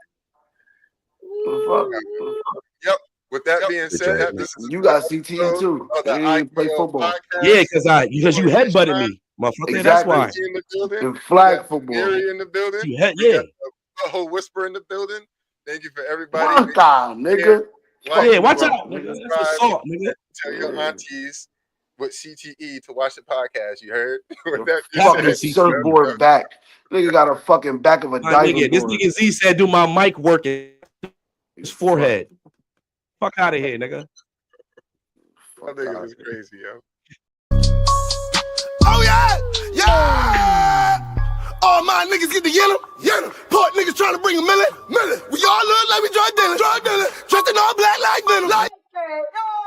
What the fuck? Yep. With that being said, this is You got CTE too. the You ain't play IKO football. podcast. Yeah, because you headbutted me, motherfucker. That's why. Ricky in the building. In flag We got football. Gary in the building. You had- We yeah. got the whole whisper in the building. Thank you for everybody. Fuck out, nigga. Like, Yeah, watch comment, out, nigga. That's subscribe, assault, nigga. Tell your aunties with CTE to watch the podcast. You heard? With that, Fucking surfboard back. Nigga got a fucking back of a My diving nigga, this board. nigga Z said, "Do my mic working?" His forehead. Fuck out of here, nigga. My nigga is crazy, yo. Oh yeah, yeah. All my niggas get the yellow. Port niggas trying to bring a million. We all look like we drug dealing. Dressed in all black like venom.